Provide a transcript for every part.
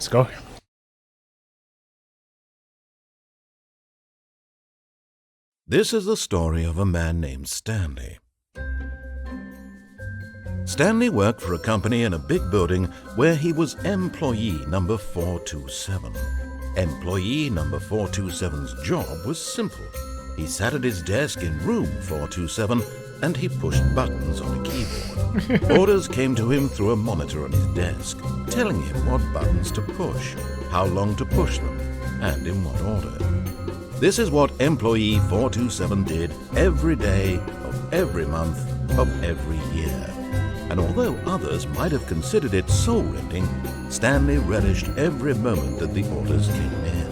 Let's go. This is the story of a man named Stanley. Stanley worked for a company in a big building where he was employee number 427. Employee number 427's job was simple. He sat at his desk in room 427 and he pushed buttons on a keyboard. Orders came to him through a monitor on his desk, telling him what buttons to push, how long to push them, and in what order. This is what employee 427 did every day of every month of every year. And although others might have considered it soul-rending, Stanley relished every moment that the orders came in,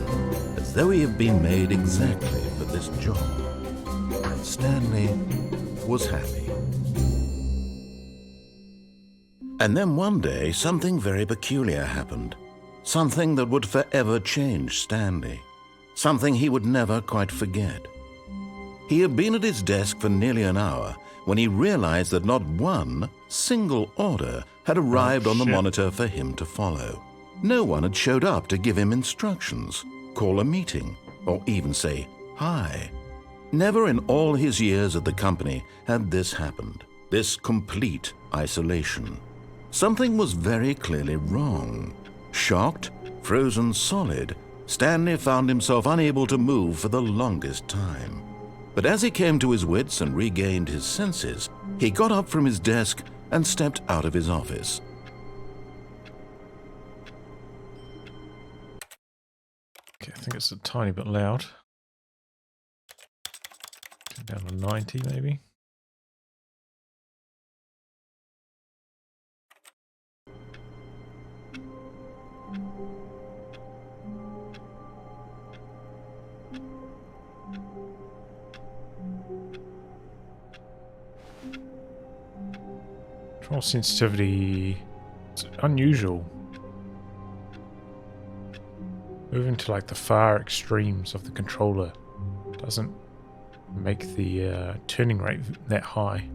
as though he had been made exactly for this job. And Stanley was happy. And then one day, something very peculiar happened. Something that would forever change Stanley. Something he would never quite forget. He had been at his desk for nearly an hour when he realized that not one single order had arrived on the monitor for him to follow. No one had showed up to give him instructions, call a meeting, or even say hi. Never in all his years at the company had this happened, this complete isolation. Something was very clearly wrong. Shocked, frozen solid, Stanley found himself unable to move for the longest time. But as he came to his wits and regained his senses, he got up from his desk and stepped out of his office. Okay, I think it's a tiny bit loud. Down to 90 maybe. Control sensitivity, it's unusual. Moving to like the far extremes of the controller doesn't make the turning rate that high.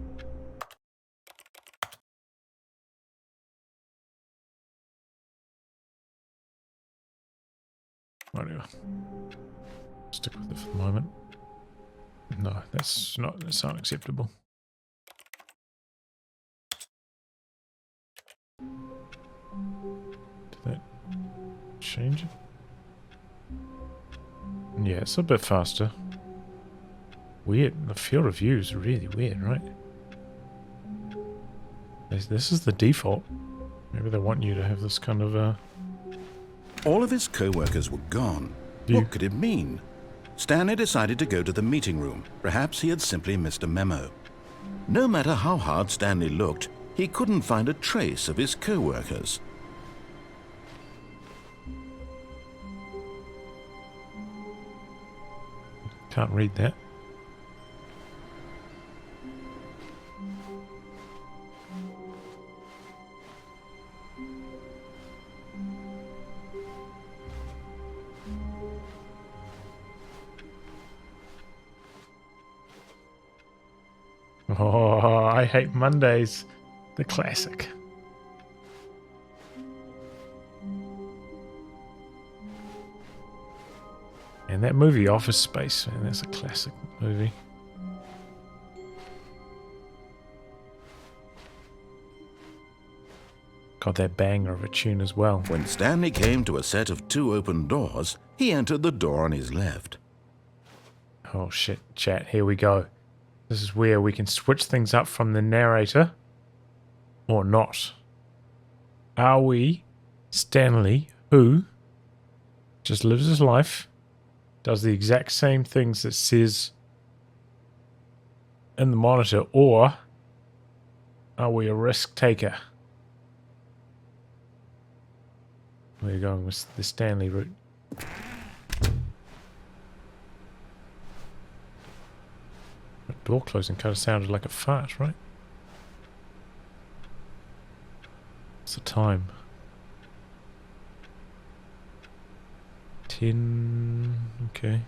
Whatever. Stick with it for the moment. No, that's not acceptable. Did that change it? Yeah, it's a bit faster. Weird. The field of view is really weird, right? This is the default. Maybe they want you to have this kind of All of his co-workers were gone. What could it mean? Stanley decided to go to the meeting room. Perhaps he had simply missed a memo. No matter how hard Stanley looked, he couldn't find a trace of his co-workers. Can't read that. Oh, I hate Mondays. The classic. And that movie, Office Space, man, that's a classic movie. Got that banger of a tune as well. When Stanley came to a set of 2 open doors, he entered the door on his left. Oh shit, chat, here we go. This is where we can switch things up from the narrator. Or not. Are we Stanley, who just lives his life, does the exact same things that says in the monitor, or are we a risk taker? We're going with the Stanley route. The door closing kind of sounded like a fart, right? What's the time? 10... Okay.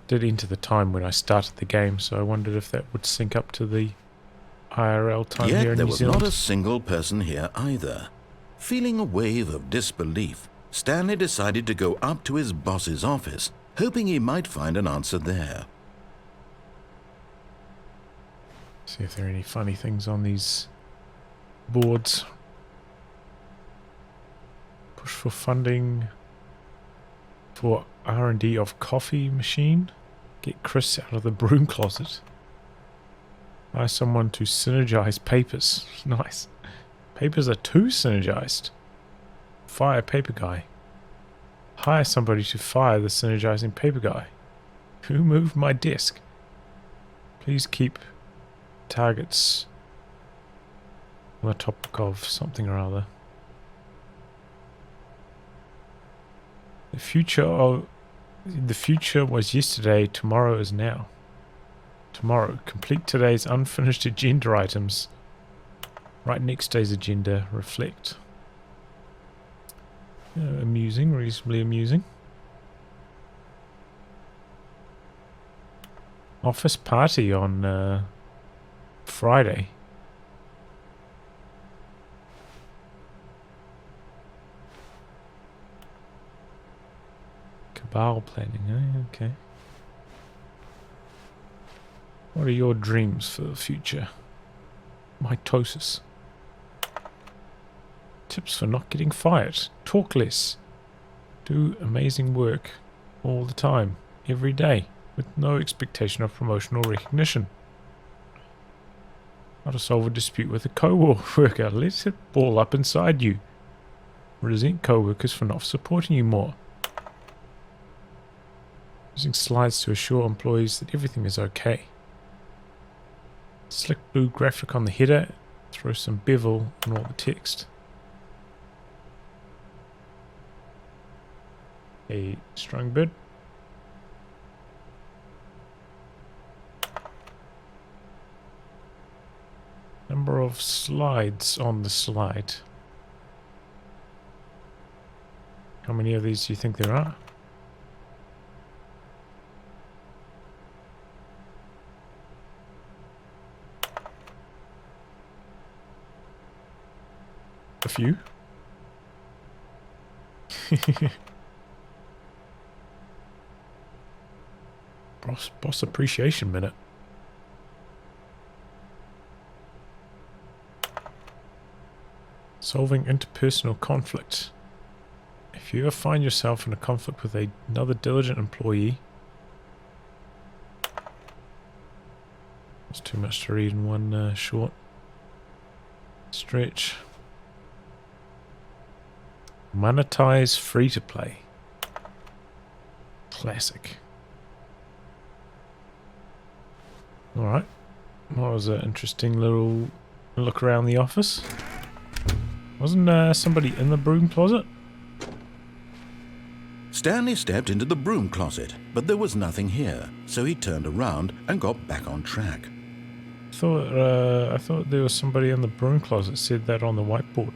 Did enter the time when I started the game, so I wondered if that would sync up to the IRL time here in Yet there New was Zealand. not a single person here either. Feeling a wave of disbelief, Stanley decided to go up to his boss's office, hoping he might find an answer there. See if there are any funny things on these boards. Push for funding for R&D of coffee machine. Get Chris out of the broom closet. Hire someone to synergize papers. Nice. Papers are too synergized. Fire paper guy. Hire somebody to fire the synergizing paper guy. Who moved my desk? Please keep targets on the topic of something or other. The future was yesterday, tomorrow is now. Tomorrow, complete today's unfinished agenda items. Write next day's agenda, reflect. Amusing, reasonably amusing. Office party on Friday. Cabal planning, eh? Okay. What are your dreams for the future? Mitosis. Tips for not getting fired. Talk less. Do amazing work all the time, every day, with no expectation of promotion or recognition. How to solve a dispute with a co-worker. Let it ball up inside you. Resent co-workers for not supporting you more. Using slides to assure employees that everything is okay. Slick blue graphic on the header. Throw some bevel on all the text. A strung bird. Number of slides on the slide. How many of these do you think there are? A few. Boss appreciation minute. Solving interpersonal conflict. If you ever find yourself in a conflict with another diligent employee, it's too much to read in one short stretch. Monetize free-to-play. Classic. Alright. That was an interesting little look around the office. Wasn't somebody in the broom closet? Stanley stepped into the broom closet, but there was nothing here, so he turned around and got back on track. I thought there was somebody in the broom closet. Said that on the whiteboard.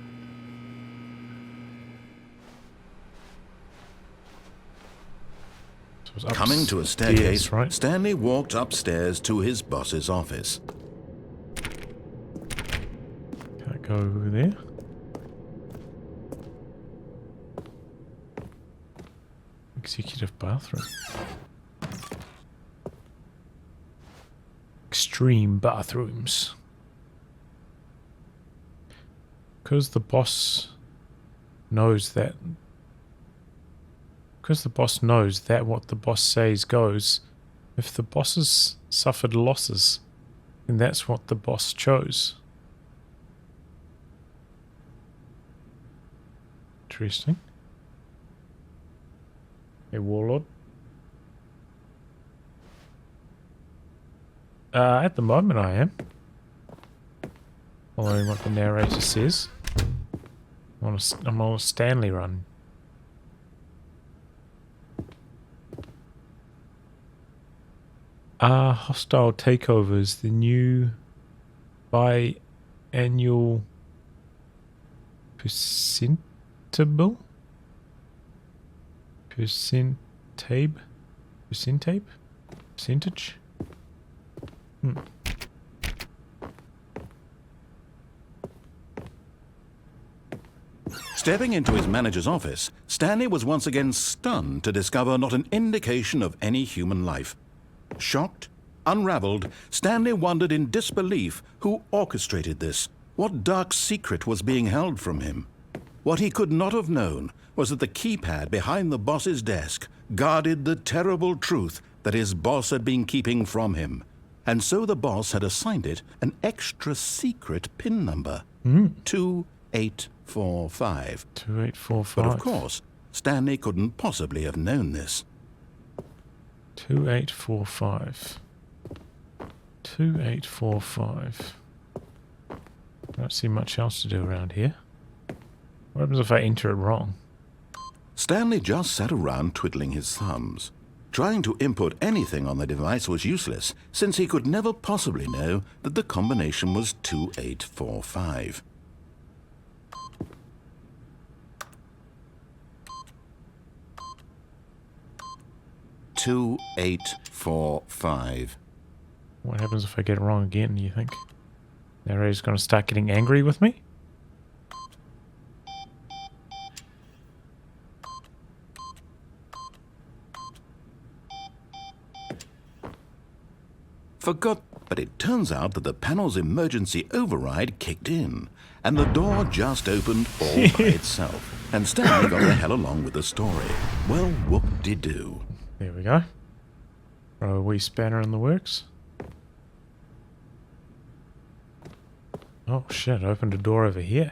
So coming to a staircase, right? Stanley walked upstairs to his boss's office. Can't go over there. Executive bathroom. Extreme bathrooms. Because the boss knows that what the boss says goes, if the bosses suffered losses, then that's what the boss chose. Interesting. A warlord. At the moment I am. Following what the narrator says. I'm on a Stanley run. Hostile takeovers, the new biannual percentage? Percentage? Stepping into his manager's office, Stanley was once again stunned to discover not an indication of any human life. Shocked, unraveled, Stanley wondered in disbelief who orchestrated this. What dark secret was being held from him? What he could not have known was that the keypad behind the boss's desk guarded the terrible truth that his boss had been keeping from him. And so the boss had assigned it an extra secret PIN number. 2845. 2845. But of course, Stanley couldn't possibly have known this. 2845. 2845. I don't see much else to do around here. What happens if I enter it wrong? Stanley just sat around twiddling his thumbs. Trying to input anything on the device was useless, since he could never possibly know that the combination was 2845. "2845. What happens if I get it wrong again, do you think? Narrator's going to start getting angry with me? But it turns out that the panel's emergency override kicked in, and the door just opened all by itself, and Stanley got the hell along with the story. Well, whoop-de-doo. There we go. Throw a wee spanner in the works. Oh shit, opened a door over here.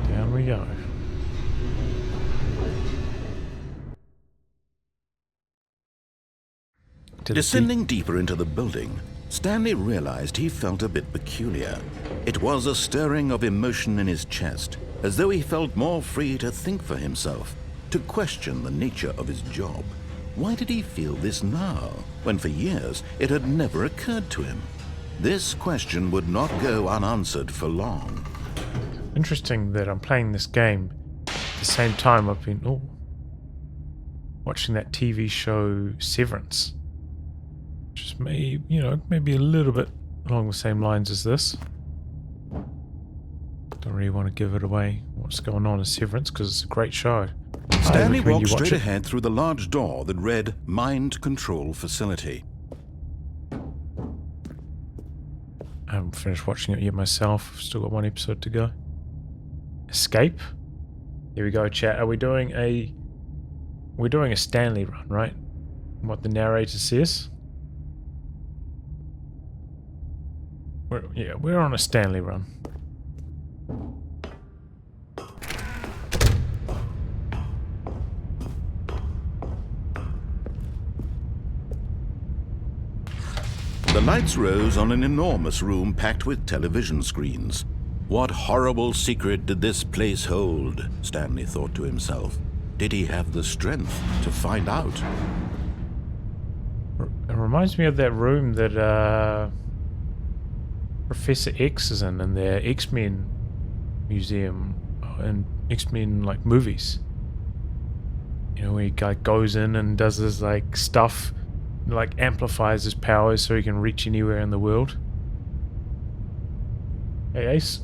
Down we go. Descending deeper into the building, Stanley realized he felt a bit peculiar. It was a stirring of emotion in his chest, as though he felt more free to think for himself, to question the nature of his job. Why did he feel this now, when for years it had never occurred to him? This question would not go unanswered for long. Interesting that I'm playing this game at the same time I've been watching that TV show Severance. Just maybe a little bit along the same lines as this. Don't really want to give it away what's going on in Severance because it's a great show. Stanley walked straight ahead through the large door that read Mind Control Facility. I haven't finished watching it yet myself. Still got one episode to go. Escape. Here we go, chat. We're doing a Stanley run, right? What the narrator says. We're on a Stanley run. The lights rose on an enormous room packed with television screens. What horrible secret did this place hold? Stanley thought to himself. Did he have the strength to find out? It reminds me of that room that Professor X is in their X-Men museum and X-Men like movies. You know, where he goes in and does this like stuff, like amplifies his powers so he can reach anywhere in the world. Hey Ace.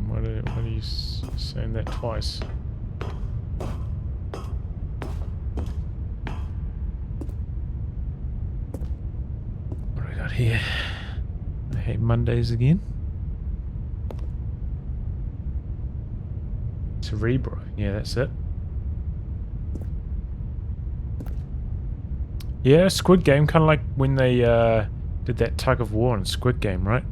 What are you saying that twice? What do we got here? I hate Mondays again. Cerebro. Yeah, that's it. Yeah, Squid Game, kind of like when they did that tug of war in Squid Game, right?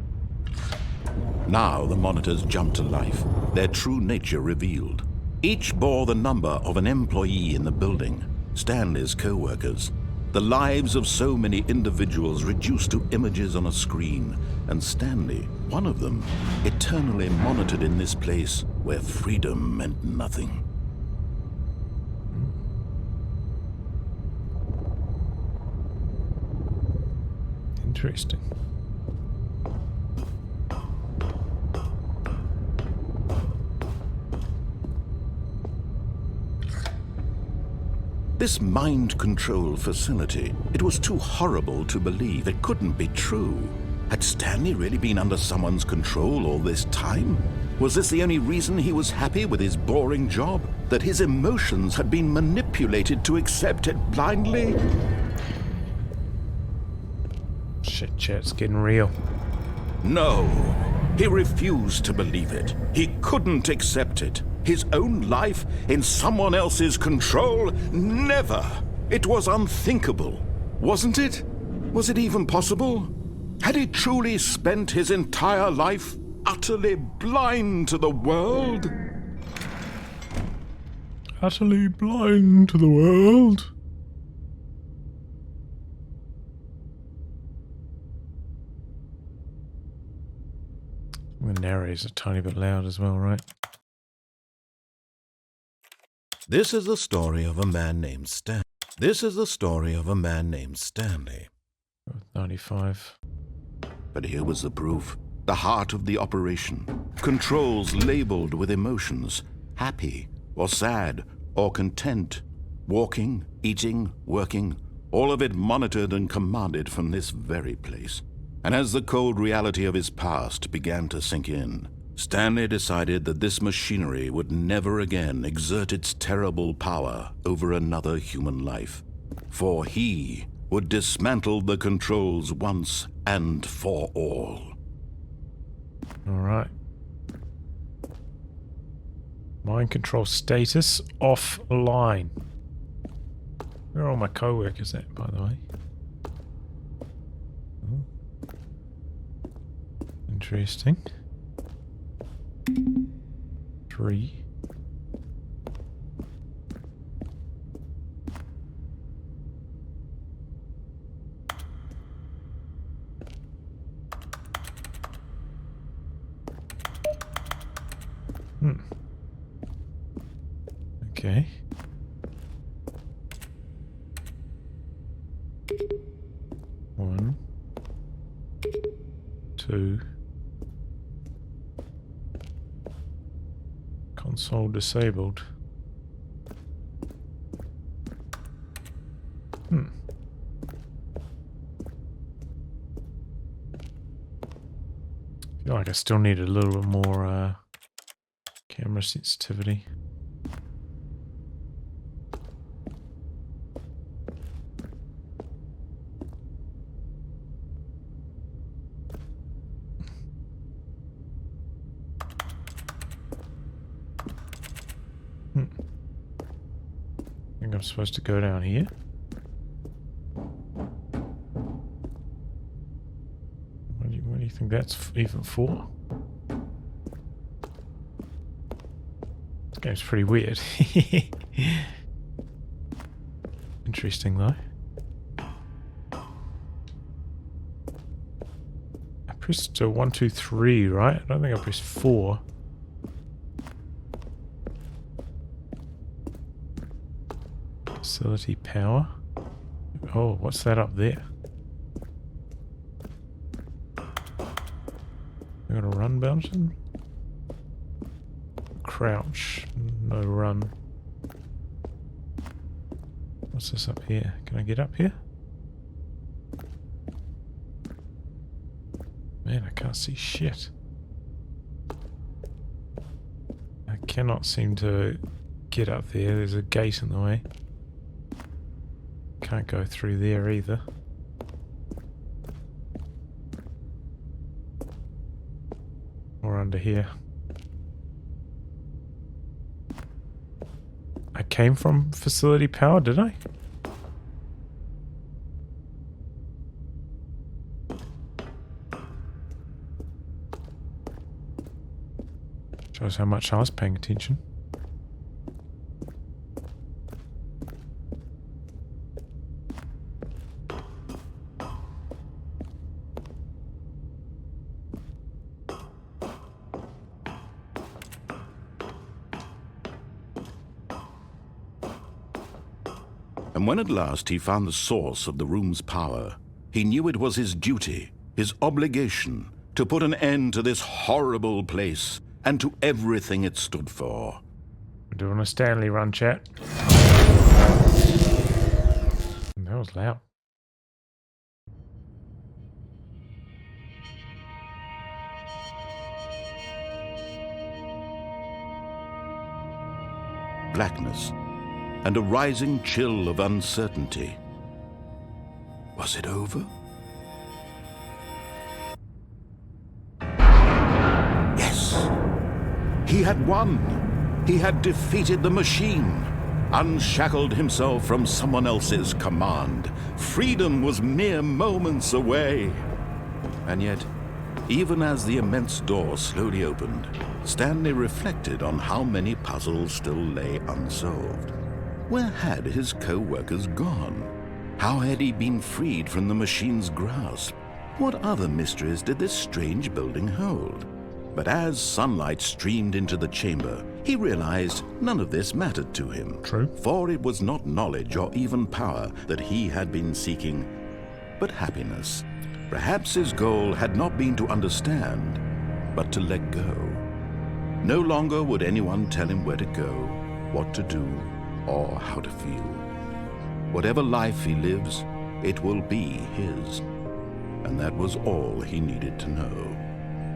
Now the monitors jumped to life, their true nature revealed. Each bore the number of an employee in the building, Stanley's co-workers. The lives of so many individuals reduced to images on a screen, and Stanley, one of them, eternally monitored in this place where freedom meant nothing. Interesting. This mind control facility, it was too horrible to believe. It couldn't be true. Had Stanley really been under someone's control all this time? Was this the only reason he was happy with his boring job? That his emotions had been manipulated to accept it blindly? Shit, chat's getting real. No, he refused to believe it. He couldn't accept it. His own life in someone else's control? Never! It was unthinkable. Wasn't it? Was it even possible? Had he truly spent his entire life utterly blind to the world? Utterly blind to the world? The narrator's a tiny bit loud as well, right? This is the story of a man named Stan. This is the story of a man named Stanley. 95. But here was the proof. The heart of the operation. Controls labeled with emotions. Happy, or sad, or content. Walking, eating, working. All of it monitored and commanded from this very place. And as the cold reality of his past began to sink in, Stanley decided that this machinery would never again exert its terrible power over another human life. For he would dismantle the controls once and for all. Alright. Mind control status offline. Where are all my co-workers at, by the way? Oh. Interesting. 3. Okay. 1, 2. Console disabled. I feel like I still need a little bit more camera sensitivity. I think I'm supposed to go down here. What do you think that's even for? This game's pretty weird. Interesting though. I pressed 1, 2, 3, right? I don't think I pressed 4. Facility power. Oh, what's that up there? I got a run button? Crouch. No run. What's this up here? Can I get up here? Man, I can't see shit. I cannot seem to get up there. There's a gate in the way. Can't go through there either. Or under here. I came from facility power, did I? Shows how much I was paying attention. And when at last he found the source of the room's power, He knew it was his duty, his obligation, to put an end to this horrible place and to everything it stood for. We're doing a Stanley run, chat. That was loud. Blackness and a rising chill of uncertainty. Was it over? Yes. He had won. He had defeated the machine, unshackled himself from someone else's command. Freedom was mere moments away. And yet, even as the immense door slowly opened, Stanley reflected on how many puzzles still lay unsolved. Where had his co-workers gone? How had he been freed from the machine's grasp? What other mysteries did this strange building hold? But as sunlight streamed into the chamber, he realized none of this mattered to him. True. For it was not knowledge or even power that he had been seeking, but happiness. Perhaps his goal had not been to understand, but to let go. No longer would anyone tell him where to go, what to do, or how to feel. Whatever life he lives, it will be his. And that was all he needed to know.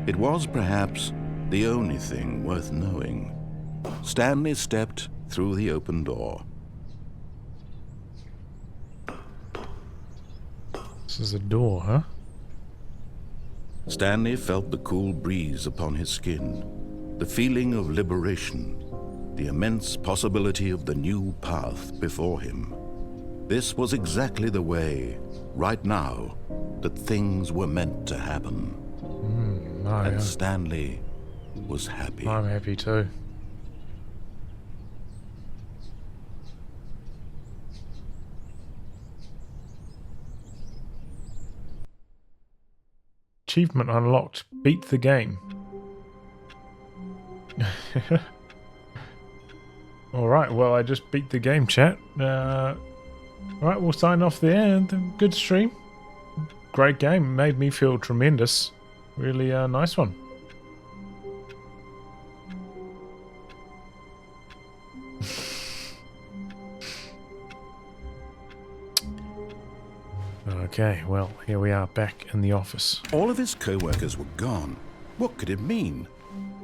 It was perhaps the only thing worth knowing. Stanley stepped through the open door. This is a door, huh? Stanley felt the cool breeze upon his skin, the feeling of liberation, the immense possibility of the new path before him. This was exactly the way, right now, that things were meant to happen. And Stanley was happy. I'm happy too. Achievement unlocked. Beat the game. Alright, well, I just beat the game, chat. Alright, we'll sign off there. Good stream. Great game. Made me feel tremendous. Really nice one. Okay, well, here we are back in the office. All of his co-workers were gone. What could it mean?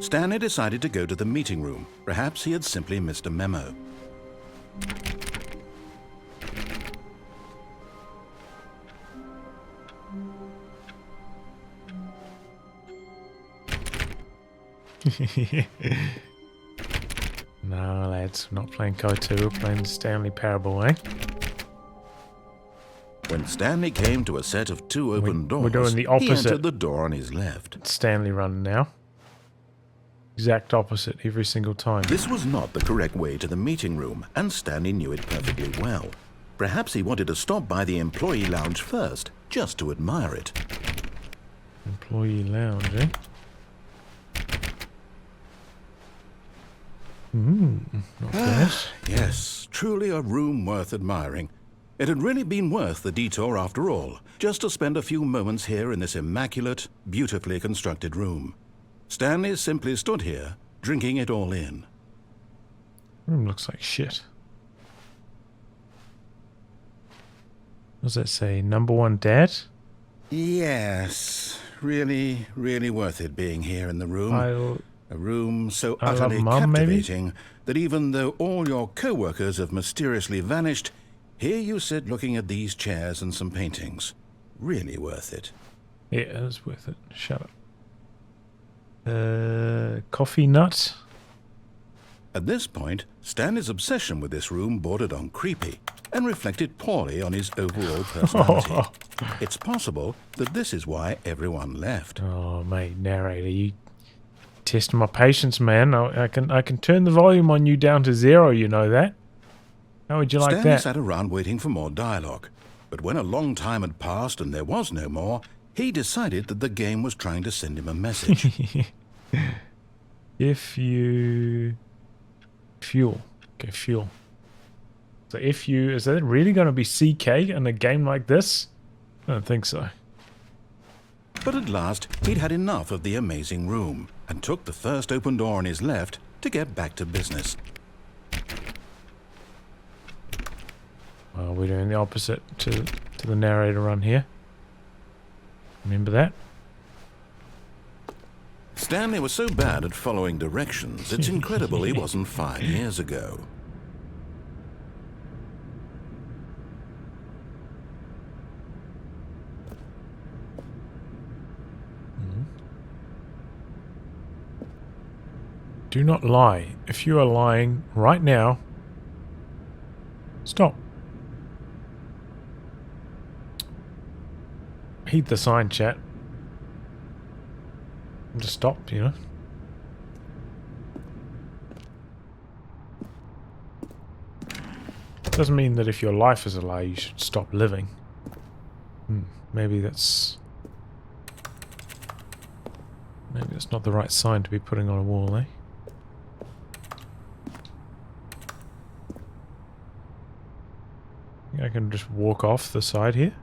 Stanley decided to go to the meeting room. Perhaps he had simply missed a memo. No, lads, we're not playing Code 2, we're playing the Stanley Parable, eh? When Stanley came to a set of two open doors, we're doing the he opposite. entered the door on his left. Stanley run now. Exact opposite every single time. This was not the correct way to the meeting room, and Stanley knew it perfectly well. Perhaps he wanted to stop by the employee lounge first, just to admire it. Employee lounge, eh? Not bad. Yes, truly a room worth admiring. It had really been worth the detour after all, just to spend a few moments here in this immaculate, beautifully constructed room. Stanley simply stood here, drinking it all in. Room looks like shit. What does that say? Number one dad? Yes, really, really worth it being here in the room. A room so utterly Mum, captivating that even though all your co-workers have mysteriously vanished, here you sit looking at these chairs and some paintings. Really worth it. Yeah, it's worth it. Shut up. Coffee nut? At this point, Stanley's obsession with this room bordered on creepy and reflected poorly on his overall personality. It's possible that this is why everyone left. Oh, mate, narrator, you testing my patience, man. I can turn the volume on you down to 0, you know that. How would you like Stanley that? sat around waiting for more dialogue, but when a long time had passed and there was no more, he decided that the game was trying to send him a message. If you... Fuel. Okay, fuel. So if you... Is that really going to be CK in a game like this? I don't think so. But at last, he'd had enough of the amazing room and took the first open door on his left to get back to business. Well, we're doing the opposite to the narrator run here. Remember that? Stanley was so bad at following directions, it's incredible he wasn't 5 years ago. Do not lie. If you are lying right now, stop. Heed the sign, chat. Just stop, you know. Doesn't mean that if your life is a lie, you should stop living. Maybe that's not the right sign to be putting on a wall, eh? I can just walk off the side here.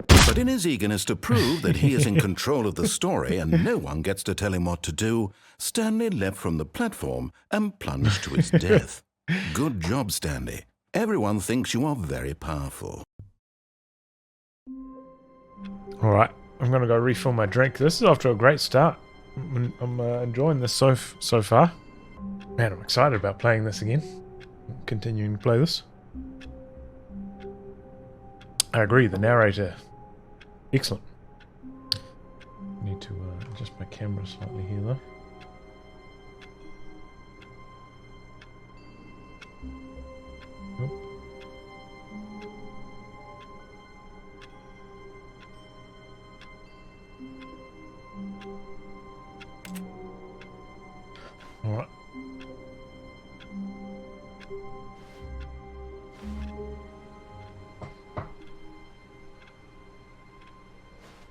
But in his eagerness to prove that he is in control of the story and no one gets to tell him what to do, Stanley leapt from the platform and plunged to his death. Good job, Stanley. Everyone thinks you are very powerful. Alright, I'm going to go refill my drink. This is off to a great start. I'm enjoying this so far. Man, I'm excited about playing this again. Continuing to play this. I agree, the narrator. Excellent. Need to adjust my camera slightly here though. Alright.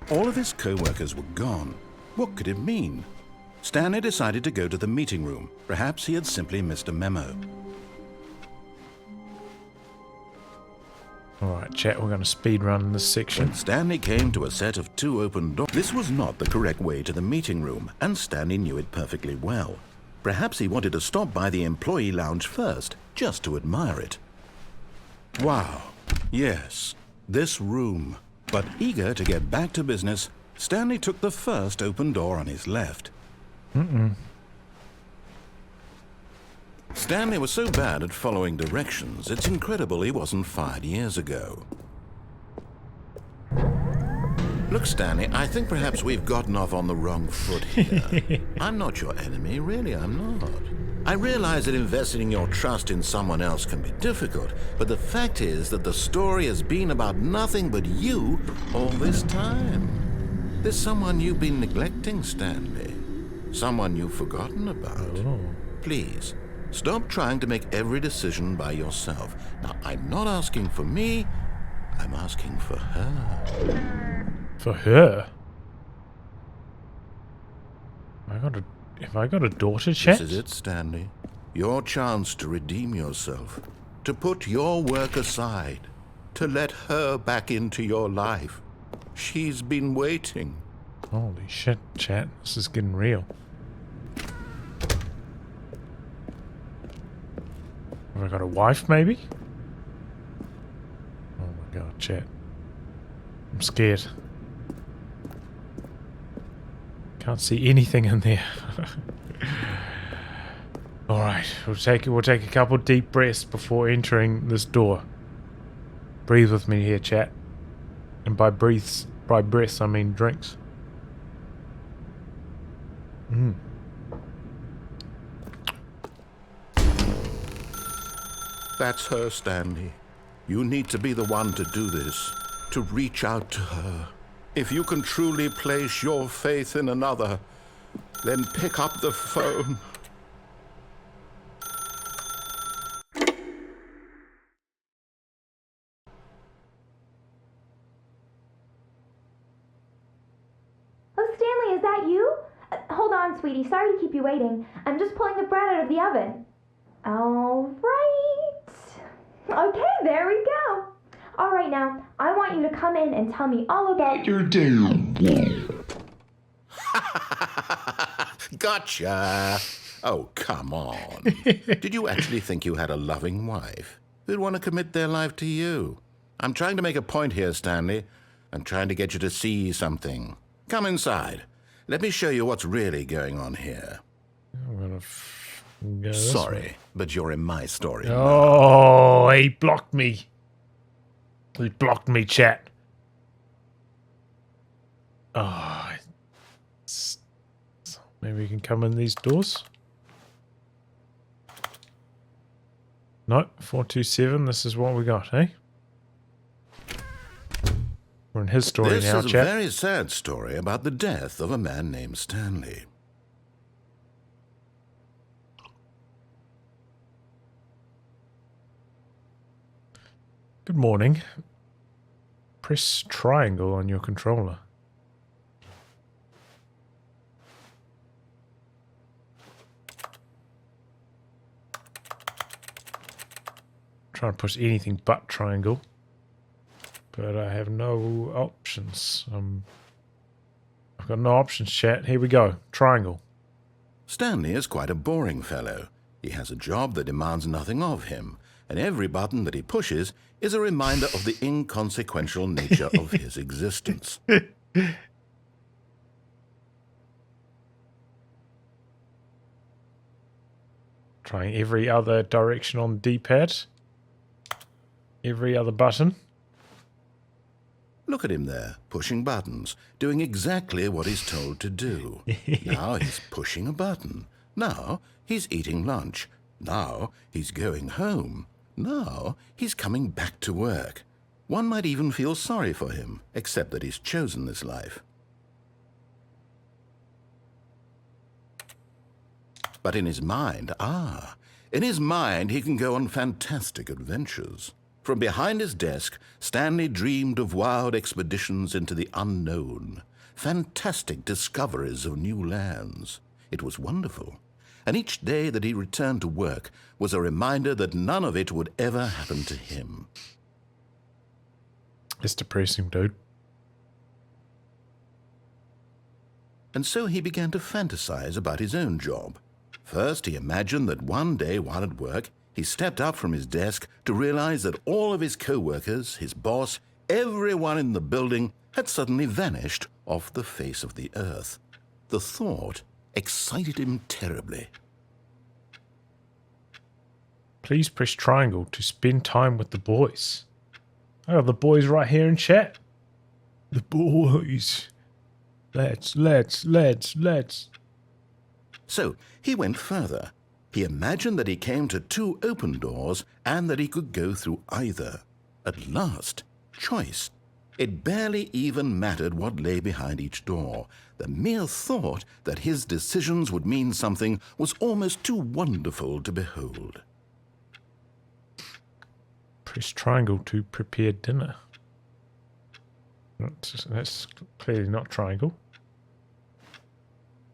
All of his co-workers were gone. What could it mean? Stanley decided to go to the meeting room. Perhaps he had simply missed a memo. Alright, chat, we're going to speed run this section. When Stanley came to a set of 2 open doors. This was not the correct way to the meeting room, and Stanley knew it perfectly well. Perhaps he wanted to stop by the employee lounge first, just to admire it. Wow, yes, this room. But eager to get back to business, Stanley took the first open door on his left. Stanley was so bad at following directions, it's incredible he wasn't 5 years ago. Look, Stanley, I think perhaps we've gotten off on the wrong foot here. I'm not your enemy, really, I'm not. I realize that investing your trust in someone else can be difficult, but the fact is that the story has been about nothing but you all this time. There's someone you've been neglecting, Stanley. Someone you've forgotten about. Please, stop trying to make every decision by yourself. Now, I'm not asking for me, I'm asking for her. For her? Have I got a daughter, chat? This is it, Stanley. Your chance to redeem yourself. To put your work aside. To let her back into your life. She's been waiting. Holy shit, chat. This is getting real. Have I got a wife, maybe? Oh my god, chat. I'm scared. Can't see anything in there. Alright, we'll take a couple deep breaths before entering this door. Breathe with me here, chat. And by breaths I mean drinks. That's her, Stanley. You need to be the one to do this. To reach out to her. If you can truly place your faith in another, then pick up the phone. Oh, Stanley, is that you? Hold on, sweetie. Sorry to keep you waiting. I'm just pulling the bread out of the oven. All right. Okay, there we go. All right, now, I want you to come in and tell me all about Your damn Gotcha! Oh, come on. Did you actually think you had a loving wife who'd want to commit their life to you? I'm trying to make a point here, Stanley. I'm trying to get you to see something. Come inside. Let me show you what's really going on here. I'm gonna go this way. Sorry, but you're in my story now. Oh, he blocked me. He blocked me, chat. Oh, maybe we can come in these doors. No, 427. This is what we got, eh? We're in his story This now, is a chat. very sad story about the death of a man named Stanley. Good morning. Press triangle on your controller. Trying to push anything but triangle, but I have no options. I've got no options, chat. Here we go. Triangle. Stanley is quite a boring fellow. He has a job that demands nothing of him, and every button that he pushes is a reminder of the inconsequential nature of his existence. Trying every other direction on the D-pad. Every other button. Look at him there, pushing buttons, doing exactly what he's told to do. Now he's pushing a button. Now he's eating lunch. Now he's going home. Now he's coming back to work. One might even feel sorry for him, except that he's chosen this life. But in his mind, in his mind he can go on fantastic adventures. From behind his desk, Stanley dreamed of wild expeditions into the unknown, fantastic discoveries of new lands. It was wonderful, and each day that he returned to work was a reminder that none of it would ever happen to him. It's depressing, dude. And so he began to fantasize about his own job. First, he imagined that one day while at work, he stepped up from his desk to realize that all of his co-workers, his boss, everyone in the building had suddenly vanished off the face of the earth. The thought excited him terribly. Please press triangle to spend time with the boys. I got the boys right here in chat. The boys. Let's. So he went further. He imagined that he came to two open doors and that he could go through either. At last, choice. It barely even mattered what lay behind each door. The mere thought that his decisions would mean something was almost too wonderful to behold. Press triangle to prepare dinner. That's clearly not triangle.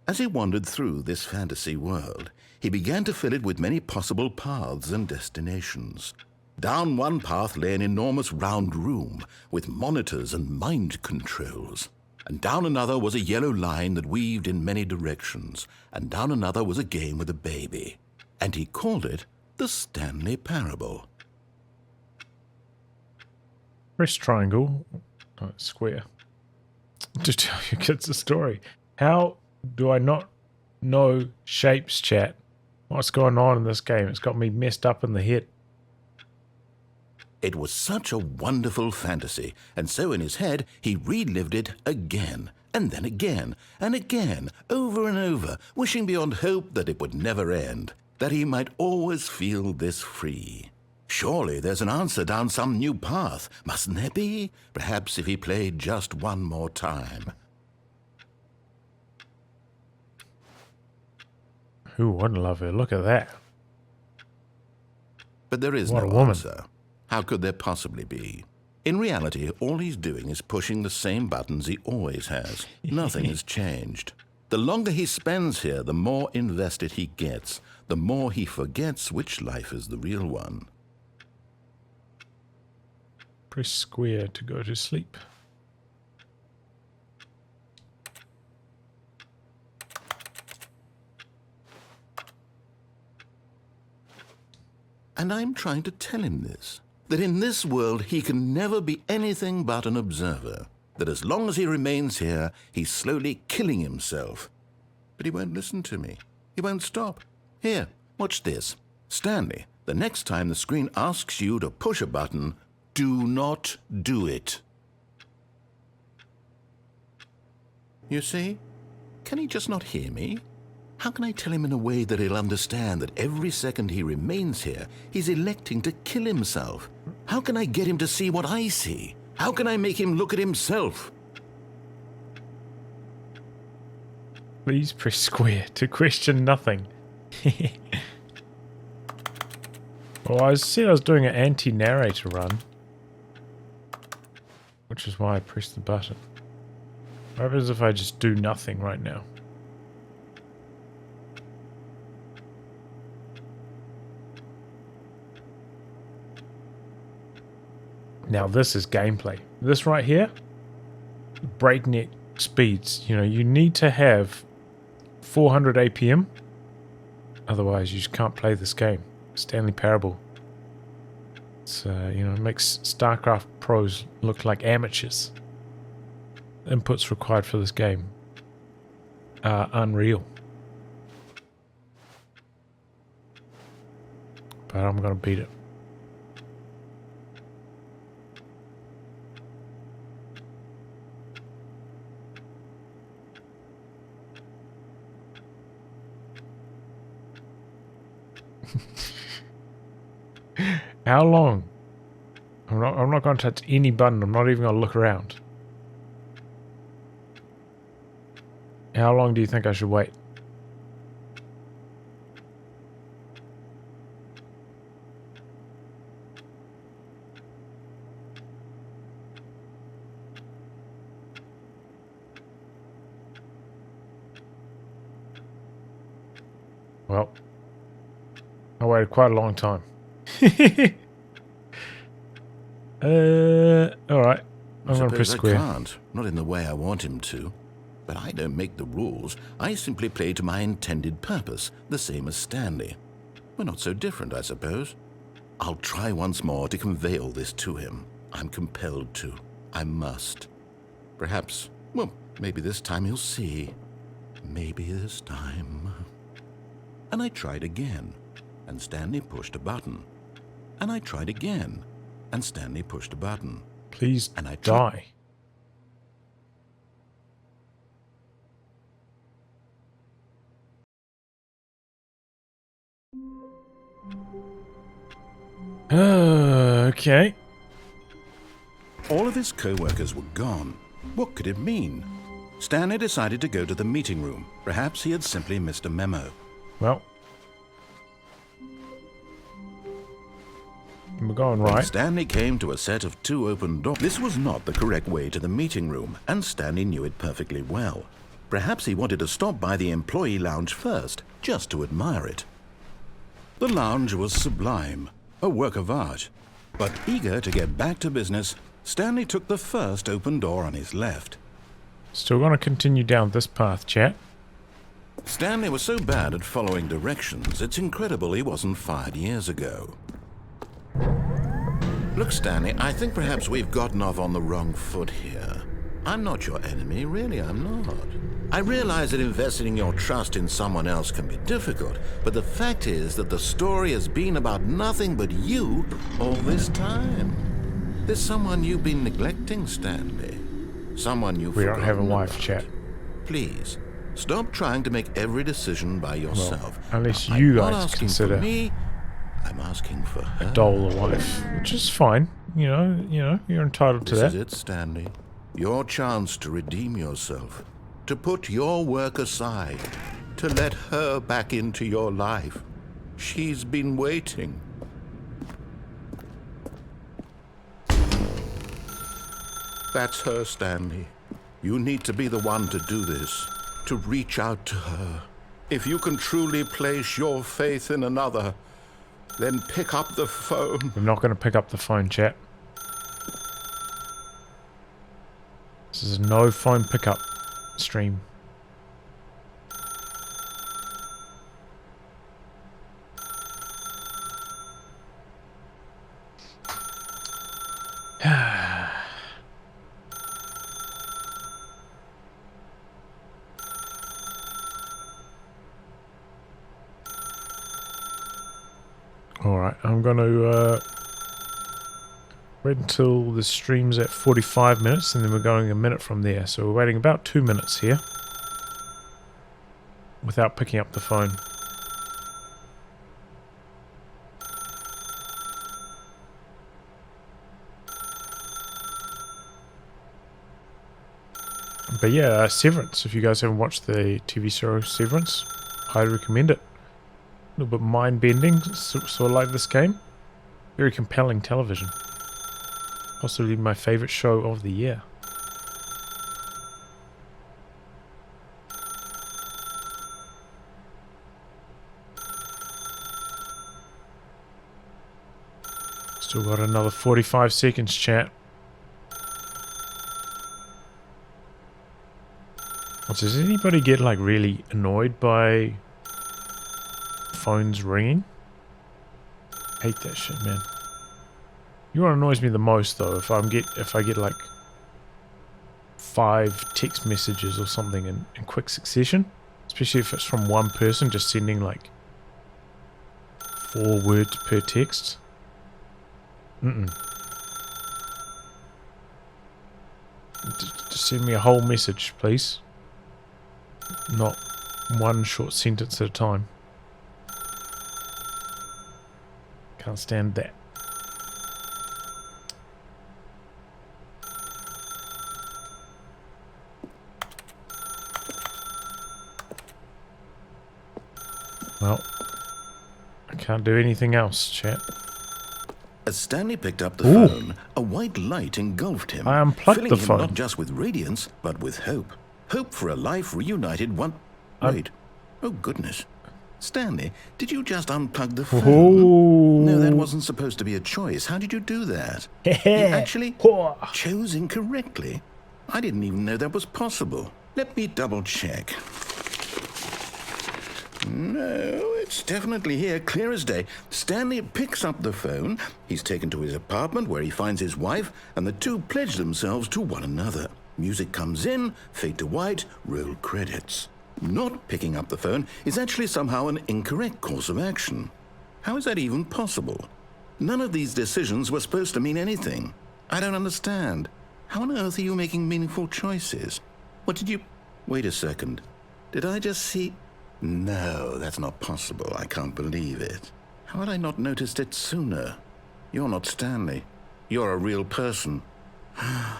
As he wandered through this fantasy world, he began to fill it with many possible paths and destinations. Down one path lay an enormous round room with monitors and mind controls. And down another was a yellow line that weaved in many directions. And down another was a game with a baby. And he called it the Stanley Parable. Press triangle. Oh, square. To tell your kids a story. How do I not know shapes, chat? What's going on in this game? It's got me messed up in the head. It was such a wonderful fantasy, and so in his head he relived it again, and then again, and again, over and over, wishing beyond hope that it would never end, that he might always feel this free. Surely there's an answer down some new path, mustn't there be? Perhaps if he played just one more time. Ooh, I'd love her. Look at that. But there is What no a woman. answer. How could there possibly be? In reality, all he's doing is pushing the same buttons he always has. Nothing has changed. The longer he spends here, the more invested he gets, the more he forgets which life is the real one. Press square to go to sleep. And I'm trying to tell him this, that in this world he can never be anything but an observer, that as long as he remains here, he's slowly killing himself. But he won't listen to me. He won't stop. Here, watch this. Stanley, the next time the screen asks you to push a button, do not do it. You see? Can he just not hear me? How can I tell him in a way that he'll understand that every second he remains here, he's electing to kill himself? How can I get him to see what I see? How can I make him look at himself? Please press square to question nothing. Well, I said I was doing an anti-narrator run, which is why I pressed the button. What happens if I just do nothing right now? Now this is gameplay. This right here, breakneck speeds. You know, you need to have 400 APM, otherwise you just can't play this game. Stanley Parable. It's you know, it makes StarCraft pros look like amateurs. Inputs required for this game are unreal. But I'm gonna beat it. How long? I'm not going to touch any button. I'm not even going to look around. How long do you think I should wait? Well, I waited quite a long time. Alright. I'm going to press square. I can't, not in the way I want him to. But I don't make the rules. I simply play to my intended purpose, the same as Stanley. We're not so different, I suppose. I'll try once more to convey all this to him. I'm compelled to. I must. Perhaps, well, maybe this time he'll see. Maybe this time. And I tried again, and Stanley pushed a button. And I tried again, and Stanley pushed a button. Please and I die. Okay. All of his co-workers were gone. What could it mean? Stanley decided to go to the meeting room. Perhaps he had simply missed a memo. Well, we're going right. Stanley came to a set of 2 open doors. This was not the correct way to the meeting room, and Stanley knew it perfectly well. Perhaps he wanted to stop by the employee lounge first, just to admire it. The lounge was sublime, a work of art. But eager to get back to business, Stanley took the first open door on his left. Still going to continue down this path, chat. Stanley was so bad at following directions, it's incredible he wasn't fired years ago. Look, Stanley, I think perhaps we've gotten off on the wrong foot here. I'm not your enemy, really, I'm not. I realize that investing your trust in someone else can be difficult, but the fact is that the story has been about nothing but you all this time. There's someone you've been neglecting, Stanley. Someone you've forgotten We don't have a wife, about. chat. Please, stop trying to make every decision by yourself. Well, unless Now, you I'm not guys asking consider for me, I'm asking for her. Dole a wife, which is fine. You know, you're entitled to This that. is it, Stanley. Your chance to redeem yourself. To put your work aside. To let her back into your life. She's been waiting. That's her, Stanley. You need to be the one to do this. To reach out to her. If you can truly place your faith in another, then pick up the phone. I'm not going to pick up the phone, chat. This is a no phone pickup stream. Alright, I'm going to wait until the stream's at 45 minutes and then we're going a minute from there. So we're waiting about 2 minutes here without picking up the phone. But yeah, Severance, if you guys haven't watched the TV show Severance, highly recommend it. A little bit mind-bending, sort of like this game. Very compelling television. Possibly my favourite show of the year. Still got another 45 seconds, chat. Does anybody get like really annoyed by phones ringing? Hate that shit, man. You know what annoys me the most though, if I get like 5 text messages or something in quick succession, especially if it's from one person just sending like 4 words per text. Just send me a whole message, please. Not one short sentence at a time. Can't stand that. Well, I can't do anything else, chat. As Stanley picked up the phone, a white light engulfed him, I unplugged filling the him phone. not just with radiance, but with hope. Hope for a life reunited one... Wait. Oh, goodness. Stanley, did you just unplug the phone? No, that wasn't supposed to be a choice. How did you do that? You actually chose incorrectly. I didn't even know that was possible. Let me double check. No, it's definitely here, clear as day. Stanley picks up the phone. He's taken to his apartment where he finds his wife, and the two pledge themselves to one another. Music comes in, fade to white, roll credits. Not picking up the phone is actually somehow an incorrect course of action. How is that even possible? None of these decisions were supposed to mean anything. I don't understand. How on earth are you making meaningful choices? What did you... Wait a second. Did I just see... No, that's not possible. I can't believe it. How had I not noticed it sooner? You're not Stanley. You're a real person. I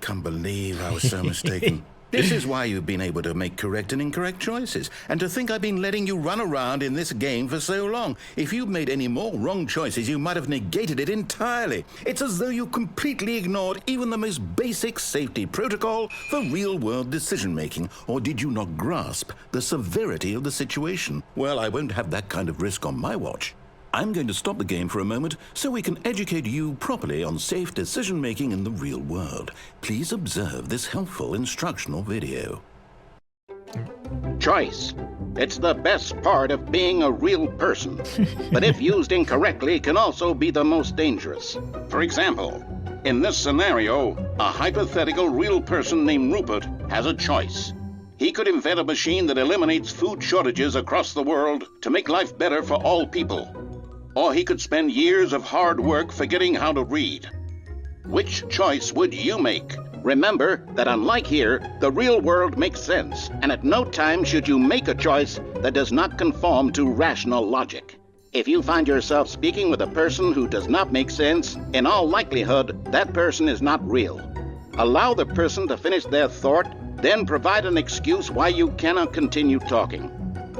can't believe I was so mistaken. This is why you've been able to make correct and incorrect choices. And to think I've been letting you run around in this game for so long. If you'd made any more wrong choices, you might have negated it entirely. It's as though you completely ignored even the most basic safety protocol for real-world decision-making. Or did you not grasp the severity of the situation? Well, I won't have that kind of risk on my watch. I'm going to stop the game for a moment so we can educate you properly on safe decision-making in the real world. Please observe this helpful instructional video. Choice. It's the best part of being a real person. But if used incorrectly, can also be the most dangerous. For example, in this scenario, a hypothetical real person named Rupert has a choice. He could invent a machine that eliminates food shortages across the world to make life better for all people. Or he could spend years of hard work forgetting how to read. Which choice would you make? Remember that unlike here, the real world makes sense, and at no time should you make a choice that does not conform to rational logic. If you find yourself speaking with a person who does not make sense, in all likelihood, that person is not real. Allow the person to finish their thought, then provide an excuse why you cannot continue talking.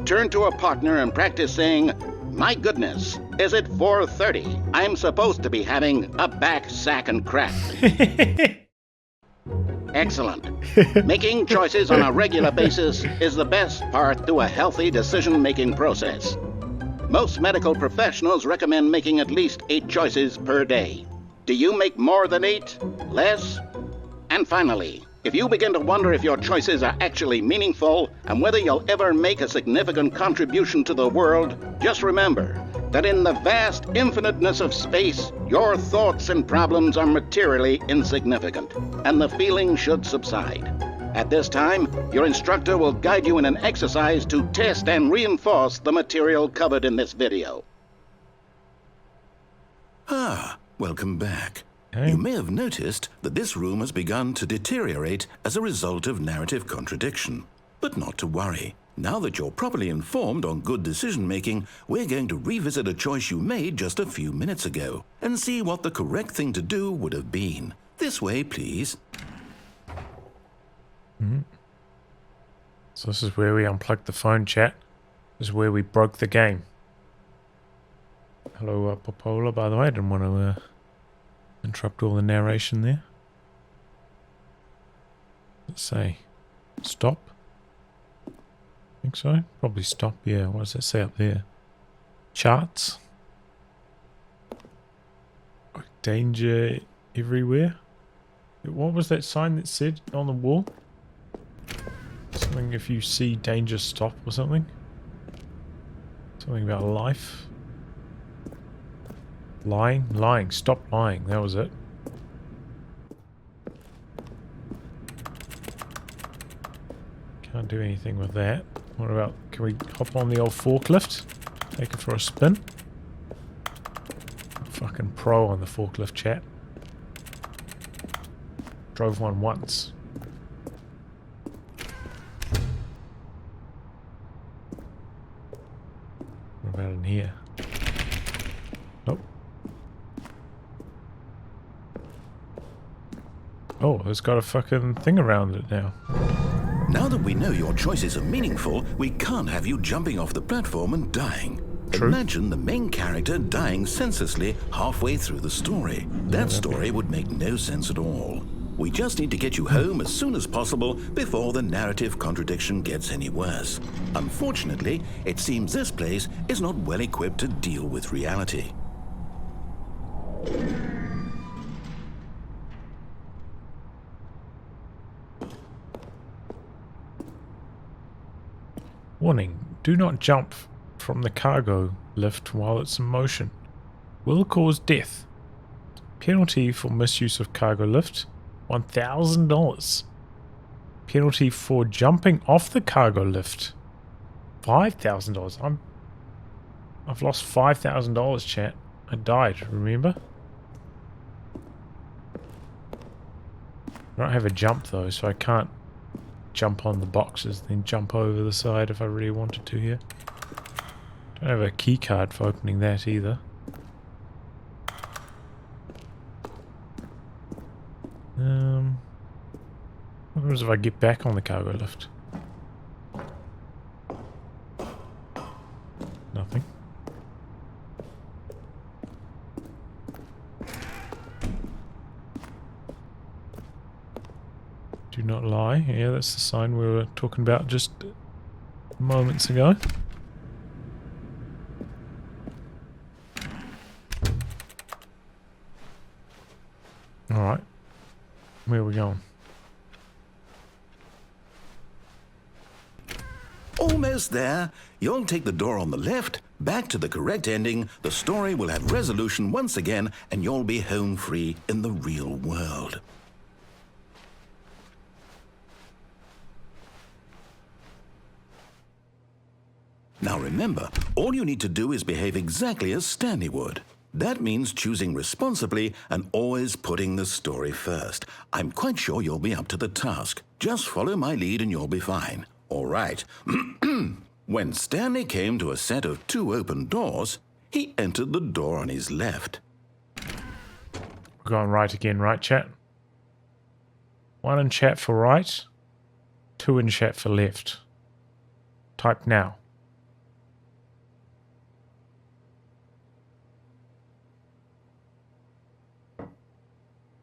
Turn to a partner and practice saying, "My goodness, is it 4:30? I'm supposed to be having a back, sack, and crack." Excellent. Making choices on a regular basis is the best part to a healthy decision-making process. Most medical professionals recommend making at least 8 choices per day. Do you make more than 8? Less? And finally, if you begin to wonder if your choices are actually meaningful and whether you'll ever make a significant contribution to the world, just remember that in the vast infiniteness of space, your thoughts and problems are materially insignificant, and the feeling should subside. At this time, your instructor will guide you in an exercise to test and reinforce the material covered in this video. Ah, welcome back. Hey. You may have noticed that this room has begun to deteriorate as a result of narrative contradiction. But not to worry. Now that you're properly informed on good decision-making, we're going to revisit a choice you made just a few minutes ago and see what the correct thing to do would have been. This way, please. So this is where we unplugged the phone, chat. This is where we broke the game. Hello, Popola, by the way. I didn't want to interrupt all the narration there. Let's say stop. I think so. Probably stop. Yeah, what does that say up there? Charts. Danger everywhere. What was that sign that said on the wall? Something if you see danger, stop or something. Something about life. Lying. Stop lying. That was it. Can't do anything with that. What about, can we hop on the old forklift? Take it for a spin? Fucking pro on the forklift, chat. Drove one once. What about in here? Nope. Oh, it's got a fucking thing around it now. Now that we know your choices are meaningful, we can't have you jumping off the platform and dying. True. Imagine the main character dying senselessly halfway through the story. That story would make no sense at all. We just need to get you home as soon as possible before the narrative contradiction gets any worse. Unfortunately, it seems this place is not well equipped to deal with reality. Warning, do not jump from the cargo lift while it's in motion. Will cause death. Penalty for misuse of cargo lift, $1,000. Penalty for jumping off the cargo lift, $5,000. I've lost $5,000, chat. I died, remember? I don't have a jump though, so I can't jump on the boxes, then jump over the side if I really wanted to here. Don't have a key card for opening that either. What happens if I get back on the cargo lift? Nothing. Do not lie. Yeah, that's the sign we were talking about just moments ago. Alright. Where are we going? Almost there. You'll take the door on the left, back to the correct ending, the story will have resolution once again, and you'll be home free in the real world. Now remember, all you need to do is behave exactly as Stanley would. That means choosing responsibly and always putting the story first. I'm quite sure you'll be up to the task. Just follow my lead and you'll be fine. All right. When Stanley came to a set of 2 open doors, he entered the door on his left. We're going right again, right, chat? 1 in chat for right, 2 in chat for left. Type now.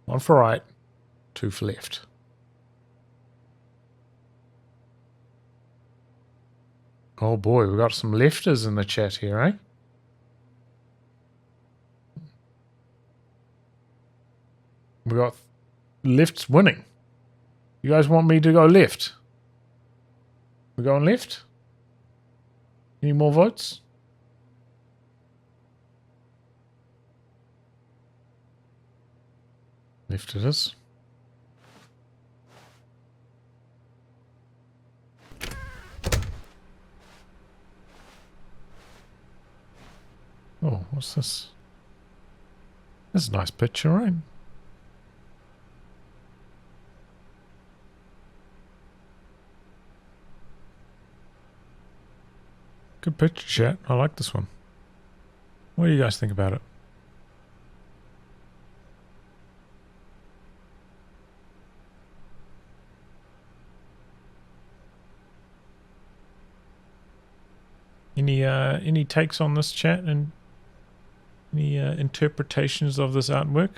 One for right, 2 for left. Oh boy, we got some lefters in the chat here, eh? We got lefts winning. You guys want me to go left? We're going left? Any more votes? Left it is. Oh, what's this? This is a nice picture, right? Good picture, chat. I like this one. What do you guys think about it? Any takes on this, chat, and any interpretations of this artwork?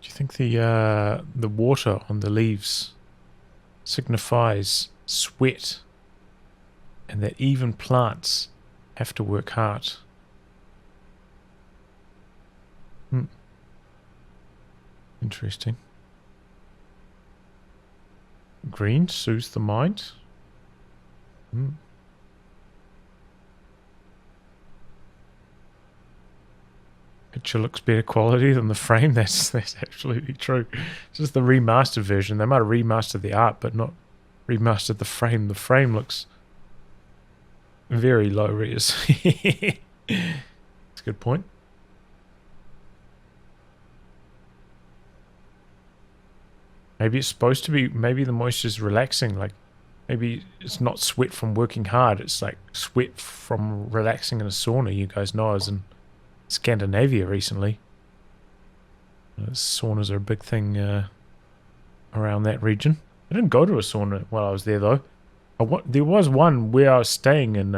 Do you think the water on the leaves signifies sweat, and that even plants have to work hard? Interesting. Green soothes the mind. Picture looks better quality than the frame. That's absolutely true. It's just the remastered version. They might have remastered the art, but not remastered the frame. The frame looks very low res. That's a good point. Maybe it's supposed to be, maybe the moisture is relaxing, like maybe it's not sweat from working hard, it's like sweat from relaxing in a sauna. You guys know I was in Scandinavia recently. Saunas are a big thing around that region. I didn't go to a sauna while I was there though. There was one where I was staying in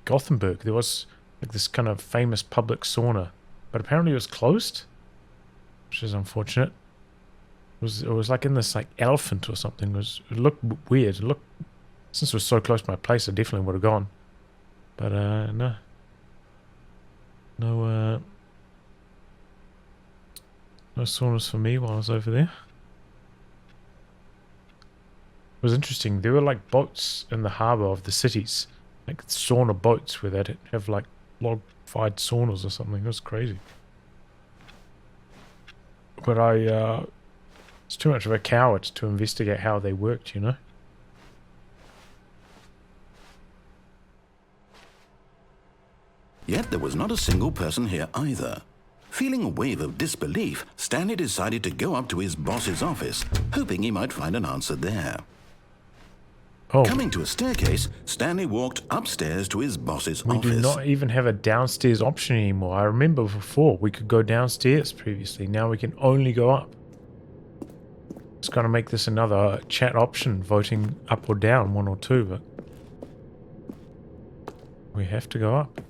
Gothenburg. There was like this kind of famous public sauna, but apparently it was closed, which is unfortunate. It was like in this like elephant or something. It looked weird. Since it was so close to my place, I definitely would have gone. But no saunas for me while I was over there. It was interesting. There were like boats in the harbour of the cities, like sauna boats where they'd have like log-fired saunas or something. It was crazy. But I was too much of a coward to investigate how they worked, you know? Yet there was not a single person here either. Feeling a wave of disbelief, Stanley decided to go up to his boss's office, hoping he might find an answer there. Oh. Coming to a staircase, Stanley walked upstairs to his boss's We office. do not even have a downstairs option anymore. I remember before we could go downstairs previously. Now we can only go up. It's going to make this another chat option, voting up or down, 1 or 2, but we have to go up.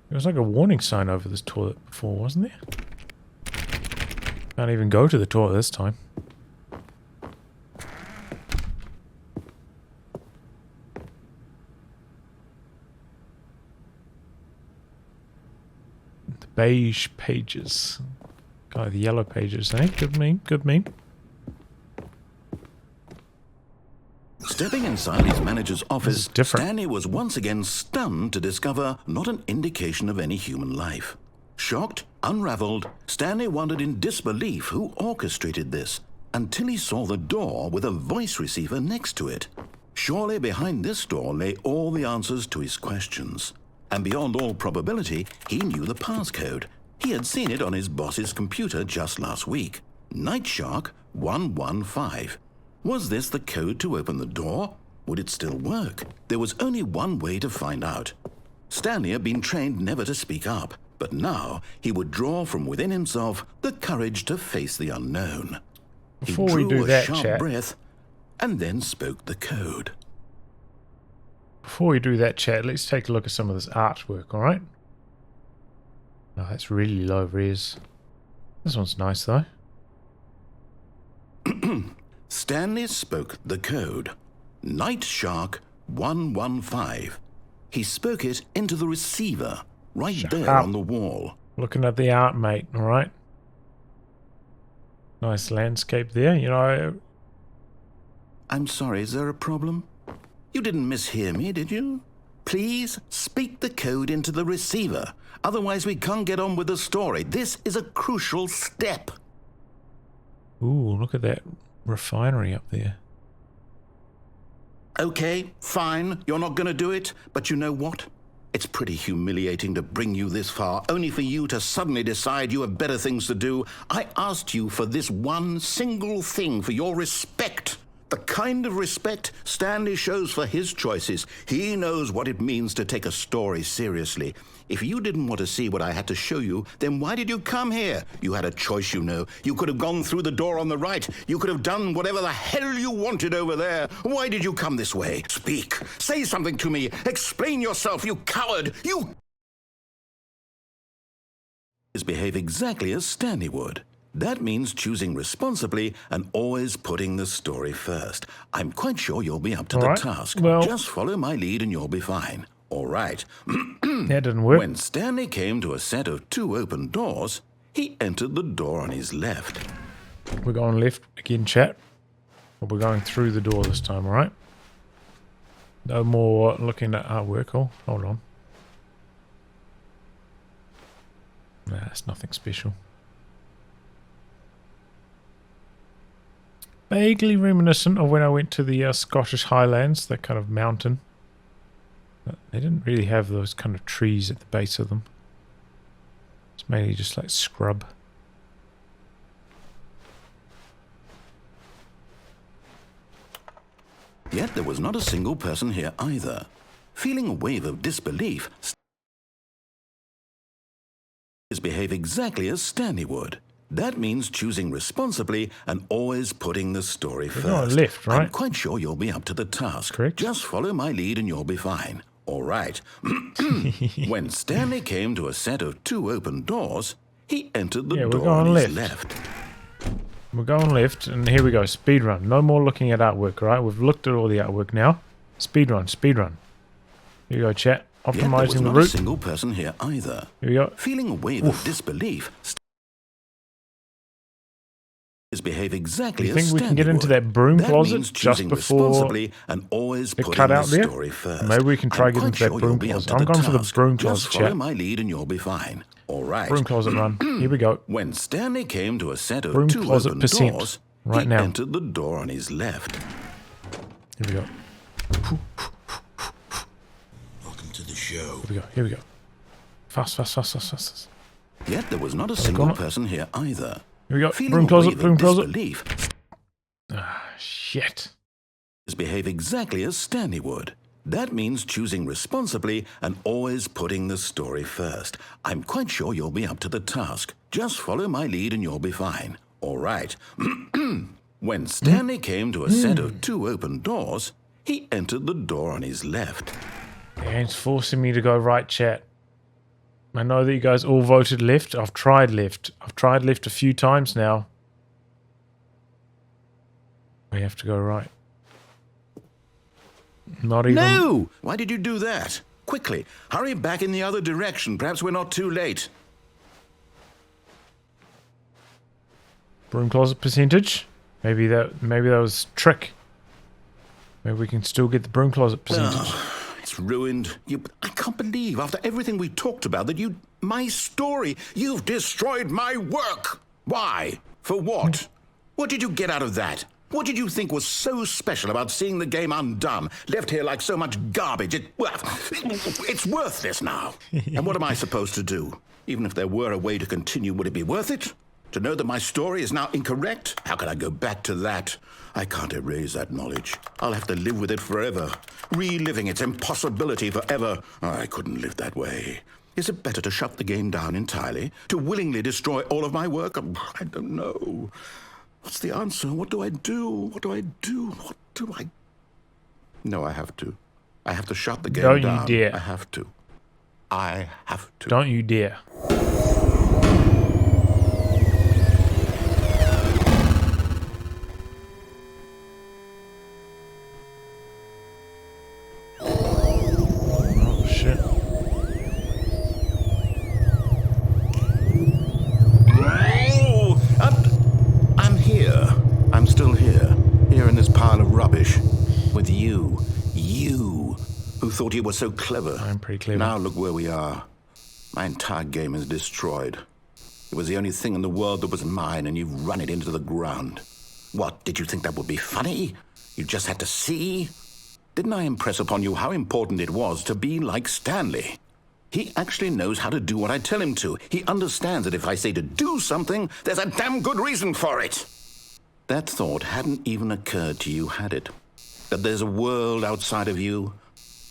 There was like a warning sign over this toilet before, wasn't there? Can't even go to the toilet this time. The beige pages. The yellow pages, eh? Good meme, good meme. Stepping inside his manager's office, different. Stanley was once again stunned to discover not an indication of any human life. Shocked, unraveled, Stanley wondered in disbelief who orchestrated this, until he saw the door with a voice receiver next to it. Surely behind this door lay all the answers to his questions. And beyond all probability, he knew the passcode. He had seen it on his boss's computer just last week. Nightshark 115. Was this the code to open the door? Would it still work? There was only one way to find out. Stanley had been trained never to speak up, but now he would draw from within himself the courage to face the unknown. Before he we drew do a that, sharp chat, breath and then spoke the code. Before we do that, chat, let's take a look at some of this artwork, alright? Oh, that's really low res. This one's nice, though. Stanley spoke the code. Nightshark 115. He spoke it into the receiver. right Shut there up. on the wall. Looking at the art, mate, alright? Nice landscape there, you know. I'm sorry, is there a problem? You didn't mishear me, did you? Please speak the code into the receiver. Otherwise, we can't get on with the story. This is a crucial step. Ooh, look at that refinery up there. Okay, fine, you're not going to do it, but you know what? It's pretty humiliating to bring you this far, only for you to suddenly decide you have better things to do. I asked you for this one single thing, for your respect. The kind of respect Stanley shows for his choices. He knows what it means to take a story seriously. If you didn't want to see what I had to show you, then why did you come here? You had a choice, you know. You could have gone through the door on the right. You could have done whatever the hell you wanted over there. Why did you come this way? Speak. Say something to me. Explain yourself, you coward. You behave exactly as Stanley would. That means choosing responsibly and always putting the story first. I'm quite sure you'll be up to the task. Well, just follow my lead and you'll be fine. All right. That didn't work. When Stanley came to a set of 2 open doors, he entered the door on his left. We're going left again, chat. But we're going through the door this time, alright? No more looking at artwork. Oh, hold on. Nah, it's nothing special. Vaguely reminiscent of when I went to the Scottish Highlands, that kind of mountain. But they didn't really have those kind of trees at the base of them. It's mainly just like scrub. Yet there was not a single person here either. Feeling a wave of disbelief, behave exactly as Stanley would. That means choosing responsibly and always putting the story first. We're going left, right? I'm quite sure you'll be up to the task. Correct. Just follow my lead and you'll be fine. All right. When Stanley came to a set of 2 open doors, he entered the door on his left. We're going left, and here we go. Speed run. No more looking at artwork, right? We've looked at all the artwork now. Speed run, speed run. Here you go, chat. Optimizing the route. Not a single person here either. Here we go. Feeling a wave of disbelief, behave exactly you think we can get into that broom closet just before and always it cut out there? First. Maybe we can try getting into that broom closet. I'm going for the broom closet, Just follow chat. my lead and you'll be fine. All right. Broom closet run. Here we go. When Stanley came to a set of Broom 2 closet open percent. doors, Right he now. entered the door on his left. Here we go. Welcome to the show. Here we go. Here we go. Fast, fast, fast, fast, fast. Yet there was not a single person here either. Here we go. Feeling Broom a closet, wave of broom closet. disbelief, Ah, shit. behave exactly as Stanley would. That means choosing responsibly and always putting the story first. I'm quite sure you'll be up to the task. Just follow my lead and you'll be fine. All right. When Stanley came to a set of 2 open doors, he entered the door on his left. Yeah, it's forcing me to go right, chat. I know that you guys all voted left. I've tried left. I've tried left a few times now. We have to go right. Not even... No! Why did you do that? Quickly, hurry back in the other direction. Perhaps we're not too late. Broom closet percentage? Maybe that was trick. Maybe we can still get the broom closet percentage. It's ruined. I can't believe, after everything we talked about, that my story, you've destroyed my work. Why? For what? What did you get out of that? What did you think was so special about seeing the game undone, left here like so much garbage? It's worthless now. And what am I supposed to do? Even if there were a way to continue, would it be worth it? To know that my story is now incorrect? How can I go back to that? I can't erase that knowledge. I'll have to live with it forever, reliving its impossibility forever. I couldn't live that way. Is it better to shut the game down entirely? To willingly destroy all of my work? I don't know. What's the answer? What do I do? What do I do? What do I... No, I have to. I have to shut the game down. Don't you dare. I have to. I have to. Don't you dare. Oh, shit. thought you were so clever. I'm pretty clever. Now look where we are. My entire game is destroyed. It was the only thing in the world that was mine, and you've run it into the ground. What, did you think that would be funny? You just had to see? Didn't I impress upon you how important it was to be like Stanley? He actually knows how to do what I tell him to. He understands that if I say to do something, there's a damn good reason for it. That thought hadn't even occurred to you, had it? That there's a world outside of you?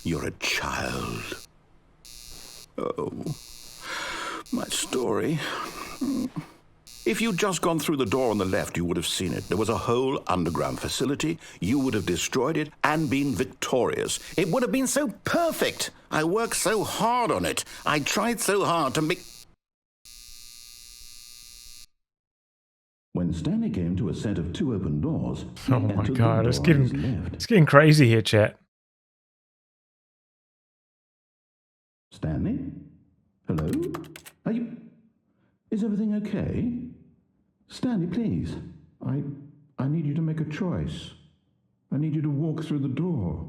You're a child. Oh, my story. If you'd just gone through the door on the left, you would have seen it. There was a whole underground facility. You would have destroyed it and been victorious. It would have been so perfect. I worked so hard on it. I tried so hard to make... When Stanley came to a set of 2 open doors, Oh my god, it's getting crazy here, chat. Stanley? Hello? Are you... Is everything okay? Stanley, please. I need you to make a choice. I need you to walk through the door.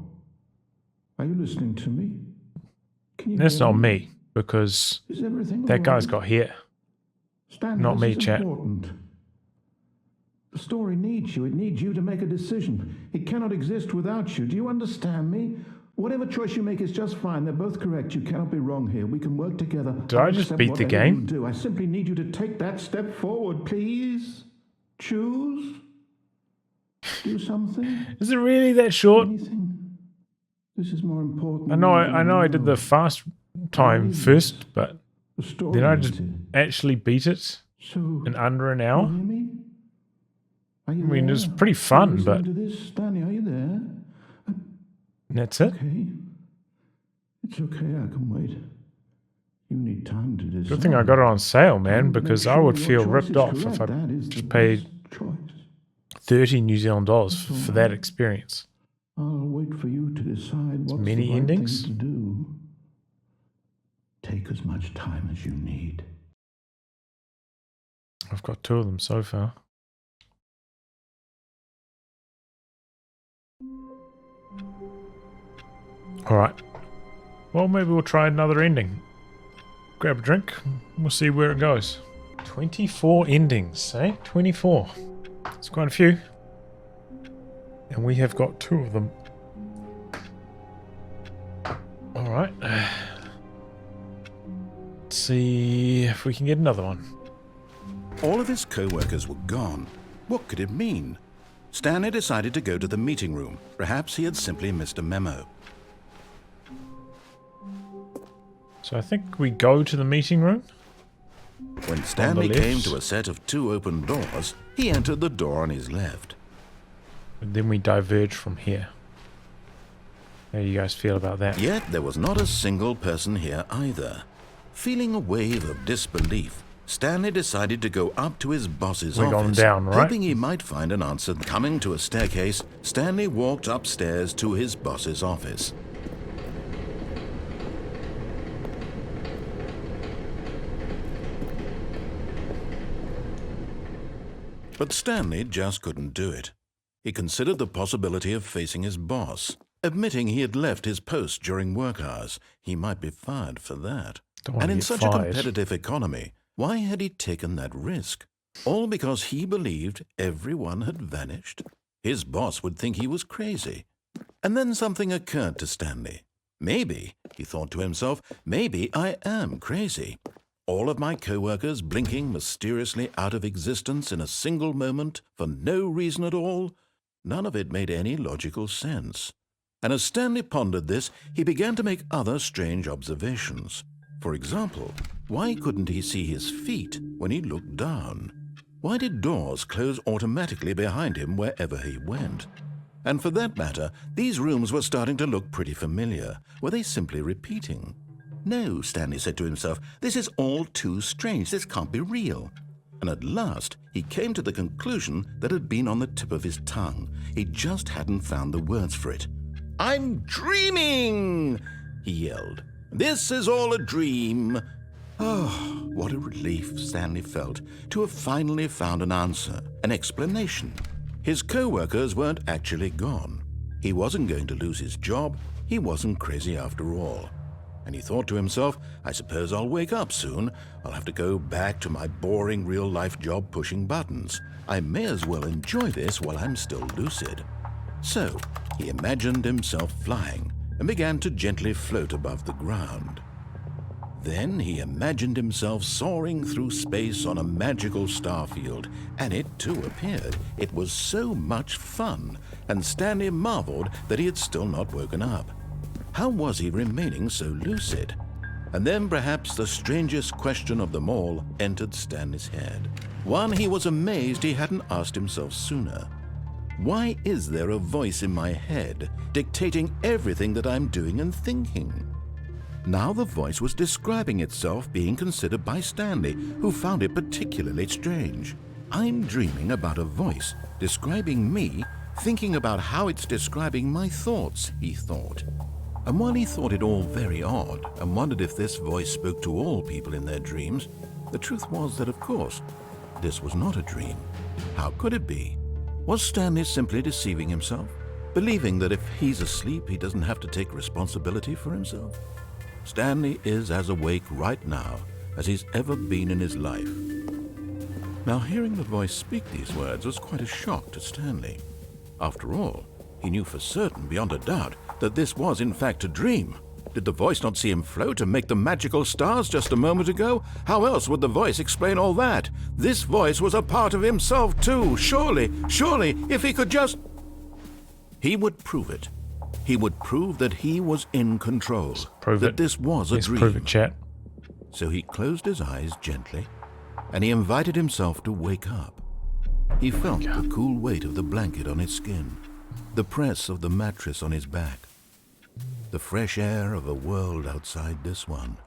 Are you listening to me? Can you That's hear not me, because Is everything that all guy's right? got here. Stanley, not this me, is chat. important. The story needs you. It needs you to make a decision. It cannot exist without you. Do you understand me? Whatever choice you make is just fine. They're both correct. You cannot be wrong here. We can work together. Did I I'll just accept beat the whatever game? you do. I simply need you to take that step forward, please. Choose. Do something. Is it really that short? Anything. This is more important. I know I did the fast time first, but The story then I needs just it. actually beat it So, in under an you hour. hear me? Are you I mean, there? it's pretty Are you fun, listening but to this? Stanley, are you there? that's it. Okay. It's okay, I can wait. You need time to decide. Good thing I got it on sale, man, Make because I sure would your feel choice ripped is off if correct. I That is the just paid best choice. 30 New Zealand dollars That's all for that right. experience. I'll wait for you to decide what's many the right endings? thing to do. Take as much time as you need. I've got 2 of them so far. Alright. Well, maybe we'll try another ending. Grab a drink. We'll see where it goes. 24 endings, eh? 24. It's quite a few. And we have got 2 of them. Alright. Let's see if we can get another one. All of his co-workers were gone. What could it mean? Stanley decided to go to the meeting room. Perhaps he had simply missed a memo. So I think we go to the meeting room. When Stanley left. came to a set of 2 open doors, he entered the door on his left. And then we diverge from here. How do you guys feel about that? Yet there was not a single person here either. Feeling a wave of disbelief, Stanley decided to go up to his boss's We're going office, down, right? hoping he might find an answer. Coming to a staircase, Stanley walked upstairs to his boss's office. But Stanley just couldn't do it. He considered the possibility of facing his boss. Admitting he had left his post during work hours, he might be fired for that. Don't want And to in get such a fired. competitive economy, why had he taken that risk? All because he believed everyone had vanished? His boss would think he was crazy. And then something occurred to Stanley. Maybe, he thought to himself, maybe I am crazy. All of my co-workers blinking mysteriously out of existence in a single moment for no reason at all? None of it made any logical sense. And as Stanley pondered this, he began to make other strange observations. For example, why couldn't he see his feet when he looked down? Why did doors close automatically behind him wherever he went? And for that matter, these rooms were starting to look pretty familiar. Were they simply repeating? No, Stanley said to himself, this is all too strange. This can't be real. And at last, he came to the conclusion that had been on the tip of his tongue. He just hadn't found the words for it. I'm dreaming, he yelled. This is all a dream. Oh, what a relief Stanley felt to have finally found an answer, an explanation. His co-workers weren't actually gone. He wasn't going to lose his job. he wasn't crazy after all. And he thought to himself, I suppose I'll wake up soon. I'll have to go back to my boring real-life job pushing buttons. I may as well enjoy this while I'm still lucid. So he imagined himself flying and began to gently float above the ground. Then he imagined himself soaring through space on a magical starfield, and it too appeared. It was so much fun, and Stanley marveled that he had still not woken up. How was he remaining so lucid? And then perhaps the strangest question of them all entered Stanley's head. One he was amazed he hadn't asked himself sooner. Why is there a voice in my head dictating everything that I'm doing and thinking? Now the voice was describing itself being considered by Stanley, who found it particularly strange. I'm dreaming about a voice describing me, thinking about how it's describing my thoughts, he thought. And while he thought it all very odd and wondered if this voice spoke to all people in their dreams, the truth was that, of course, this was not a dream. How could it be? Was Stanley simply deceiving himself, believing that if he's asleep, he doesn't have to take responsibility for himself? Stanley is as awake right now as he's ever been in his life. Now, hearing the voice speak these words was quite a shock to Stanley. After all, he knew for certain, beyond a doubt, that this was in fact a dream. Did the voice not see him float and make the magical stars just a moment ago? How else would the voice explain all that? This voice was a part of himself too. Surely, if he could just... He would prove it. He would prove that he was in control. That this was a dream. Prove it, chat. So he closed his eyes gently, and he invited himself to wake up. He felt the cool weight of the blanket on his skin, the press of the mattress on his back, the fresh air of a world outside this one.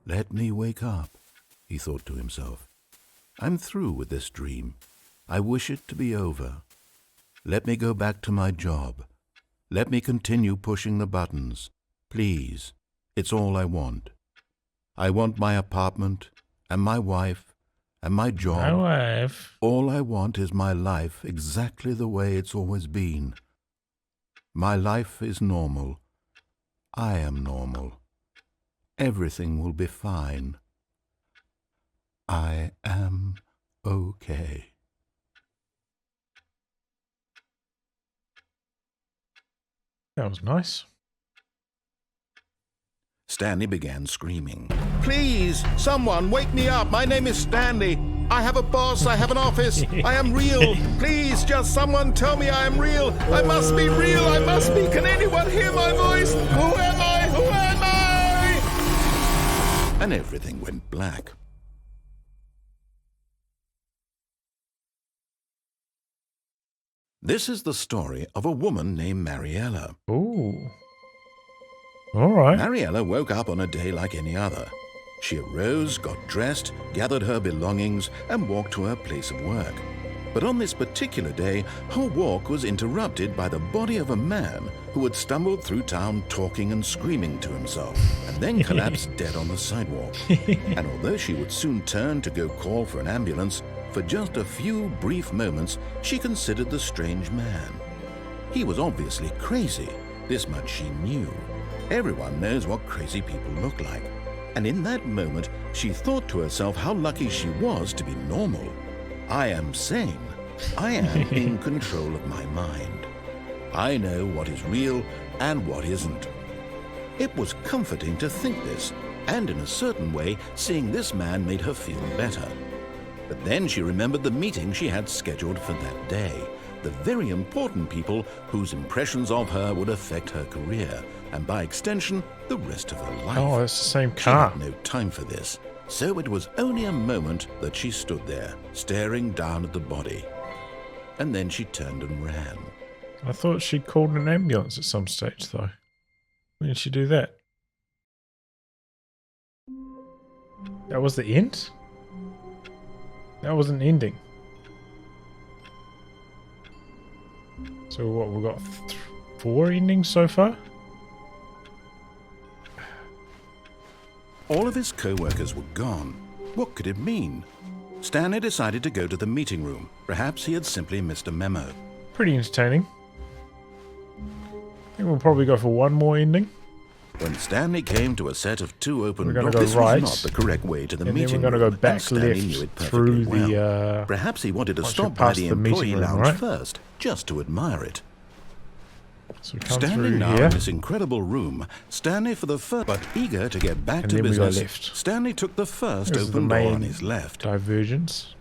Let me wake up, he thought to himself. I'm through with this dream. I wish it to be over. Let me go back to my job. Let me continue pushing the buttons. Please, it's all I want. I want my apartment, and my wife, and my job. My wife. All I want is my life exactly the way it's always been. My life is normal. I am normal. Everything will be fine. I am okay. That was nice. Stanley began screaming. Please, someone wake me up. My name is Stanley. I have a boss. I have an office. I am real. Please, just someone tell me I am real. I must be real. I must be. Can anyone hear my voice? Who am I? Who am I? And everything went black. This is the story of a woman named Mariela. Ooh. All right. Mariela woke up on a day like any other. She arose, got dressed, gathered her belongings, and walked to her place of work. But on this particular day, her walk was interrupted by the body of a man who had stumbled through town talking and screaming to himself, and then collapsed dead on the sidewalk. And although she would soon turn to go call for an ambulance, for just a few brief moments, she considered the strange man. He was obviously crazy. This much she knew. Everyone knows what crazy people look like. And in that moment, she thought to herself how lucky she was to be normal. I am sane. I am in control of my mind. I know what is real and what isn't. It was comforting to think this, and in a certain way, seeing this man made her feel better. But then she remembered the meeting she had scheduled for that day, the very important people whose impressions of her would affect her career, and by extension, the rest of her life. Oh, it's the same car. She had no time for this, so it was only a moment that she stood there, staring down at the body. And then she turned and ran. I thought she'd called an ambulance at some stage, though. When did she do that? That was the end? That was an ending. So what, we've got 4 endings so far? All of his co-workers were gone. What could it mean? Stanley decided to go to the meeting room. Perhaps he had simply missed a memo. Pretty entertaining. think we'll probably go for one more ending. When Stanley came to a set of two open We're gonna doors, go this right, was not the correct way to the and then meeting we're going to go room, back and Stanley knew left it through perfectly the... well. Perhaps he wanted to once you're stop by past the the meeting employee room, lounge right? first, just to admire it. So we come Standing through now here. in this incredible room, Stanley for the first, but eager to get back And to then we go business, left. Stanley took the first This is the open door on main his left. divergence.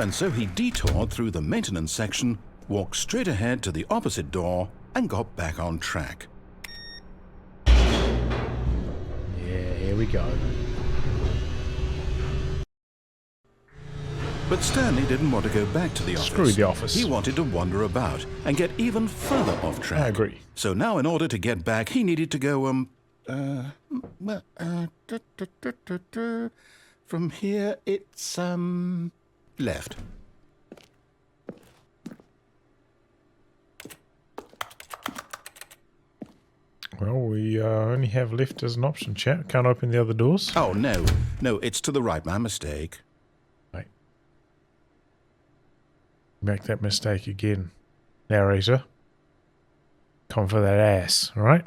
And so he detoured through the maintenance section, walked straight ahead to the opposite door, and got back on track. Yeah, here we go. But Stanley didn't want to go back to the office. Screw the office. He wanted to wander about and get even further off track. I agree. So now in order to get back, he needed to go, from here it's, left. Well, we only have left as an option, chat. Can't open the other doors. Oh, no. No, it's to the right. My mistake. Right. Make that mistake again, narrator. Come for that ass, alright?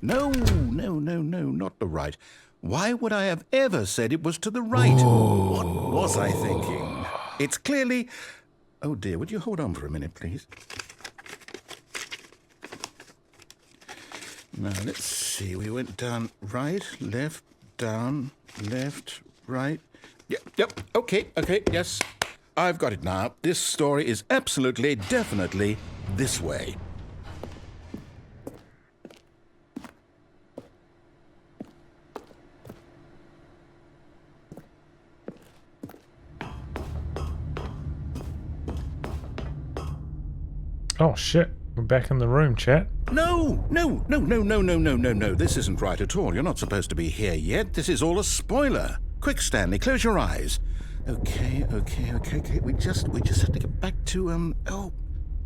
No, not the right. Why would I have ever said it was to the right? What was I thinking? It's clearly... Oh, dear, would you hold on for a minute, please? Now, let's see. We went down right, left, down, left, right. Yep, okay, yes. I've got it now. This story is absolutely, definitely this way. Oh shit, we're back in the room, chat. No. This isn't right at all. You're not supposed to be here yet. This is all a spoiler. Quick, Stanley, close your eyes. Okay. We just have to get back to, oh,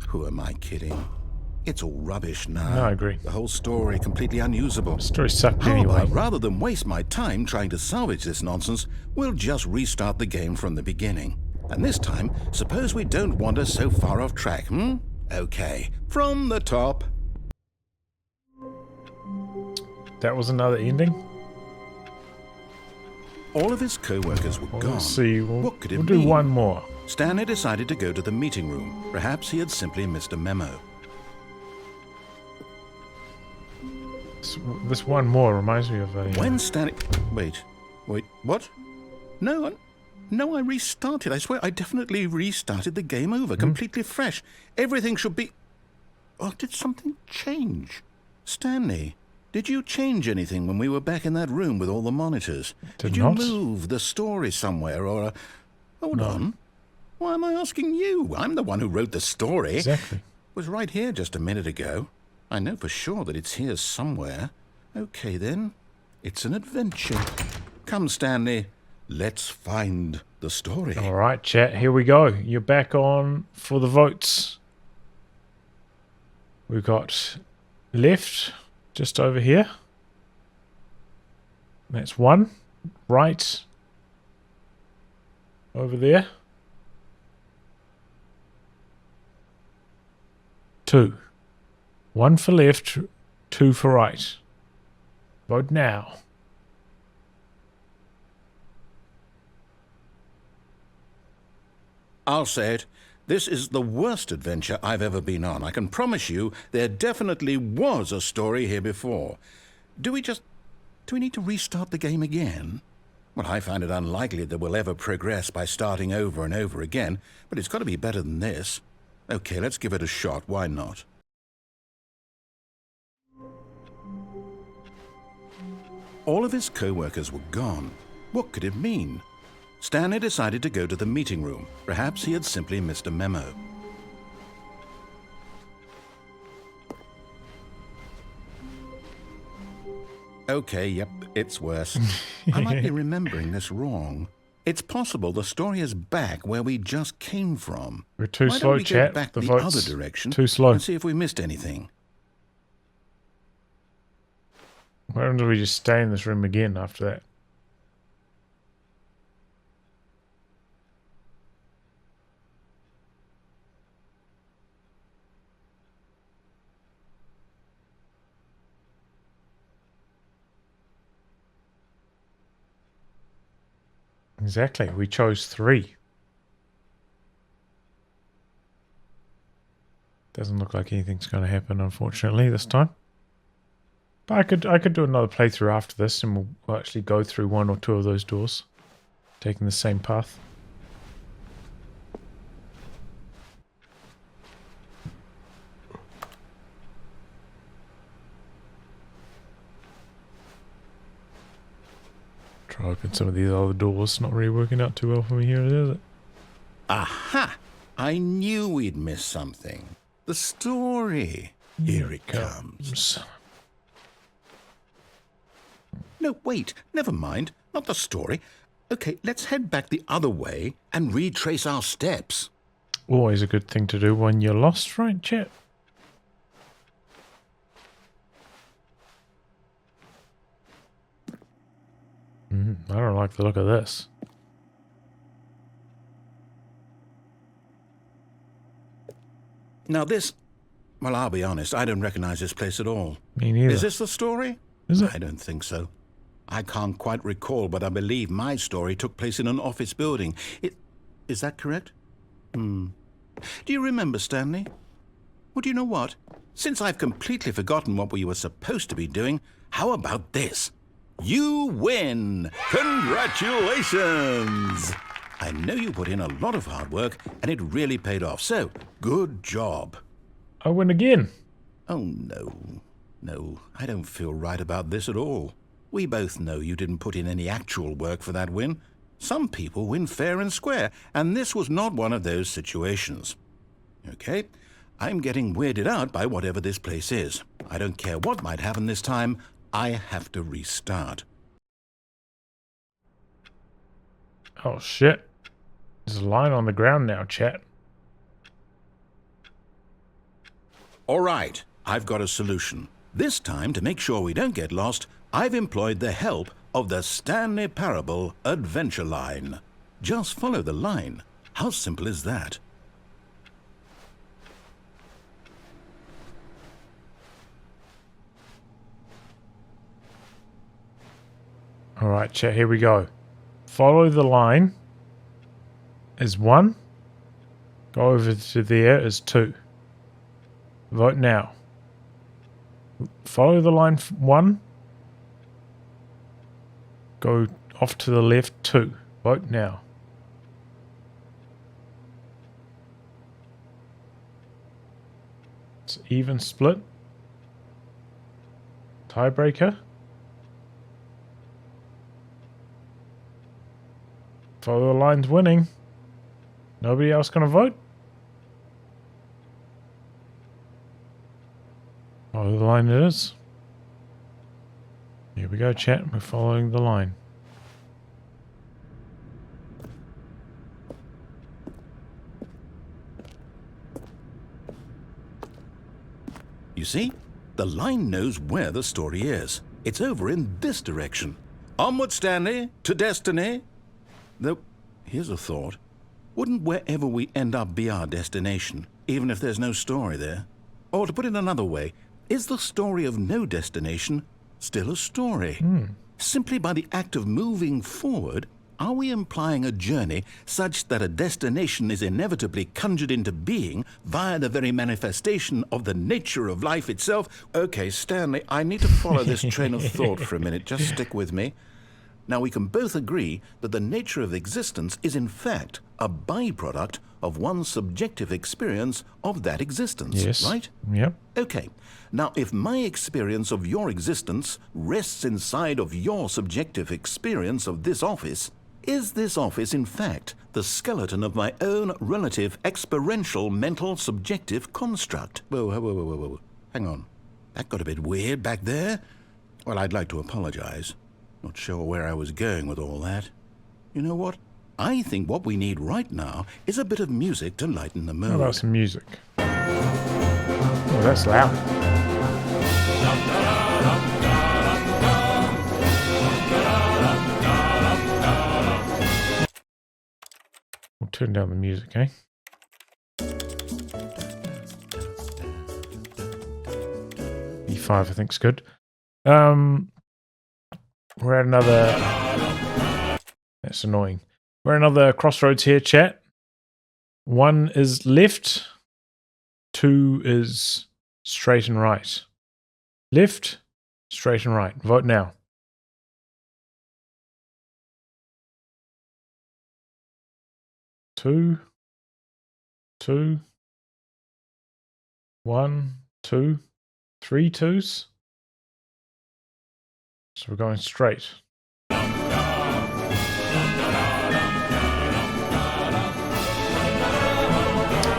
who am I kidding? It's all rubbish now. No, I agree. The whole story completely unusable. Story sucked How anyway. about, rather than waste my time trying to salvage this nonsense, we'll just restart the game from the beginning. And this time, suppose we don't wander so far off track, Okay, from the top. That was another ending. All of his co-workers were Well, gone. let's see. What could it We'll do mean? one more. Stanley decided to go to the meeting room. Perhaps he had simply missed a memo. This one more reminds me of a... When Stanley... Wait, what? No, I restarted. I swear, I definitely restarted the game over, completely fresh. Everything should be... Oh, did something change? Stanley, did you change anything when we were back in that room with all the monitors? Did you not. move the story somewhere, or... Hold on. Why am I asking you? I'm the one who wrote the story. Exactly. It was right here just a minute ago. I know for sure that it's here somewhere. Okay, then. It's an adventure. Come, Stanley. Let's find the story. All right, chat. Here we go. You're back on for the votes. We've got left just over here. That's one. Right over there. 2. 1 for left, 2 for right. Vote now. I'll say it. This is the worst adventure I've ever been on. I can promise you there definitely was a story here before. Do we need to restart the game again? Well, I find it unlikely that we'll ever progress by starting over and over again, but it's got to be better than this. Okay, let's give it a shot. Why not? All of his co-workers were gone. What could it mean? Stanley decided to go to the meeting room. Perhaps he had simply missed a memo. Okay, yep, it's worse. I might be remembering this wrong. It's possible the story is back where we just came from. We're too Why slow, don't we chat. go back The the vote's other direction too slow. and see if we missed anything? Why don't we just stay in this room again after that? Exactly. We chose 3. Doesn't look like anything's going to happen, unfortunately, this time. But I could do another playthrough after this, and we'll actually go through 1 or 2 of those doors, taking the same path. Try to open some of these other doors. Not really working out too well for me here, is it? Aha! I knew we'd miss something. The story. Here it comes. No, wait. Never mind. Not the story. Okay, let's head back the other way and retrace our steps. Always a good thing to do when you're lost, right, chat? I don't like the look of this. Now this... Well, I'll be honest, I don't recognize this place at all. Me neither. Is this the story? Is it? I don't think so. I can't quite recall, but I believe my story took place in an office building. Is that correct? Do you remember, Stanley? Well, do you know what? Since I've completely forgotten what we were supposed to be doing, how about this? You win! Congratulations! I know you put in a lot of hard work, and it really paid off, so good job. I win again. Oh, no. No, I don't feel right about this at all. We both know you didn't put in any actual work for that win. Some people win fair and square, and this was not one of those situations. Okay, I'm getting weirded out by whatever this place is. I don't care what might happen this time. I have to restart. Oh, shit. There's a line on the ground now, chat. All right, I've got a solution. This time, to make sure we don't get lost, I've employed the help of the Stanley Parable adventure line. Just follow the line. How simple is that? Alright, chat, here we go. Follow the line is 1. Go over to there is 2. Vote now. Follow the line 1. Go off to the left 2. Vote now. It's even split. Tiebreaker. Follow the line's winning. Nobody else gonna vote? Follow the line it is. Here we go, chat. We're following the line. You see? The line knows where the story is. It's over in this direction. Onward, Stanley, to destiny. Though, here's a thought. Wouldn't wherever we end up be our destination, even if there's no story there? Or to put it another way, is the story of no destination still a story? Simply by the act of moving forward, are we implying a journey such that a destination is inevitably conjured into being via the very manifestation of the nature of life itself? Okay, Stanley, I need to follow this train of thought for a minute. Just stick with me. Now, we can both agree that the nature of existence is in fact a byproduct of one's subjective experience of that existence, Yes. right? Yep. Okay. Now, if my experience of your existence rests inside of your subjective experience of this office, is this office in fact the skeleton of my own relative experiential mental subjective construct? Whoa. Hang on. That got a bit weird back there. Well, I'd like to apologize. Not sure where I was going with all that. You know what? I think what we need right now is a bit of music to lighten the mood. How about some music? Oh, that's loud. We'll turn down the music, eh? E5, I think's good. We're at another... That's annoying. We're another crossroads here, chat. 1 is left. 2 is straight and right. Left, straight and right. Vote now. Two, 1, 2, 3 twos. So we're going straight.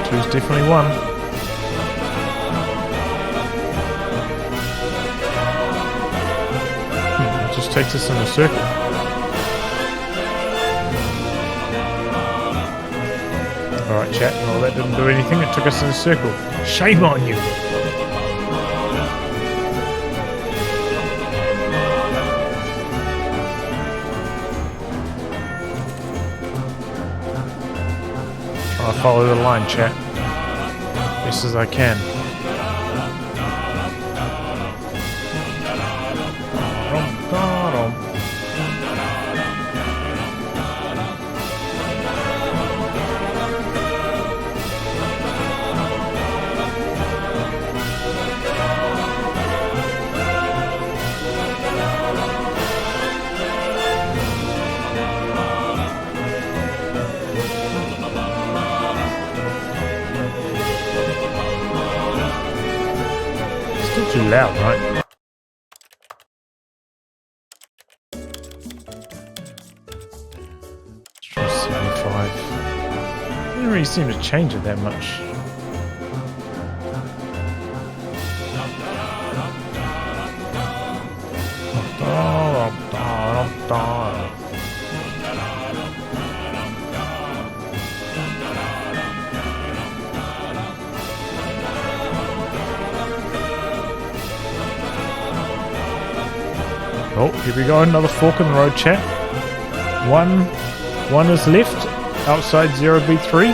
2's definitely 1. It just takes us in a circle. Alright, chat. Well, that didn't do anything. It took us in a circle. Shame on you. Try to follow the line, chat. Best as I can. Still too loud, right? Let's try 75. Didn't really seem to change it that much. Oh, here we go, another fork in the road, chat. One is left, outside 0B3.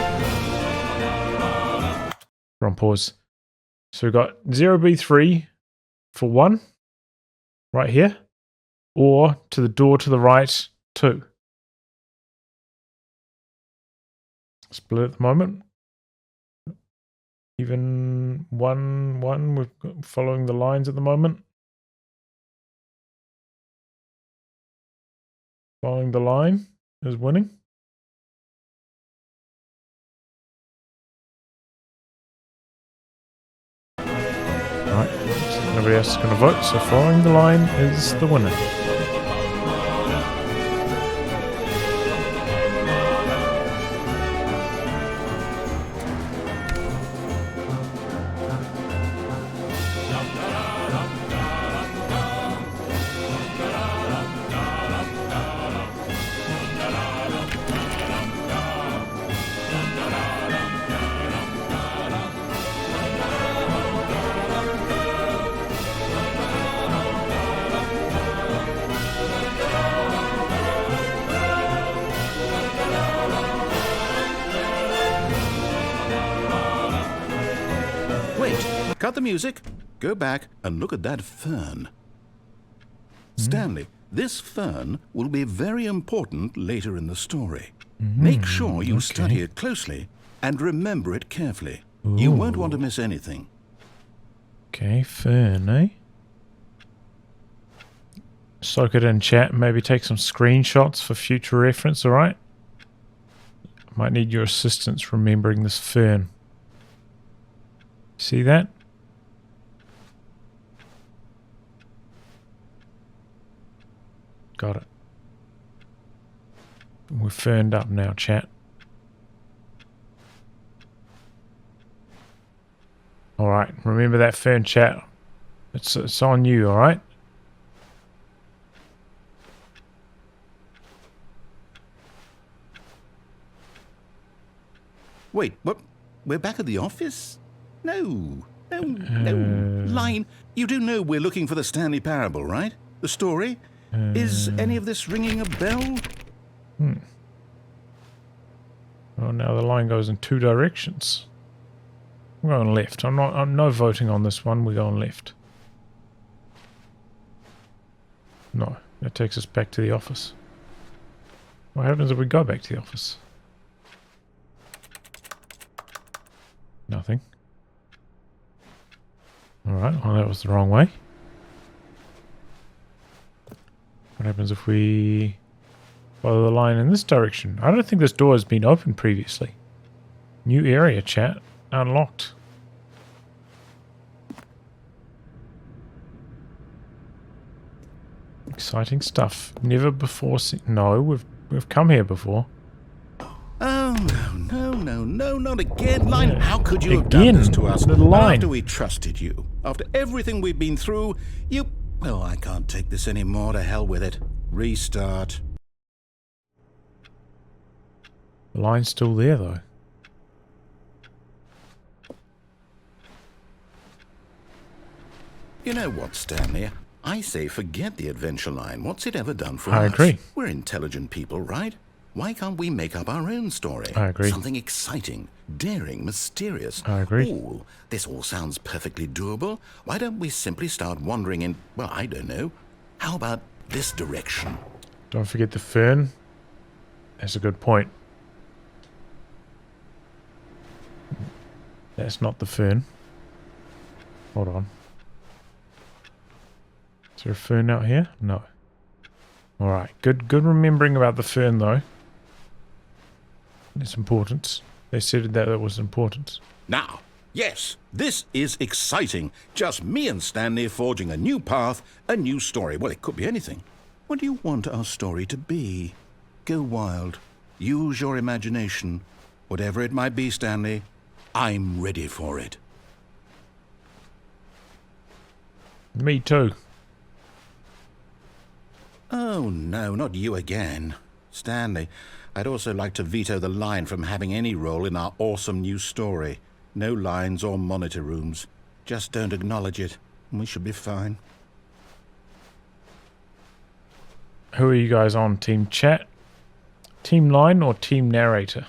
We're on pause. So we've got 0B3 for 1, right here, or to the door to the right, 2. Split at the moment. Even 1, we're following the lines at the moment. Following the line is winning. Alright, nobody else is going to vote, so following the line is the winner. Cut the music, go back and look at that fern. Stanley, this fern will be very important later in the story. Make sure you study it closely and remember it carefully. You won't want to miss anything. Okay, fern, eh? Soak it in, chat. Maybe take some screenshots for future reference, alright? Might need your assistance remembering this fern. See that? Got it. We're ferned up now, chat. Alright, remember that fern, chat. It's on you, alright? Wait, what? We're back at the office? No. Line, you do know we're looking for the Stanley Parable, right? The story? Is any of this ringing a bell? Oh, now the line goes in 2 directions. I'm going left. I'm no voting on this one. We're going left. No, that takes us back to the office. What happens if we go back to the office? Nothing. Alright, well that was the wrong way. What happens if we follow the line in this direction? I don't think this door has been opened previously. New area, chat. Unlocked. Exciting stuff. Never before seen. No, we've come here before. Oh, no, not again. Line, Yeah. how could you have done this to us? The line. After we trusted you, after everything we've been through, you... Well, I can't take this anymore. To hell with it. Restart. The line's still there though. You know what, Stanley? I say forget the adventure line. What's it ever done for us? I agree. We're intelligent people, right? Why can't we make up our own story? I agree. Something exciting, daring, mysterious. I agree. Ooh, this all sounds perfectly doable. Why don't we simply start wandering in, well, I don't know. How about this direction? Don't forget the fern. That's a good point. That's not the fern. Hold on. Is there a fern out here? No. Alright, good remembering about the fern though. It's important. They said that was important. Now, yes, this is exciting. Just me and Stanley forging a new path, a new story. Well, it could be anything. What do you want our story to be? Go wild. Use your imagination. Whatever it might be, Stanley, I'm ready for it. Me too. Oh, no, not you again. Stanley, I'd also like to veto the line from having any role in our awesome new story. No lines or monitor rooms. Just don't acknowledge it, and we should be fine. Who are you guys on? Team chat? Team line or team narrator?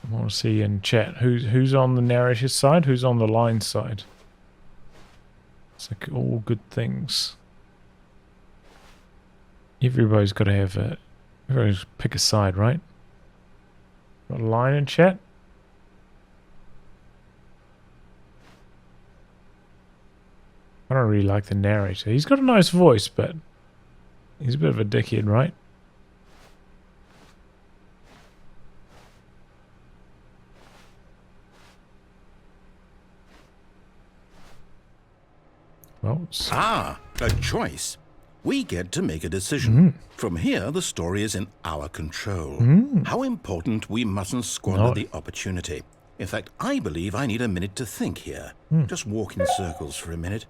I want to see in chat who's on the narrator's side, who's on the line side. It's like all good things. Everybody's got to have a... Everybody's pick a side, right? Got a line in chat? I don't really like the narrator. He's got a nice voice, but he's a bit of a dickhead, right? Well, A choice. We get to make a decision. From here, the story is in our control. How important, we mustn't squander the opportunity. In fact, I believe I need a minute to think here. Just walk in circles for a minute.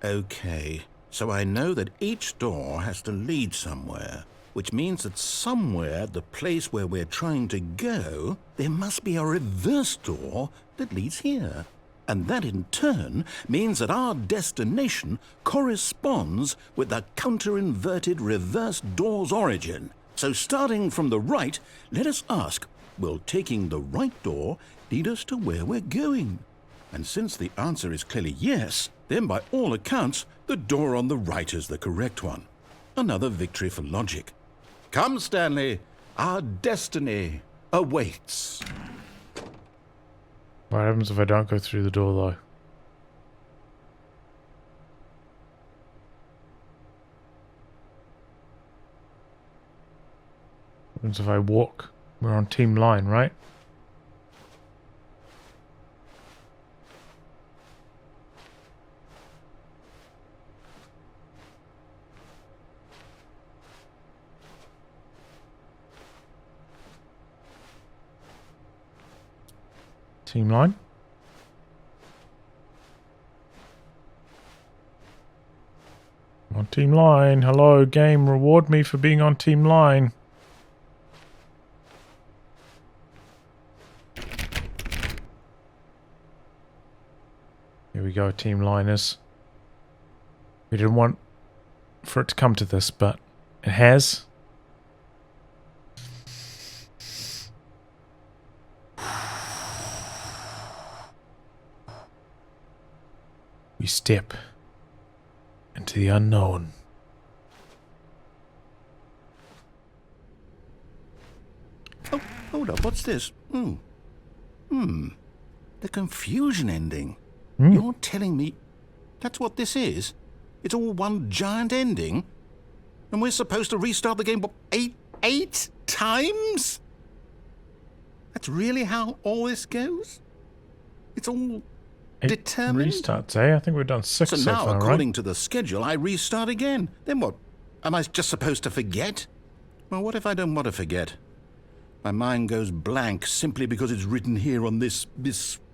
Okay, so I know that each door has to lead somewhere, which means that somewhere at the place where we're trying to go, there must be a reverse door that leads here. And that in turn means that our destination corresponds with the counter-inverted reverse door's origin. So starting from the right, let us ask, will taking the right door lead us to where we're going? And since the answer is clearly yes, then by all accounts, the door on the right is the correct one. Another victory for logic. Come, Stanley, our destiny awaits. what happens if I don't go through the door, though? What happens if I walk? We're on team line, right? Team line. On team line. Hello, game. Reward me for being on team line. Here we go, team liners. We didn't want for it to come to this, but it has. We step into the unknown. Oh, hold up, what's this? The confusion ending. You're telling me that's what this is? It's all one giant ending? And we're supposed to restart the game, what, eight times? That's really how all this goes? It's all determined? Restarts, eh? I think we've done 6 So so now, far, according right? to the schedule, I restart again. Then what? Am I just supposed to forget? Well, what if I don't want to forget? My mind goes blank simply because it's written here on this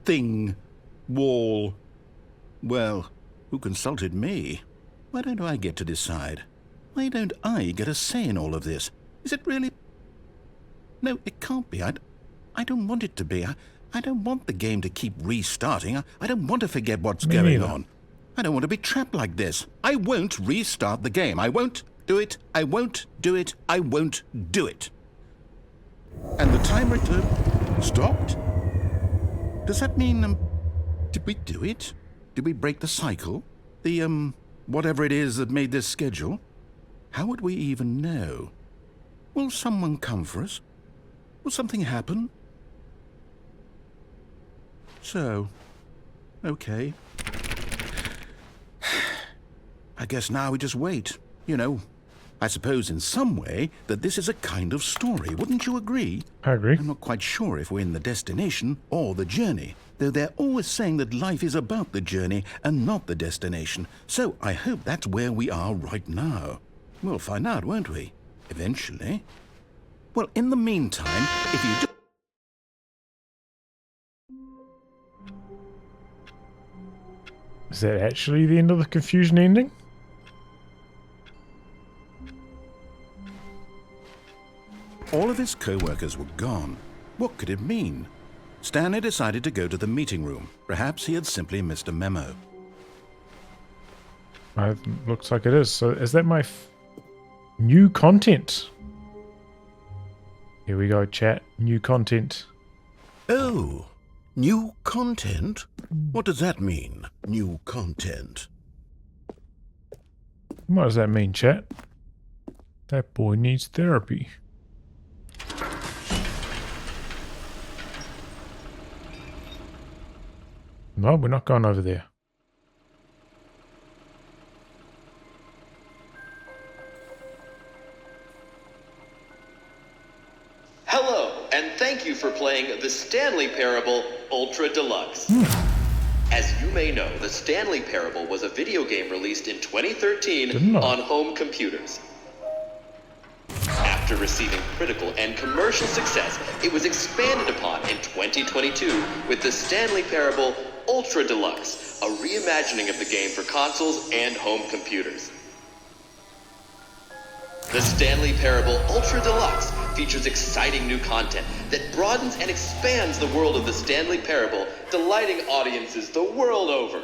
thing, wall. Well, who consulted me? Why don't I get to decide? Why don't I get a say in all of this? Is it really? No, it can't be. I don't want it to be. I don't want the game to keep restarting. I don't want to forget what's Me going neither. on. I don't want to be trapped like this. I won't restart the game. I won't do it. I won't do it. I won't do it. And the timer stopped? Does that mean, did we do it? Did we break the cycle? The, whatever it is that made this schedule? How would we even know? Will someone come for us? Will something happen? So, okay. I guess now we just wait. You know, I suppose in some way that this is a kind of story. Wouldn't you agree? I agree. I'm not quite sure if we're in the destination or the journey, though they're always saying that life is about the journey and not the destination. So I hope that's where we are right now. We'll find out, won't we? Eventually. Well, in the meantime, if you do... Is that actually the end of the confusion ending? All of his co-workers were gone. What could it mean? Stanley decided to go to the meeting room. Perhaps he had simply missed a memo. Looks like it is. So is that my new content? Here we go, chat. New content. Oh, new content? What does that mean, new content? What does that mean, chat? That boy needs therapy. No, we're not going over there. Hello, and thank you for playing the Stanley Parable Ultra Deluxe. As you may know, the Stanley Parable was a video game released in 2013 Didn't know. on home computers. After receiving critical and commercial success, it was expanded upon in 2022 with the Stanley Parable Ultra Deluxe, a reimagining of the game for consoles and home computers. The Stanley Parable Ultra Deluxe features exciting new content that broadens and expands the world of the Stanley Parable, delighting audiences the world over.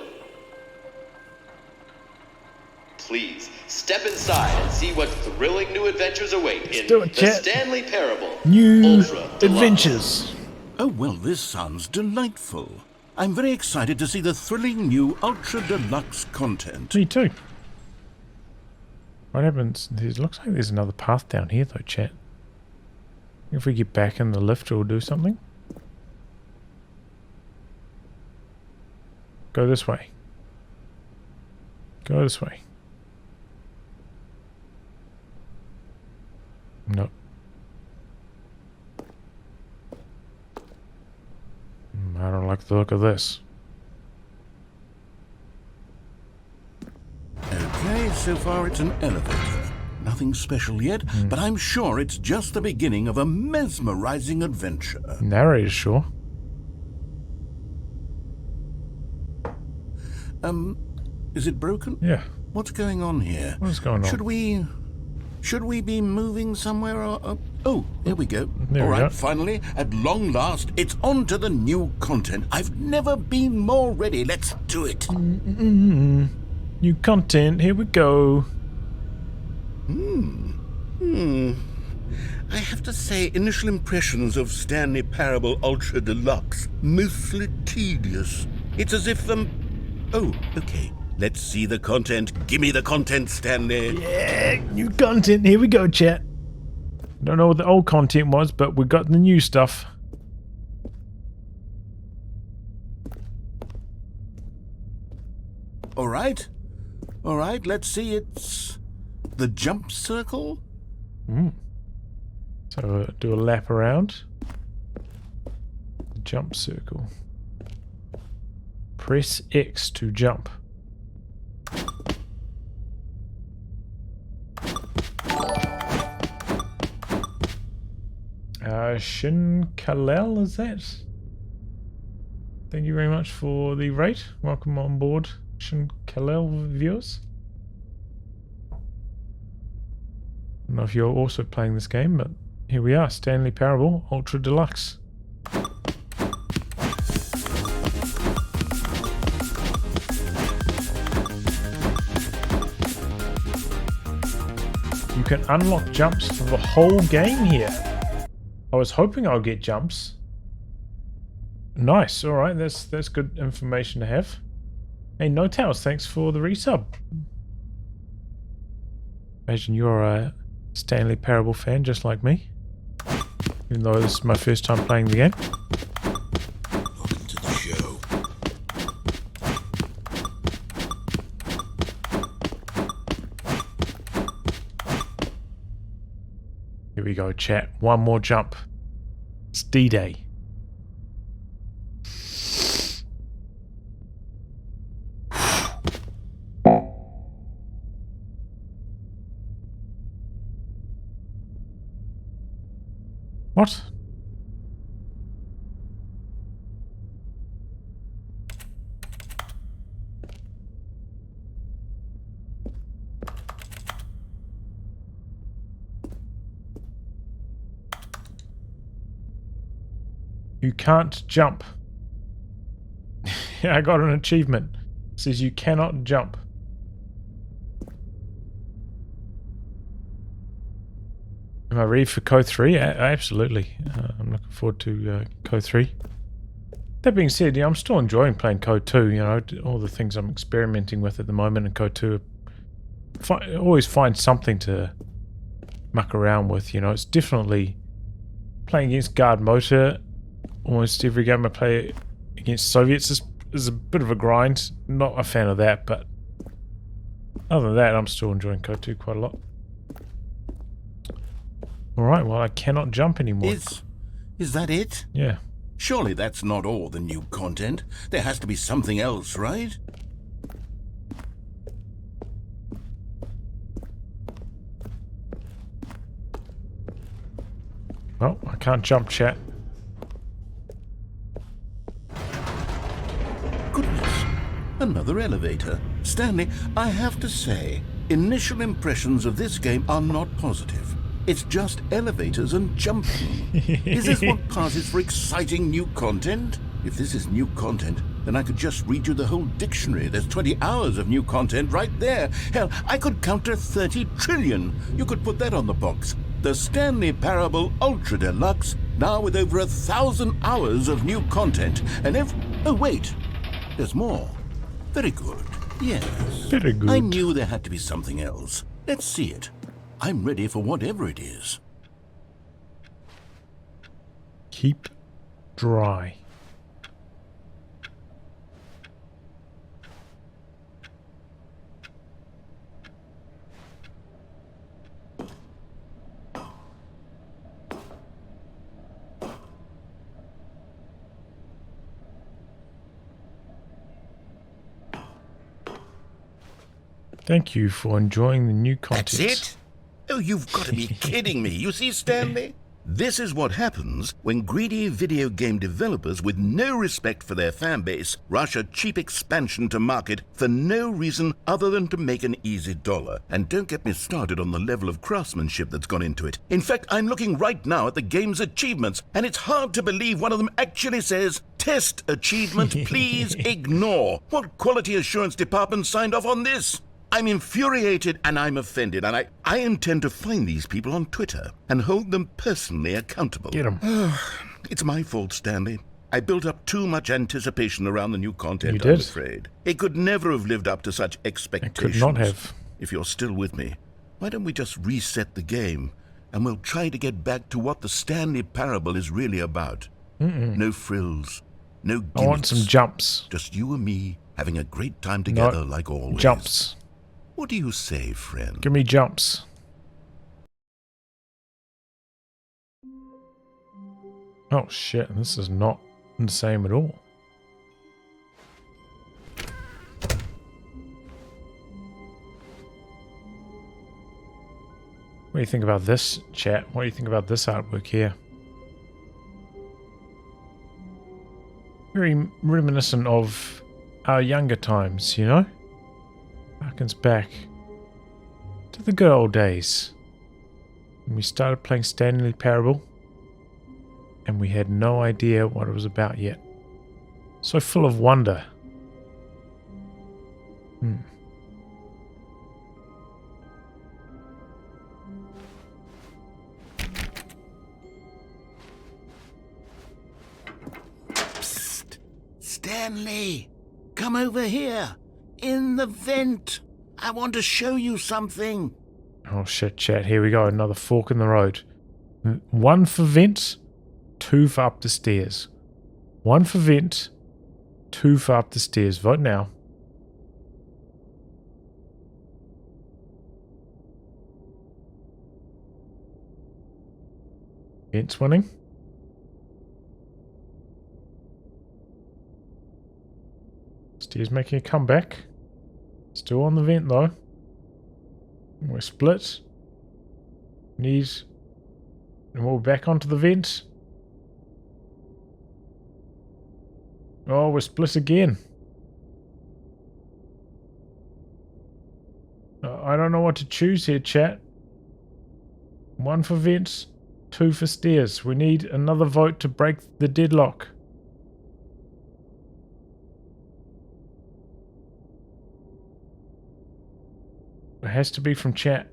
Please, step inside and see what thrilling new adventures await in do it, the chat. Stanley Parable New Ultra Deluxe. adventures. Oh, well, this sounds delightful. I'm very excited to see the thrilling new Ultra Deluxe content. Me too. What happens? It looks like there's another path down here though, chat. If we get back in the lift, it'll do something. Go this way. Go this way. Nope. I don't like the look of this. Okay, so far it's an elevator. Nothing special yet, but I'm sure it's just the beginning of a mesmerizing adventure. Narrator, sure. Is it broken? Yeah. What's going on here? What is going on? Should we be moving somewhere or... Oh, here we go. There All we right, go. finally, at long last, it's on to the new content. I've never been more ready. Let's do it. New content, here we go. I have to say, initial impressions of Stanley Parable Ultra Deluxe, mostly tedious. It's as if, Oh, okay. Let's see the content. Gimme the content, Stanley. Yeah, new content, here we go, chat. Don't know what the old content was, but we got the new stuff. All right. All right, let's see. It's the jump circle. So do a lap around. Jump circle. Press X to jump. Shin Kalel, is that? Thank you very much for the rate. Welcome on board, Shin Kalel viewers. I don't know if you're also playing this game, but here we are, Stanley Parable Ultra Deluxe. You can unlock jumps for the whole game here. I was hoping I'll get jumps. Nice, alright, that's good information to have. Hey, No Tales, thanks for the resub. Imagine you're a Stanley Parable fan just like me. Even though this is my first time playing the game. Welcome to the show. Here we go, chat. One more jump. It's D-Day. What? You can't jump. I got an achievement. It says you cannot jump. Am I ready for Code 3? Absolutely. I'm looking forward to Code 3. That being said, yeah, I'm still enjoying playing Code 2. You know, all the things I'm experimenting with at the moment in Code 2. Always find something to muck around with. You know, it's definitely playing against Guard Motor. Almost every game I play against Soviets is a bit of a grind. Not a fan of that, but other than that, I'm still enjoying Code 2 quite a lot. Alright, well, I cannot jump anymore. Is that it? Yeah. Surely that's not all the new content. There has to be something else, right? Well, I can't jump, chat. Goodness, another elevator. Stanley, I have to say, initial impressions of this game are not positive. It's just elevators and jumping. Is this what passes for exciting new content? If this is new content, then I could just read you the whole dictionary. There's 20 hours of new content right there. Hell, I could count to 30 trillion. You could put that on the box. The Stanley Parable Ultra Deluxe, now with over 1,000 hours of new content. And if... Oh, wait. There's more. Very good. Yes. Very good. I knew there had to be something else. Let's see it. I'm ready for whatever it is. Keep dry. Thank you for enjoying the new content. That's it? Oh, you've got to be kidding me. You see, Stanley? This is what happens when greedy video game developers with no respect for their fan base rush a cheap expansion to market for no reason other than to make an easy dollar. And don't get me started on the level of craftsmanship that's gone into it. In fact, I'm looking right now at the game's achievements, and it's hard to believe one of them actually says, "Test achievement, please ignore." What quality assurance department signed off on this? I'm infuriated and I'm offended, and I intend to find these people on Twitter and hold them personally accountable. Get 'em. It's my fault, Stanley. I built up too much anticipation around the new content, You did. I'm afraid. It could never have lived up to such It expectations. could not have. If you're still with me, why don't we just reset the game and we'll try to get back to what the Stanley Parable is really about. No frills, no gimmicks. I want some jumps. Just you and me having a great time together like always. Jumps. What do you say, friend? Give me jumps. Oh shit, this is not the same at all. What do you think about this, chat? What do you think about this artwork here? Very reminiscent of our younger times, you know? Harkens back to the good old days when we started playing Stanley Parable and we had no idea what it was about yet. So full of wonder. Psst! Stanley! Come over here! In the vent! I want to show you something! Oh shit, chat. Here we go. Another fork in the road. 1 for vent, 2 for up the stairs. 1 for vent, 2 for up the stairs. Vote now. Vent's winning. Stairs making a comeback. Still on the vent though. We're split. And we're back onto the vent. Oh, we're split again. I don't know what to choose here, chat. 1 for vents, 2 for stairs. We need another vote to break the deadlock. It has to be from chat.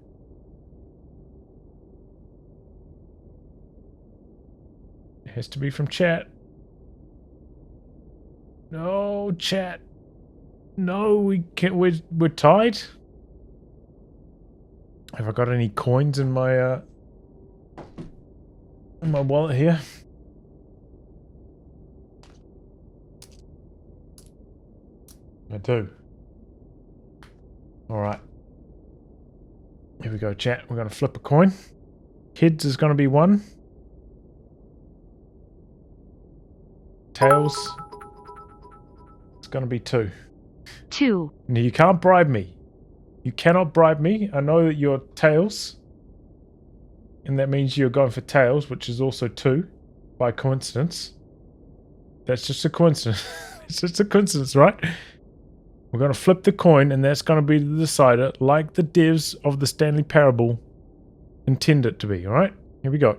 It has to be from chat. No, chat. No, we can't. We're tied. Have I got any coins in my wallet here? I do. All right. Here we go, chat. We're going to flip a coin. Heads is going to be 1. Tails. It's going to be 2. 2. Now, you can't bribe me. You cannot bribe me. I know that you're tails. And that means you're going for tails, which is also 2. By coincidence. That's just a coincidence. It's just a coincidence, right? We're going to flip the coin, and that's going to be the decider, like the devs of the Stanley Parable intend it to be, alright? Here we go.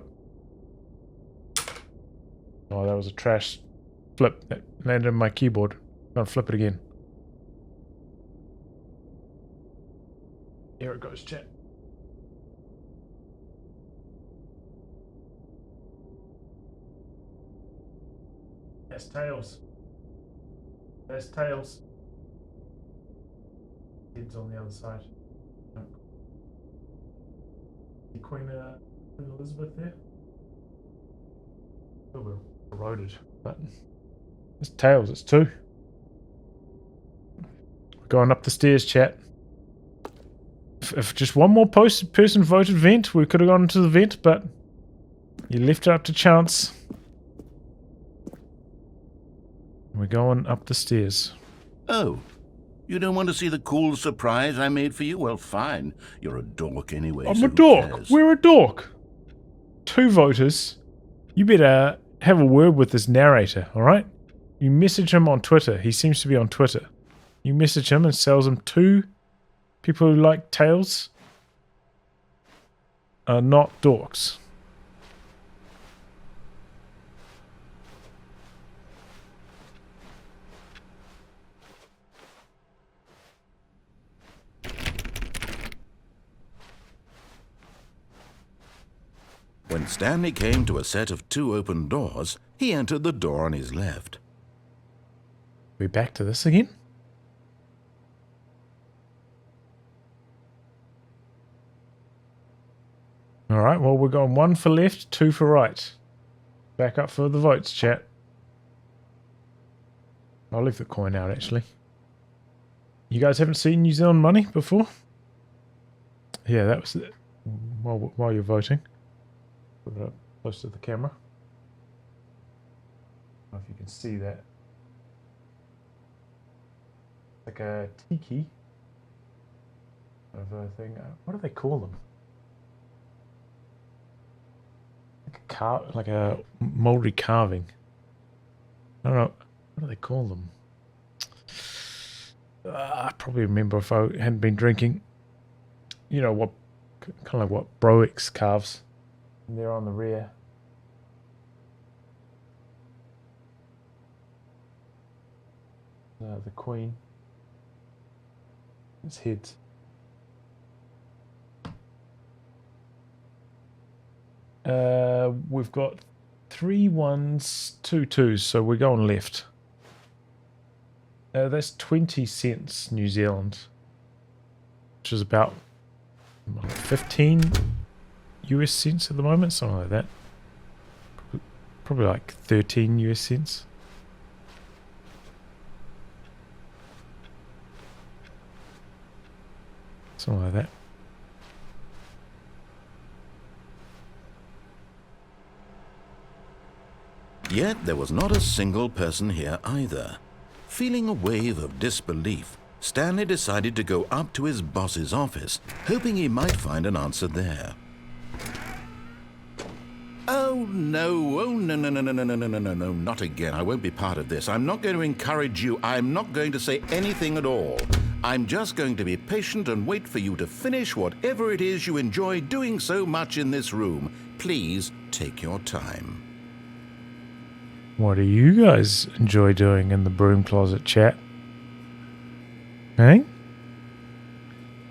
Oh, that was a trash flip. That landed on my keyboard. I'm going to flip it again. Here it goes, chat. That's tails. That's tails. Heads on the other side. The Queen Elizabeth there. Oh, we're eroded. But it's tails. It's 2. We're going up the stairs, chat. If just one more person voted vent, we could have gone into the vent, but you left it up to chance. We're going up the stairs. Oh, you don't want to see the cool surprise I made for you? Well, fine. You're a dork anyway. I'm so a who dork. cares? We're a dork. 2 voters. You better have a word with this narrator, alright? You message him on Twitter. He seems to be on Twitter. You message him and sells him 2 people who like tails are not dorks. When Stanley came to a set of 2 open doors, he entered the door on his left. We back to this again? Alright, well, we're going 1 for left, 2 for right. Back up for the votes, chat. I'll leave the coin out, actually. You guys haven't seen New Zealand money before? Yeah, that was it. While you're voting. Put it up close to the camera. I don't know if you can see that. Like a tiki of a thing. What do they call them? Like a mouldy carving. I don't know. What do they call them? I probably remember if I hadn't been drinking. You know what? Kind of like what Broix carves. And they're on the rear. The Queen. Its heads. We've got 3 1s, 2 2s, so we're going left. That's 20 cents New Zealand, which is about 15 US cents at the moment, something like that. Probably like 13 US cents. Something like that. Yet there was not a single person here either. Feeling a wave of disbelief, Stanley decided to go up to his boss's office, hoping he might find an answer there. Oh no, no, not again. I won't be part of this. I'm not going to encourage you. I'm not going to say anything at all. I'm just going to be patient and wait for you to finish whatever it is you enjoy doing so much in this room. Please take your time. What do you guys enjoy doing in the broom closet, chat? Hey?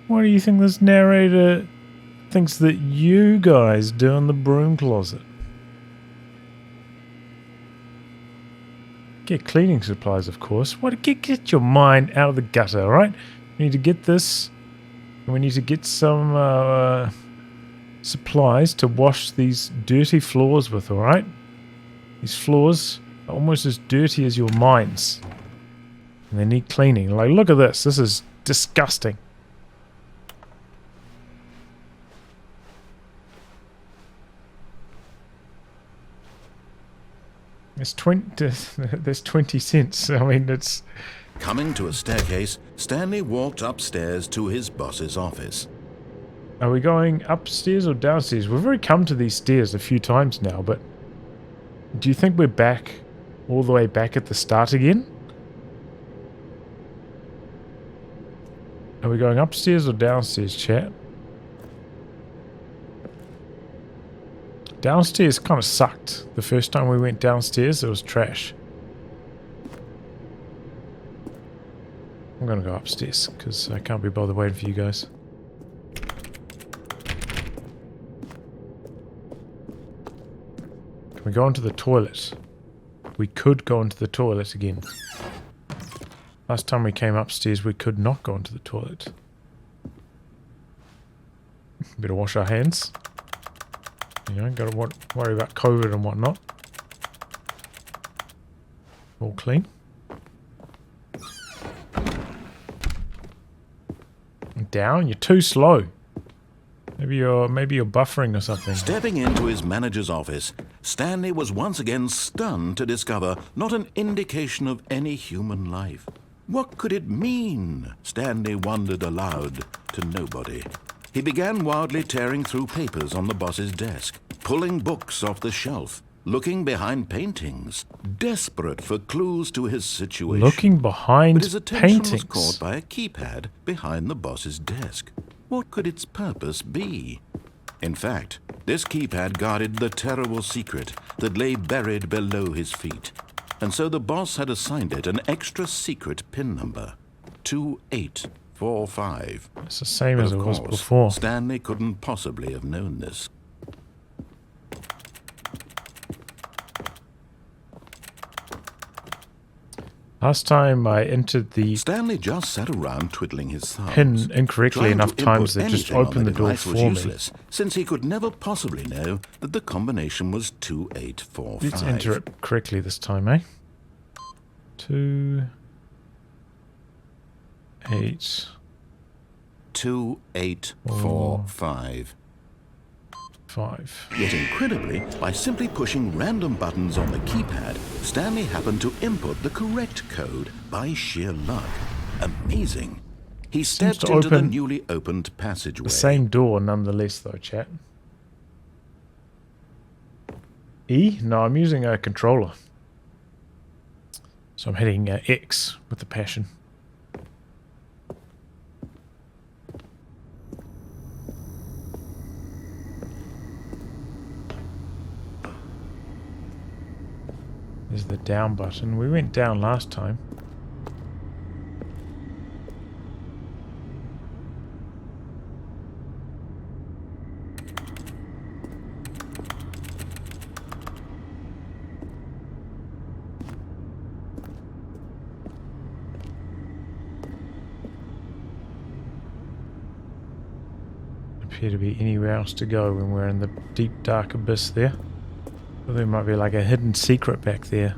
What do you think this narrator thinks that you guys do in the broom closet? Get cleaning supplies, of course. What? Get your mind out of the gutter, alright? We need to get this. And we need to get some supplies to wash these dirty floors with, alright? These floors are almost as dirty as your minds. And they need cleaning. Like, look at this. This is disgusting. There's 20 cents. I mean, it's... Coming to a staircase, Stanley walked upstairs to his boss's office. Are we going upstairs or downstairs? We've already come to these stairs a few times now, but... Do you think we're back, all the way back at the start again? Are we going upstairs or downstairs, chat? Downstairs kind of sucked. The first time we went downstairs, it was trash. I'm going to go upstairs, because I can't be bothered waiting for you guys. Can we go into the toilet? We could go into the toilet again. Last time we came upstairs, we could not go into the toilet. Better wash our hands. You know, gotta worry about COVID and whatnot. All clean. Down? You're too slow. Maybe you're buffering or something. Stepping into his manager's office, Stanley was once again stunned to discover not an indication of any human life. What could it mean? Stanley wondered aloud to nobody. He began wildly tearing through papers on the boss's desk, pulling books off the shelf, looking behind paintings, desperate for clues to his situation. Looking behind but his attention was paintings. caught by a keypad behind the boss's desk. What could its purpose be? In fact, this keypad guarded the terrible secret that lay buried below his feet. And so the boss had assigned it an extra secret PIN number, 2845. It's the same But as it of was course, before. Stanley couldn't possibly have known this. Last time I entered the Stanley just sat around twiddling his thumbs. pin incorrectly Trying enough to times input that just anything on opened the door device was for me. useless, since he could never possibly know that the combination was 2845. Let's enter it correctly this time, eh? 2, 8, 2845. 5. Yet incredibly, by simply pushing random buttons on the keypad, Stanley happened to input the correct code by sheer luck. Amazing. He stepped to into the open newly opened passageway. The same door, nonetheless, though, chat. E? No, I'm using a controller. So I'm hitting X with the passion. There's the down button. We went down last time. Appear to be anywhere else to go when we're in the deep dark abyss there. There might be like a hidden secret back there.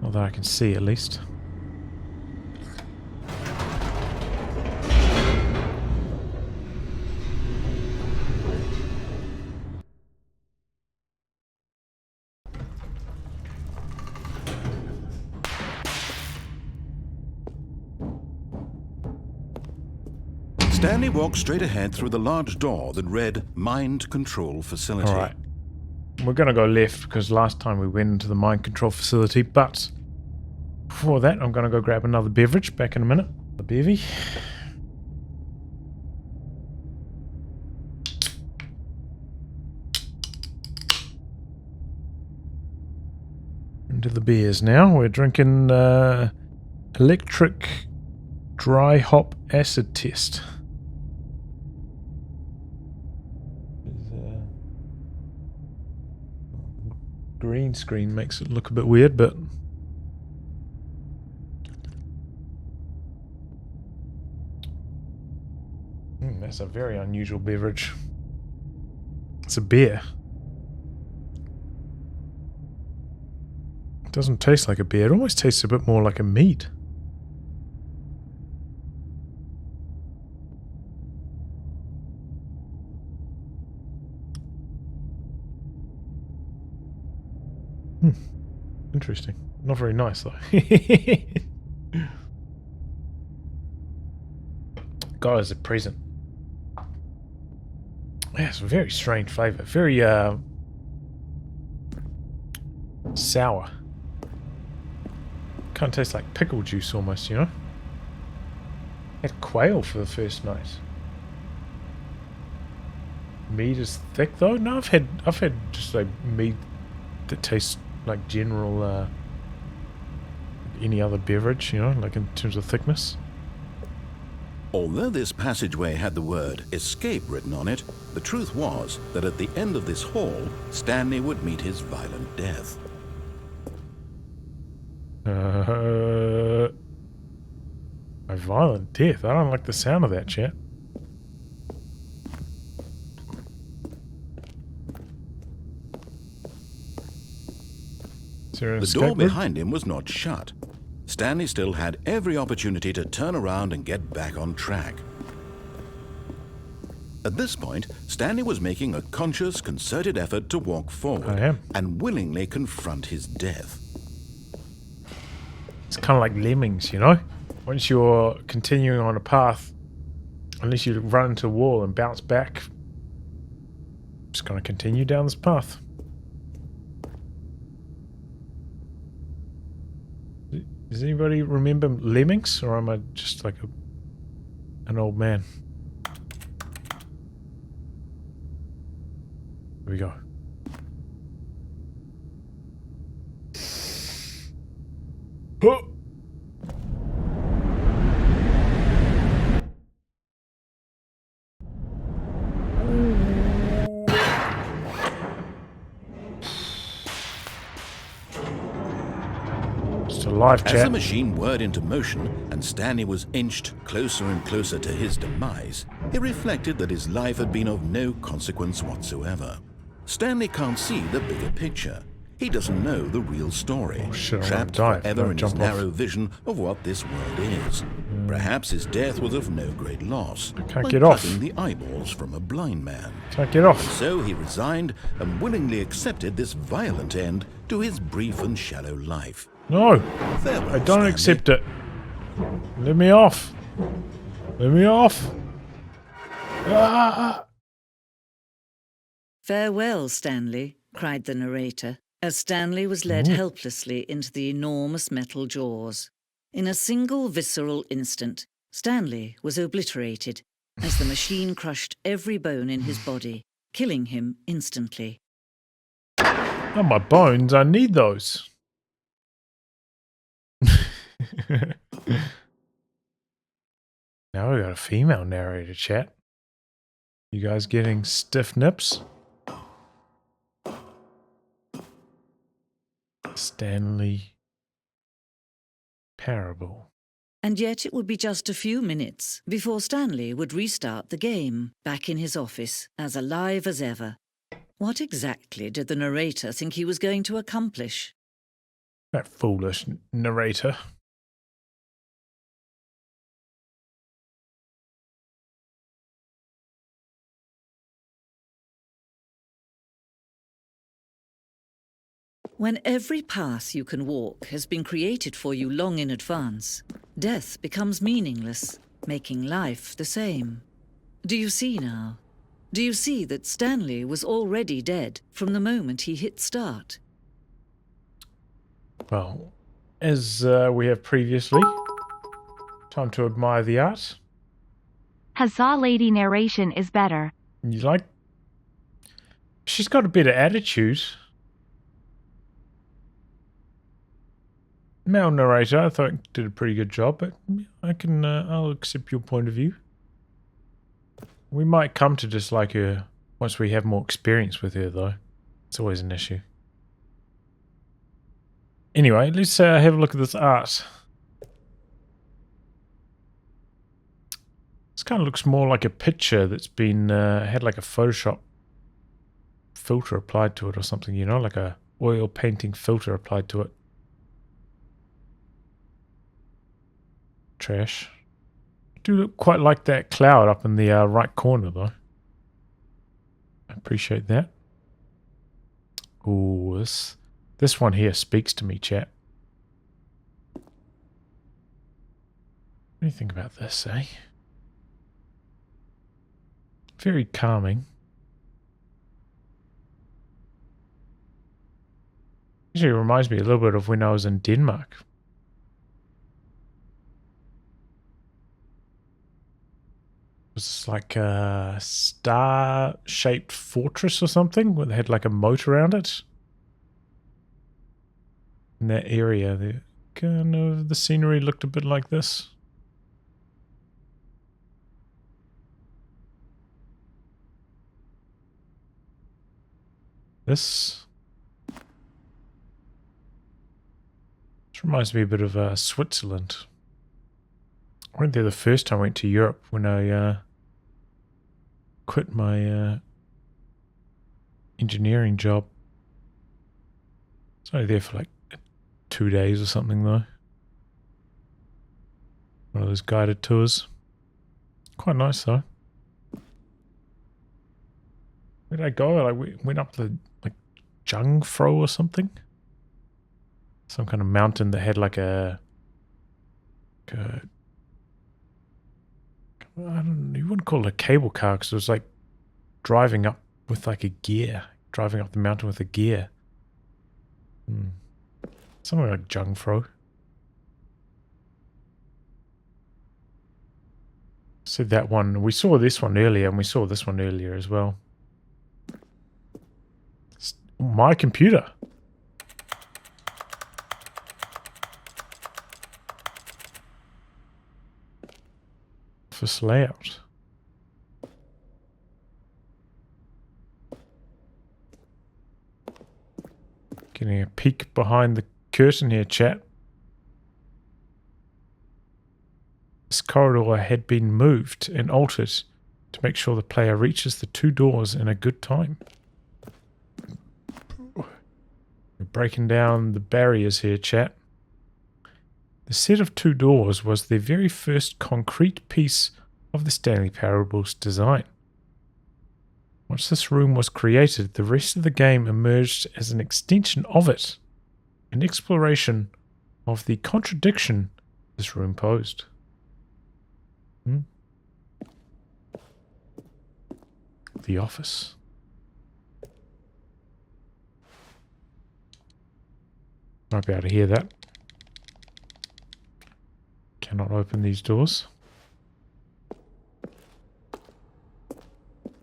Not that I can see, at least. Stanley walked straight ahead through the large door that read Mind Control Facility. Alright. We're going to go left because last time we went into the mind control facility, but before that I'm going to go grab another beverage. Back in a minute. The bevy. Into the beers now. We're drinking electric dry hop acid test. Green screen makes it look a bit weird, but that's a very unusual beverage. It's a beer. It doesn't taste like a beer. It almost tastes a bit more like a meat. Interesting. Not very nice, though. God, as a present. Yeah, it's a very strange flavour. Very, sour. Kind of tastes like pickle juice almost, you know? Had quail for the first night. Meat is thick, though? No, I've had just like meat that tastes like general any other beverage, you know, like in terms of thickness. Although this passageway had the word escape written on it, the truth was that at the end of this hall, Stanley would meet his violent death. A violent death? I don't like the sound of that, chat. The door behind him was not shut. Stanley still had every opportunity to turn around and get back on track. At this point, Stanley was making a conscious, concerted effort to walk forward and willingly confront his death. It's kind of like lemmings, you know? Once you're continuing on a path, unless you run into a wall and bounce back, just going to continue down this path. Does anybody remember lemmings, or am I just like an old man? Here we go. Oh. alive, As the chat. machine whirred into motion and Stanley was inched closer and closer to his demise, he reflected that his life had been of no consequence whatsoever. Stanley can't see the bigger picture. He doesn't know the real story, Oh, shit, I'm trapped gonna die if I forever don't in his jump off. narrow vision of what this world is. Perhaps his death was of no great loss, can't like get off. cutting the eyeballs from a blind man. Can't get off. So he resigned and willingly accepted this violent end to his brief and shallow life. No, Farewell, I don't Stanley. accept it. Let me off. Let me off. Ah! "Farewell, Stanley," cried the narrator, as Stanley was led helplessly into the enormous metal jaws. In a single visceral instant, Stanley was obliterated as the machine crushed every bone in his body, killing him instantly. Not my bones, I need those. Now we got a female narrator, chat. You guys getting stiff nips? Stanley Parable. And yet it would be just a few minutes before Stanley would restart the game, back in his office, as alive as ever. What exactly did the narrator think he was going to accomplish? That foolish narrator. When every path you can walk has been created for you long in advance, death becomes meaningless, making life the same. Do you see now? Do you see that Stanley was already dead from the moment he hit start? Well, as we have previously, time to admire the art. Huzzah lady narration is better. You like? She's got a bit of attitude. Male narrator, I thought did a pretty good job, but I can, I'll accept your point of view. We might come to dislike her once we have more experience with her, though. It's always an issue. Anyway, let's have a look at this art. This kind of looks more like a picture that's been had like a Photoshop filter applied to it or something, you know, like a oil painting filter applied to it. Trash. Do look quite like that cloud up in the right corner, though. I appreciate that. Ooh, this one here speaks to me, chat. What do you think about this, eh? Very calming. Actually, it reminds me a little bit of when I was in Denmark. It was like a star-shaped fortress or something, where they had like a moat around it. In that area, the scenery looked a bit like this. This reminds me a bit of Switzerland. I went there the first time I went to Europe when I quit my engineering job. I was only there for like 2 days or something, though. One of those guided tours. Quite nice, though. Where did I go? I went up the like Jungfrau or something. Some kind of mountain that had like a I don't know, you wouldn't call it a cable car because it was like driving up with like a gear. Driving up the mountain with a gear. Something like Jungfrau. So that one, we saw this one earlier and we saw this one earlier as well. My computer. Office layout. Getting a peek behind the curtain here, chat. This corridor had been moved and altered to make sure the player reaches the 2 doors in a good time. We're breaking down the barriers here, chat. The set of 2 doors was the very first concrete piece of the Stanley Parable's design. Once this room was created, the rest of the game emerged as an extension of it, an exploration of the contradiction this room posed. The office. Might be able to hear that. Cannot open these doors.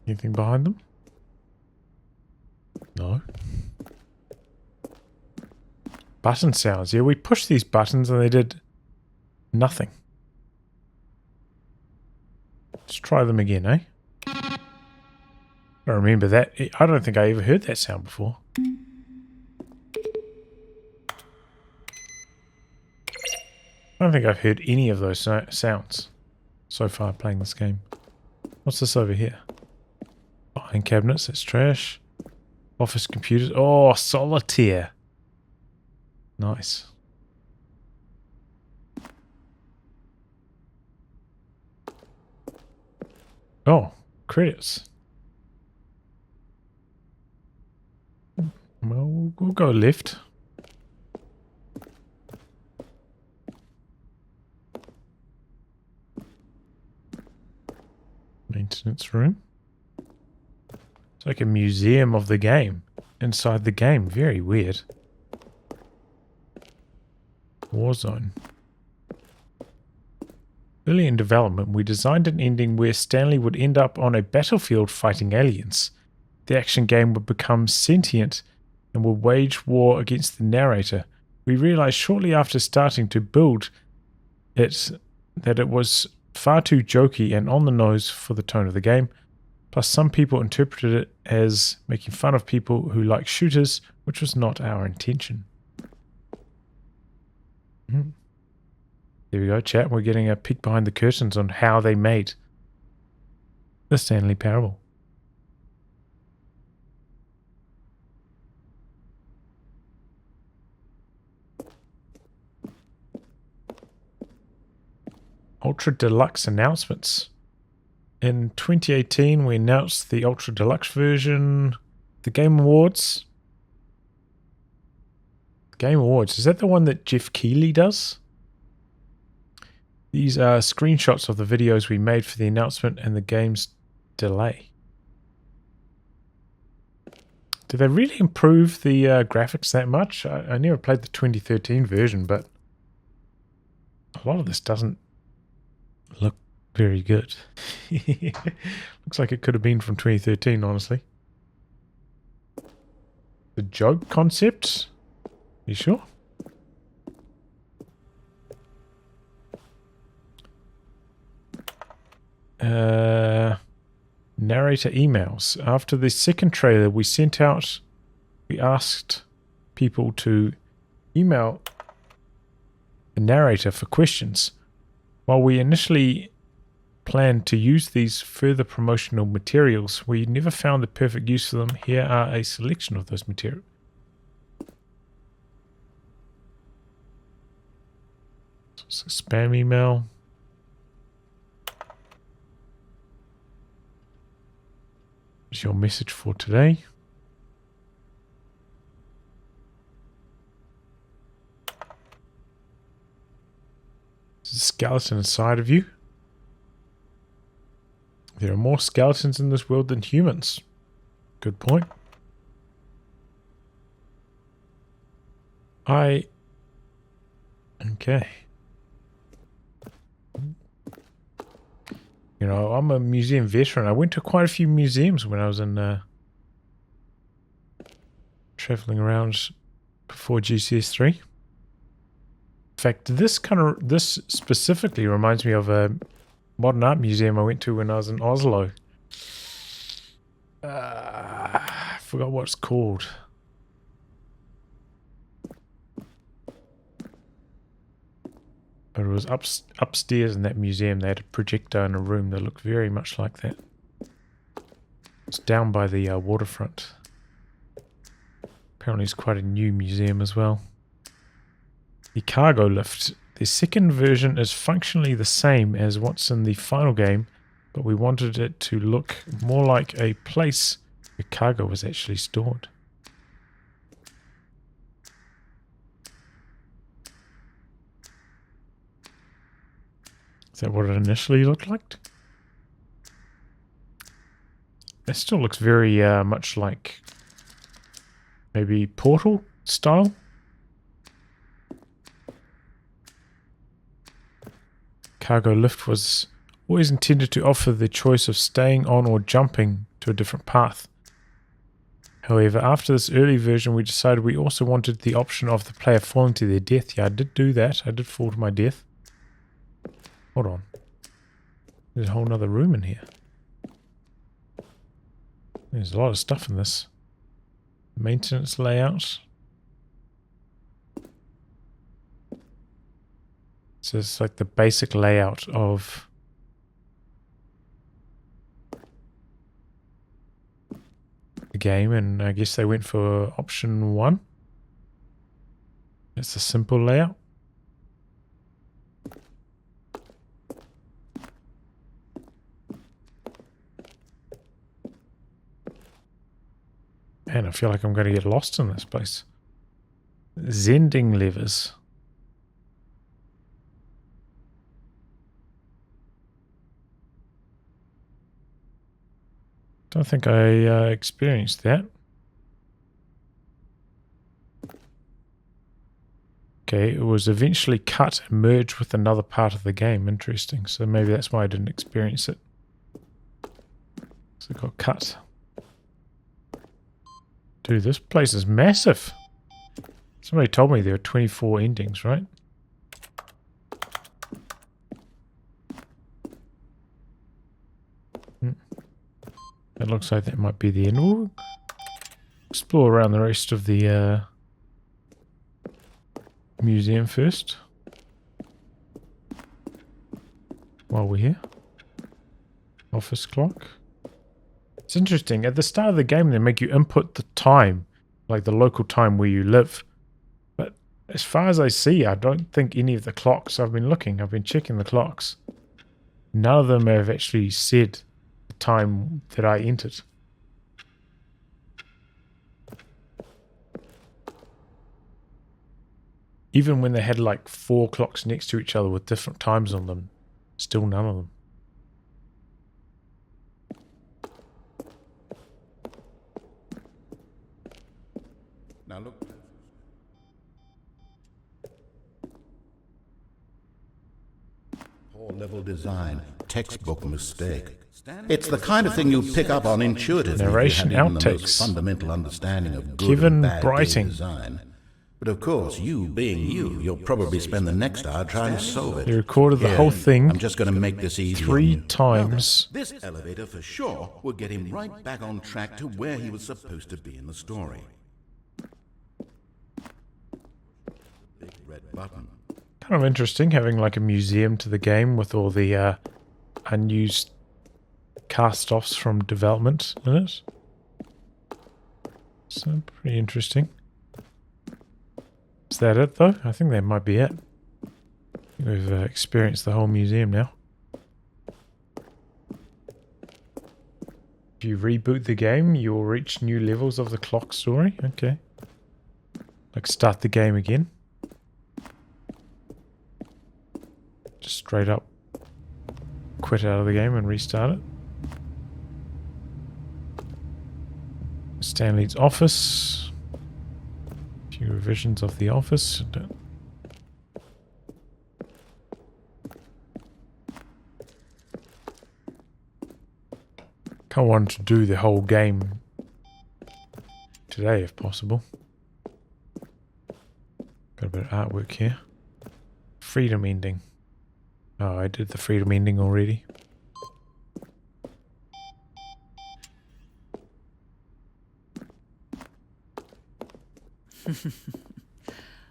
Anything behind them? No. Button sounds. Yeah, we pushed these buttons and they did nothing. Let's try them again, eh? I don't remember that. I don't think I ever heard that sound before. I don't think I've heard any of those sounds so far playing this game. What's this over here? Behind cabinets, that's trash. Office computers. Oh, solitaire. Nice. Oh, credits. Well, we'll go left. Maintenance room. It's like a museum of the game. Inside the game. Very weird. Warzone. Early in development, we designed an ending where Stanley would end up on a battlefield fighting aliens. The action game would become sentient and would wage war against the narrator. We realized shortly after starting to build it that it was far too jokey and on the nose for the tone of the game. Plus, some people interpreted it as making fun of people who like shooters, which was not our intention. There we go, chat. We're getting a peek behind the curtains on how they made the Stanley Parable. Ultra Deluxe announcements. In 2018, we announced the Ultra Deluxe version. The Game Awards. Game Awards. Is that the one that Jeff Keighley does? These are screenshots of the videos we made for the announcement and the game's delay. Did they really improve the graphics that much? I never played the 2013 version, but a lot of this doesn't look very good. Looks like it could have been from 2013, honestly. The joke concept? You sure? Narrator emails. After the second trailer we sent out, we asked people to email the narrator for questions. While we initially planned to use these further promotional materials, we never found the perfect use for them. Here are a selection of those materials. So it's a spam email. What's your message for today? There's a skeleton inside of you. There are more skeletons in this world than humans. Good point. Okay. You know, I'm a museum veteran. I went to quite a few museums when I was in traveling around before GCS3. In fact, this specifically reminds me of a modern art museum I went to when I was in Oslo. I forgot what it's called. But it was upstairs in that museum. They had a projector in a room that looked very much like that. It's down by the waterfront. Apparently it's quite a new museum as well. The cargo lift. The second version is functionally the same as what's in the final game, but we wanted it to look more like a place where cargo was actually stored. Is that what it initially looked like? It still looks very much like maybe Portal style. Cargo lift was always intended to offer the choice of staying on or jumping to a different path. However, after this early version, we decided we also wanted the option of the player falling to their death. Yeah, I did do that. I did fall to my death. Hold on. There's a whole nother room in here. There's a lot of stuff in this. Maintenance layout. So it's like the basic layout of the game, and I guess they went for option 1. It's a simple layout. Man, I feel like I'm going to get lost in this place. Zending levers. Don't think I experienced that. Okay, it was eventually cut and merged with another part of the game. Interesting. So maybe that's why I didn't experience it. So it got cut. Dude, this place is massive. Somebody told me there were 24 endings, right? That looks like that might be the end. We'll explore around the rest of the museum first. While we're here. Office clock. It's interesting. At the start of the game, they make you input the time, like the local time where you live. But as far as I see, I don't think any of the clocks, I've been checking the clocks. None of them have actually said the time that I entered. Even when they had like 4 clocks next to each other with different times on them, still none of them. Now look. Poor level design, textbook mistake. It's the kind of thing you pick up on intuitively. Narration if you have even the outtakes. most fundamental understanding of good Kevin and bad game Brighting. design. But of course, you being you'll probably spend the next hour trying to solve it. They recorded the whole thing I'm just going to make this easy. 3 times. This elevator for sure would get him right back on track to where he was supposed to be in the story. Big red button. Kind of interesting having like a museum to the game with all the unused cast-offs from development in it. So pretty interesting. Is that it though? I think that might be it. We've experienced the whole museum now. If you reboot the game, you'll reach new levels of the clock story. Okay. Like start the game again. Just straight up quit out of the game and restart it. Stanley's office. A few revisions of the office. Kind of want to do the whole game today if possible. Got a bit of artwork here. Freedom ending. Oh, I did the freedom ending already.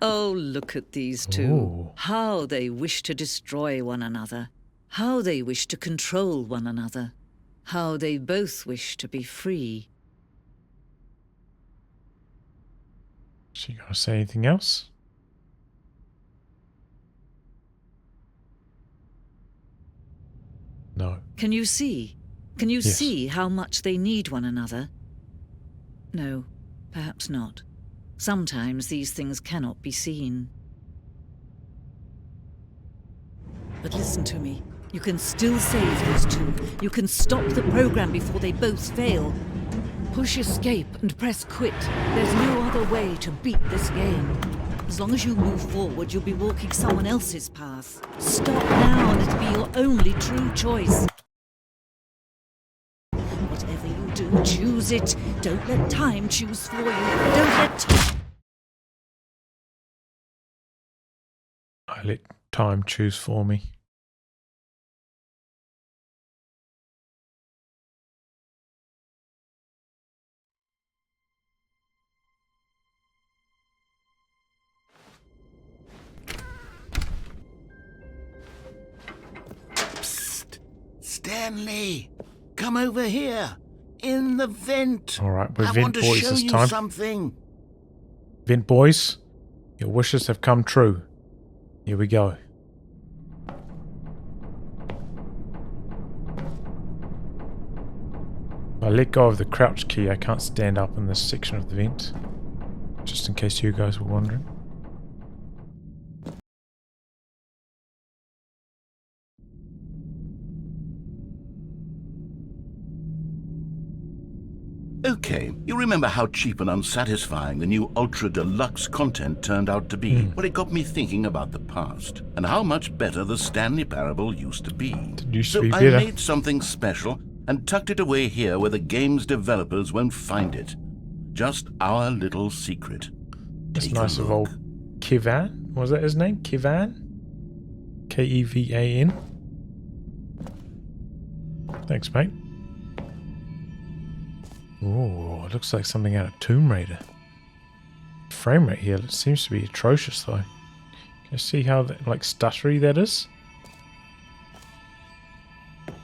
Oh, look at these two. Ooh. How they wish to destroy one another. How they wish to control one another. How they both wish to be free. She gonna say anything else? No. Can you see? Can you Yes. see how much they need one another? No, perhaps not. Sometimes these things cannot be seen. But listen to me. You can still save these two. You can stop the program before they both fail. Push escape and press quit. There's no other way to beat this game. As long as you move forward, you'll be walking someone else's path. Stop now and it'll be your only true choice. Whatever you do, choose it. Don't let time choose for you. Don't let I let time choose for me. Psst! Stanley! Come over here! In the vent! Alright, we're I vent want to boys show this you time. something! Vent boys, your wishes have come true. Here we go. If I let go of the crouch key, I can't stand up in this section of the vent. Just in case you guys were wondering. Okay, you remember how cheap and unsatisfying the new Ultra Deluxe content turned out to be? Well, it got me thinking about the past and how much better the Stanley Parable used to be. It used to So be I better. made something special and tucked it away here where the game's developers won't find it. Just our little secret. That's Take a nice of look. old Kevan. Was that his name? Kevan? Kevan? Thanks, mate. Oh, it looks like something out of Tomb Raider. Frame rate here seems to be atrocious, though. Can you see how like stuttery that is?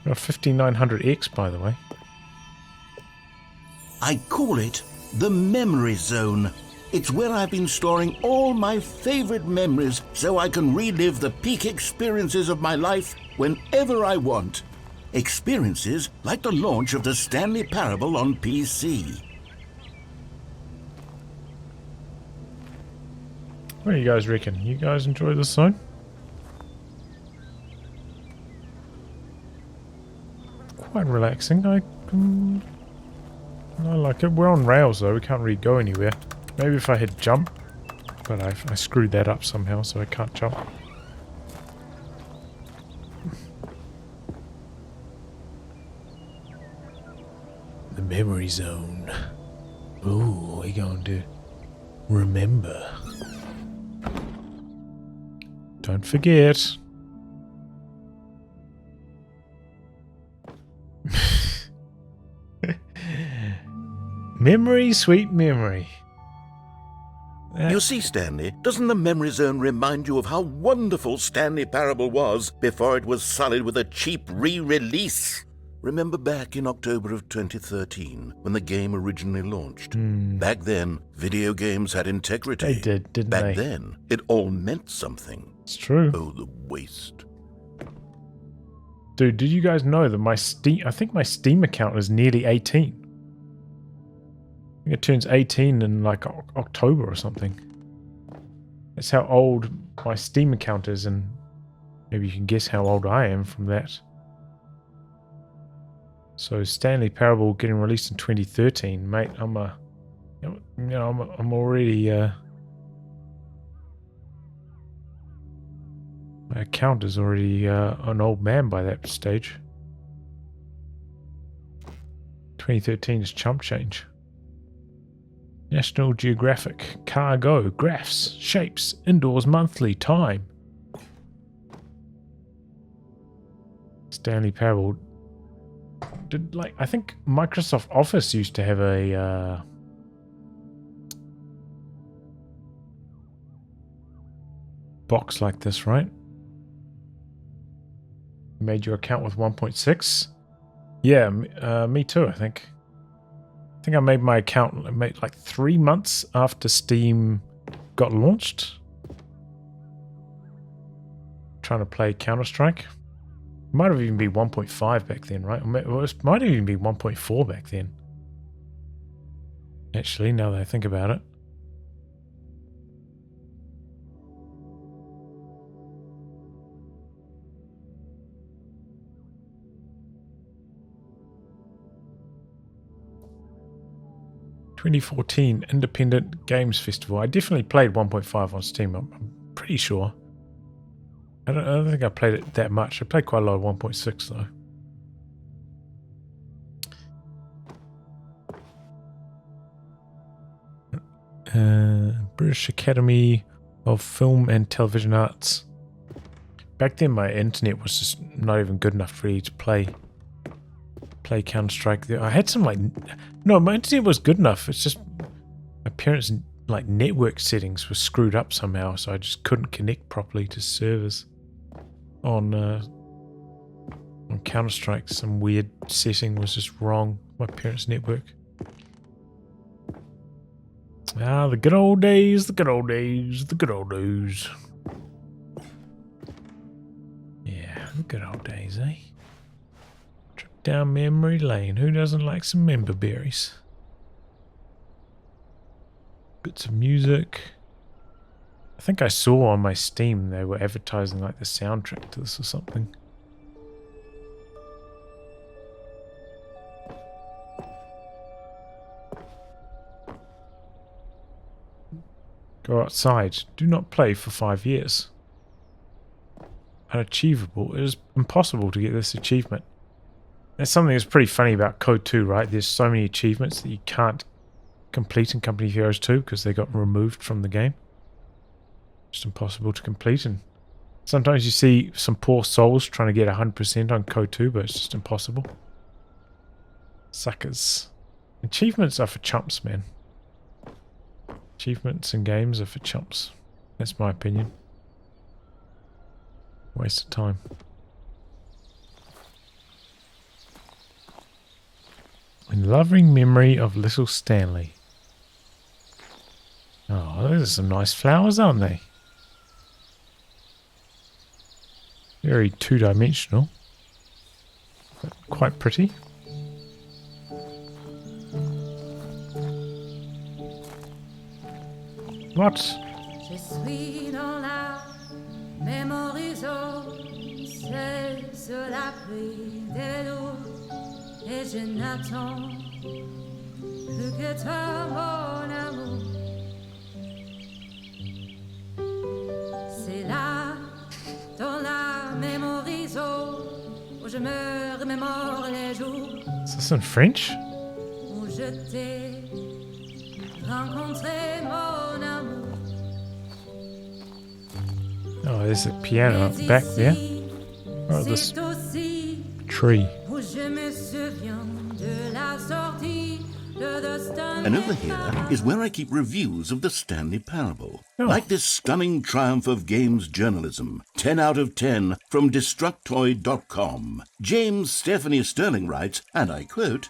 Got 5900X, by the way. I call it the memory zone. It's where I've been storing all my favorite memories so I can relive the peak experiences of my life whenever I want. Experiences like the launch of the Stanley Parable on PC. What do you guys reckon? You guys enjoy this zone? Quite relaxing. I like it. We're on rails though. We can't really go anywhere. Maybe if I had jump, but I screwed that up somehow, so I can't jump. The memory zone. Ooh, what are you going to remember? Don't forget. Memory, sweet memory. You see, Stanley, doesn't the memory zone remind you of how wonderful Stanley Parable was before it was sullied with a cheap re-release? Remember back in October of 2013, when the game originally launched? Back then, video games had integrity. They did, didn't Back they? then, it all meant something. It's true. Oh, the waste. Dude, did you guys know that I think my Steam account is nearly 18. I think it turns 18 in like October or something. That's how old my Steam account is, and maybe you can guess how old I am from that. So Stanley Parable getting released in 2013, mate. I'm already my account is already an old man by that stage. 2013 is chump change. National Geographic, Cargo, Graphs, Shapes, Indoors Monthly, Time. Stanley Parable. I think Microsoft Office used to have a box like this, right? You made your account with 1.6? Yeah, me too, I think. I think I made my account like 3 months after Steam got launched. Trying to play Counter-Strike. Might have even been 1.5 back then, right? It might have even been 1.4 back then. Actually, now that I think about it. "2014 Independent Games Festival." I definitely played 1.5 on Steam. I'm pretty sure. I don't think I played it that much. I played quite a lot of 1.6 though. British Academy of Film and Television Arts. Back then my internet was just not even good enough really to play Counter-Strike. I had some no, my internet was good enough. It's just my parents' network settings were screwed up somehow, so I just couldn't connect properly to servers on Counter-Strike. Some weird setting was just wrong. My parents' network. Ah, the good old days, the good old days, the good old days. Yeah, the good old days, eh? Trip down memory lane. Who doesn't like some member berries? Bits of music. I think I saw on my Steam they were advertising the soundtrack to this or something. Go outside. Do not play for 5 years. Unachievable. It is impossible to get this achievement. That's something that's pretty funny about Code 2, right? There's so many achievements that you can't complete in Company of Heroes 2 because they got removed from the game. Just impossible to complete. And sometimes you see some poor souls trying to get 100% on Code 2, but it's just impossible. Suckers. Achievements are for chumps, man. Achievements in games are for chumps. That's my opinion. Waste of time. In loving memory of little Stanley. Oh, those are some nice flowers, aren't they? Very two-dimensional. But quite pretty. What? Je suis dans la mémorisation, c'est sur la pluie des loups, et je n'attends plus que toi, mon amour. C'est là, dans la mémorisation, où je me remémore les jours. Is this in French? Où je t'ai rencontré, mon amour. Oh, there's a piano up back there. Oh, this tree. And over here is where I keep reviews of the Stanley Parable. Oh. Like this stunning triumph of games journalism. 10 out of 10 from Destructoid.com. James Stephanie Sterling writes, and I quote,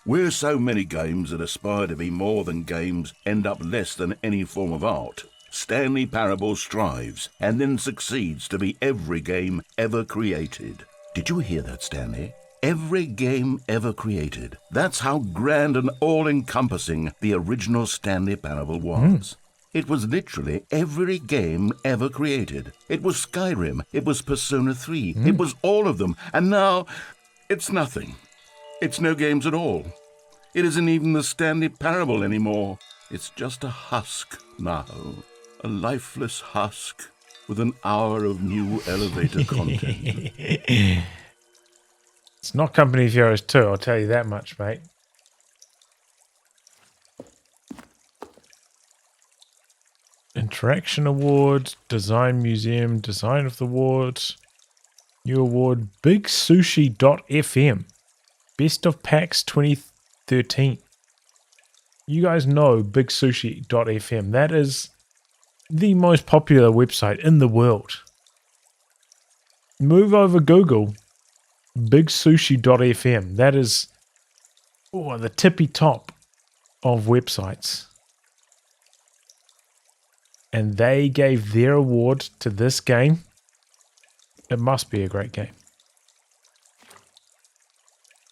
"Where so many games that aspire to be more than games end up less than any form of art, Stanley Parable strives and then succeeds to be every game ever created." Did you hear that, Stanley? Every game ever created. That's how grand and all-encompassing the original Stanley Parable was. It was literally every game ever created. It was Skyrim. It was Persona 3. It was all of them. And now, it's nothing. It's no games at all. It isn't even the Stanley Parable anymore. It's just a husk now. A lifeless husk with an hour of new elevator content. It's not Company of Heroes 2, I'll tell you that much, mate. Interaction Award, Design Museum, Design of the Award, new award, BigSushi.fm, Best of PAX 2013. You guys know BigSushi.fm. That is the most popular website in the world. Move over Google, bigsushi.fm. That is the tippy top of websites. And they gave their award to this game. It must be a great game.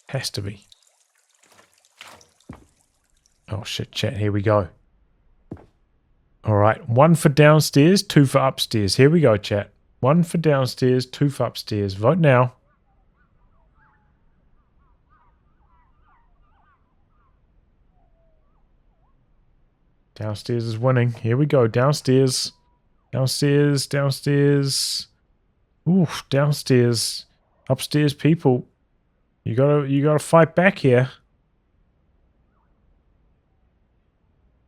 Has to be. Oh shit, chat, here we go. Alright, 1 for downstairs, 2 for upstairs. Here we go, chat. 1 for downstairs, 2 for upstairs. Vote now. Downstairs is winning. Here we go. Downstairs. Downstairs. Downstairs. Oof, downstairs. Upstairs people. You gotta fight back here.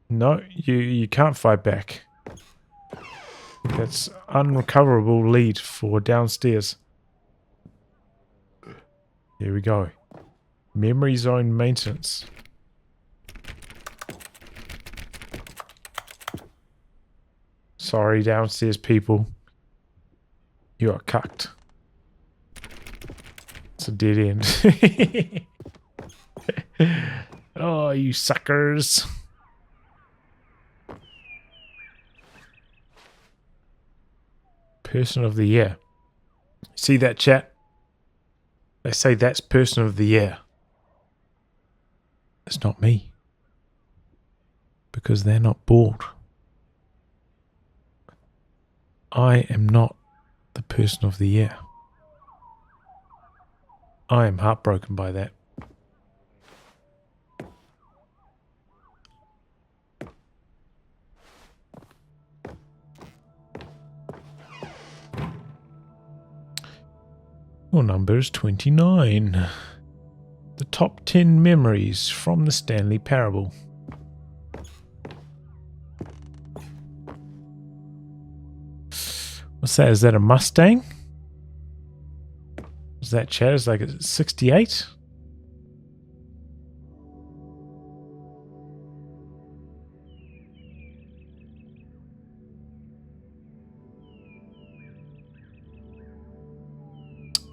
No, you can't fight back. That's unrecoverable lead for downstairs. Here we go. Memory zone maintenance. Sorry, downstairs people. You are cucked. It's a dead end. Oh, you suckers. Person of the year. See that, chat? They say that's person of the year. It's not me. Because they're not bored. I am not the person of the year. I am heartbroken by that. Your number is 29. The top 10 memories from the Stanley Parable. What's that? Is that a Mustang? Is that chat? Is like a 68?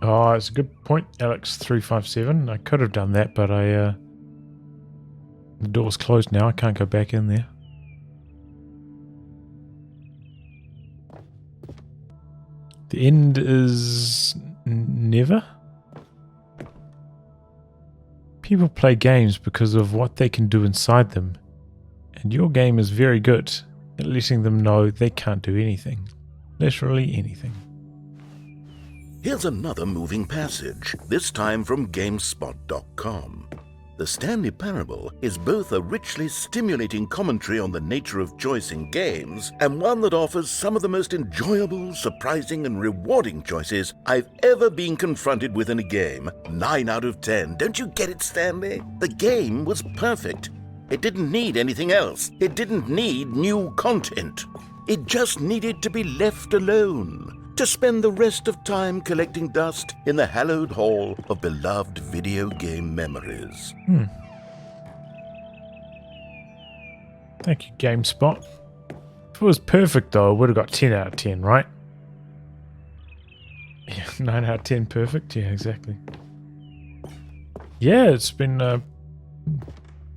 Oh, it's a good point, Alex357. I could have done that, but the door's closed now. I can't go back in there. The end is never. People play games because of what they can do inside them, and your game is very good at letting them know they can't do anything. Literally anything. Here's another moving passage, this time from GameSpot.com. The Stanley Parable is both a richly stimulating commentary on the nature of choice in games and one that offers some of the most enjoyable, surprising, and rewarding choices I've ever been confronted with in a game. 9 out of 10. Don't you get it, Stanley? The game was perfect. It didn't need anything else. It didn't need new content. It just needed to be left alone, to spend the rest of time collecting dust in the hallowed hall of beloved video game memories. Thank you, GameSpot. If it was perfect, though, I would have got 10 out of 10, right? Yeah, 9 out of 10 perfect. Yeah, exactly. Yeah, it's been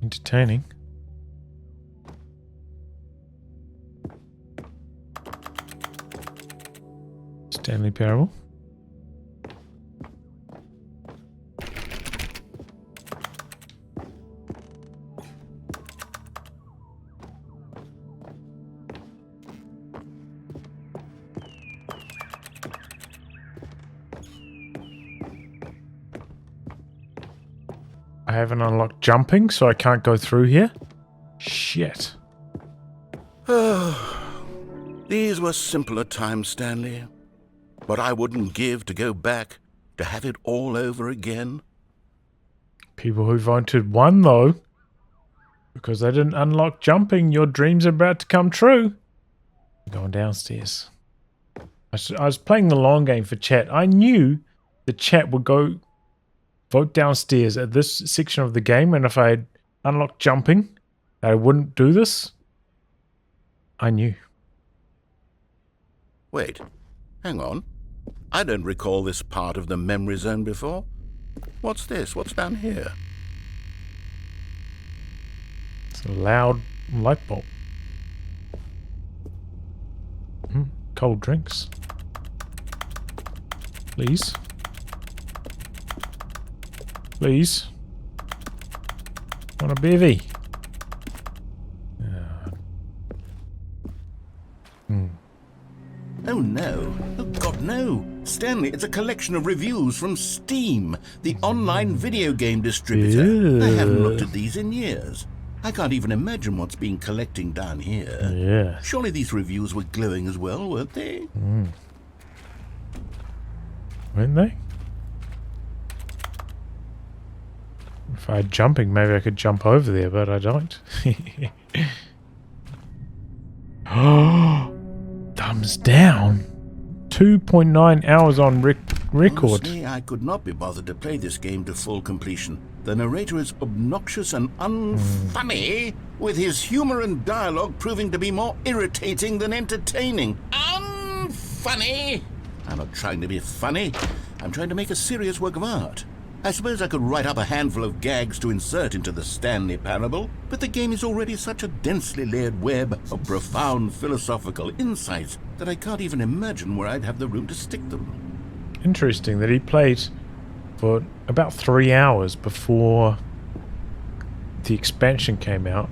entertaining. Stanley Parable. I haven't unlocked jumping, so I can't go through here. Shit. These were simpler times, Stanley. But I wouldn't give to go back to have it all over again. People who voted won, though. Because they didn't unlock jumping, your dreams are about to come true. I'm going downstairs. I was playing the long game for chat. I knew the chat would go vote downstairs at this section of the game, and if I had unlocked jumping, I wouldn't do this. I knew. Wait, hang on. I don't recall this part of the memory zone before. What's this? What's down here? It's a loud light bulb. Cold drinks. Please. Please. Want a bevy? Oh no. Oh God, no. Stanley, it's a collection of reviews from Steam, the online video game distributor. I haven't looked at these in years. I can't even imagine what's been collecting down here. Yeah. Surely these reviews were glowing as well, weren't they? Weren't they? If I had jumping, maybe I could jump over there, but I don't. Thumbs down. 2.9 hours on record. Honestly, I could not be bothered to play this game to full completion. The narrator is obnoxious and unfunny, with his humor and dialogue proving to be more irritating than entertaining. Unfunny! I'm not trying to be funny. I'm trying to make a serious work of art. I suppose I could write up a handful of gags to insert into the Stanley Parable, but the game is already such a densely layered web of profound philosophical insights that I can't even imagine where I'd have the room to stick them. Interesting that he played for about 3 hours before the expansion came out.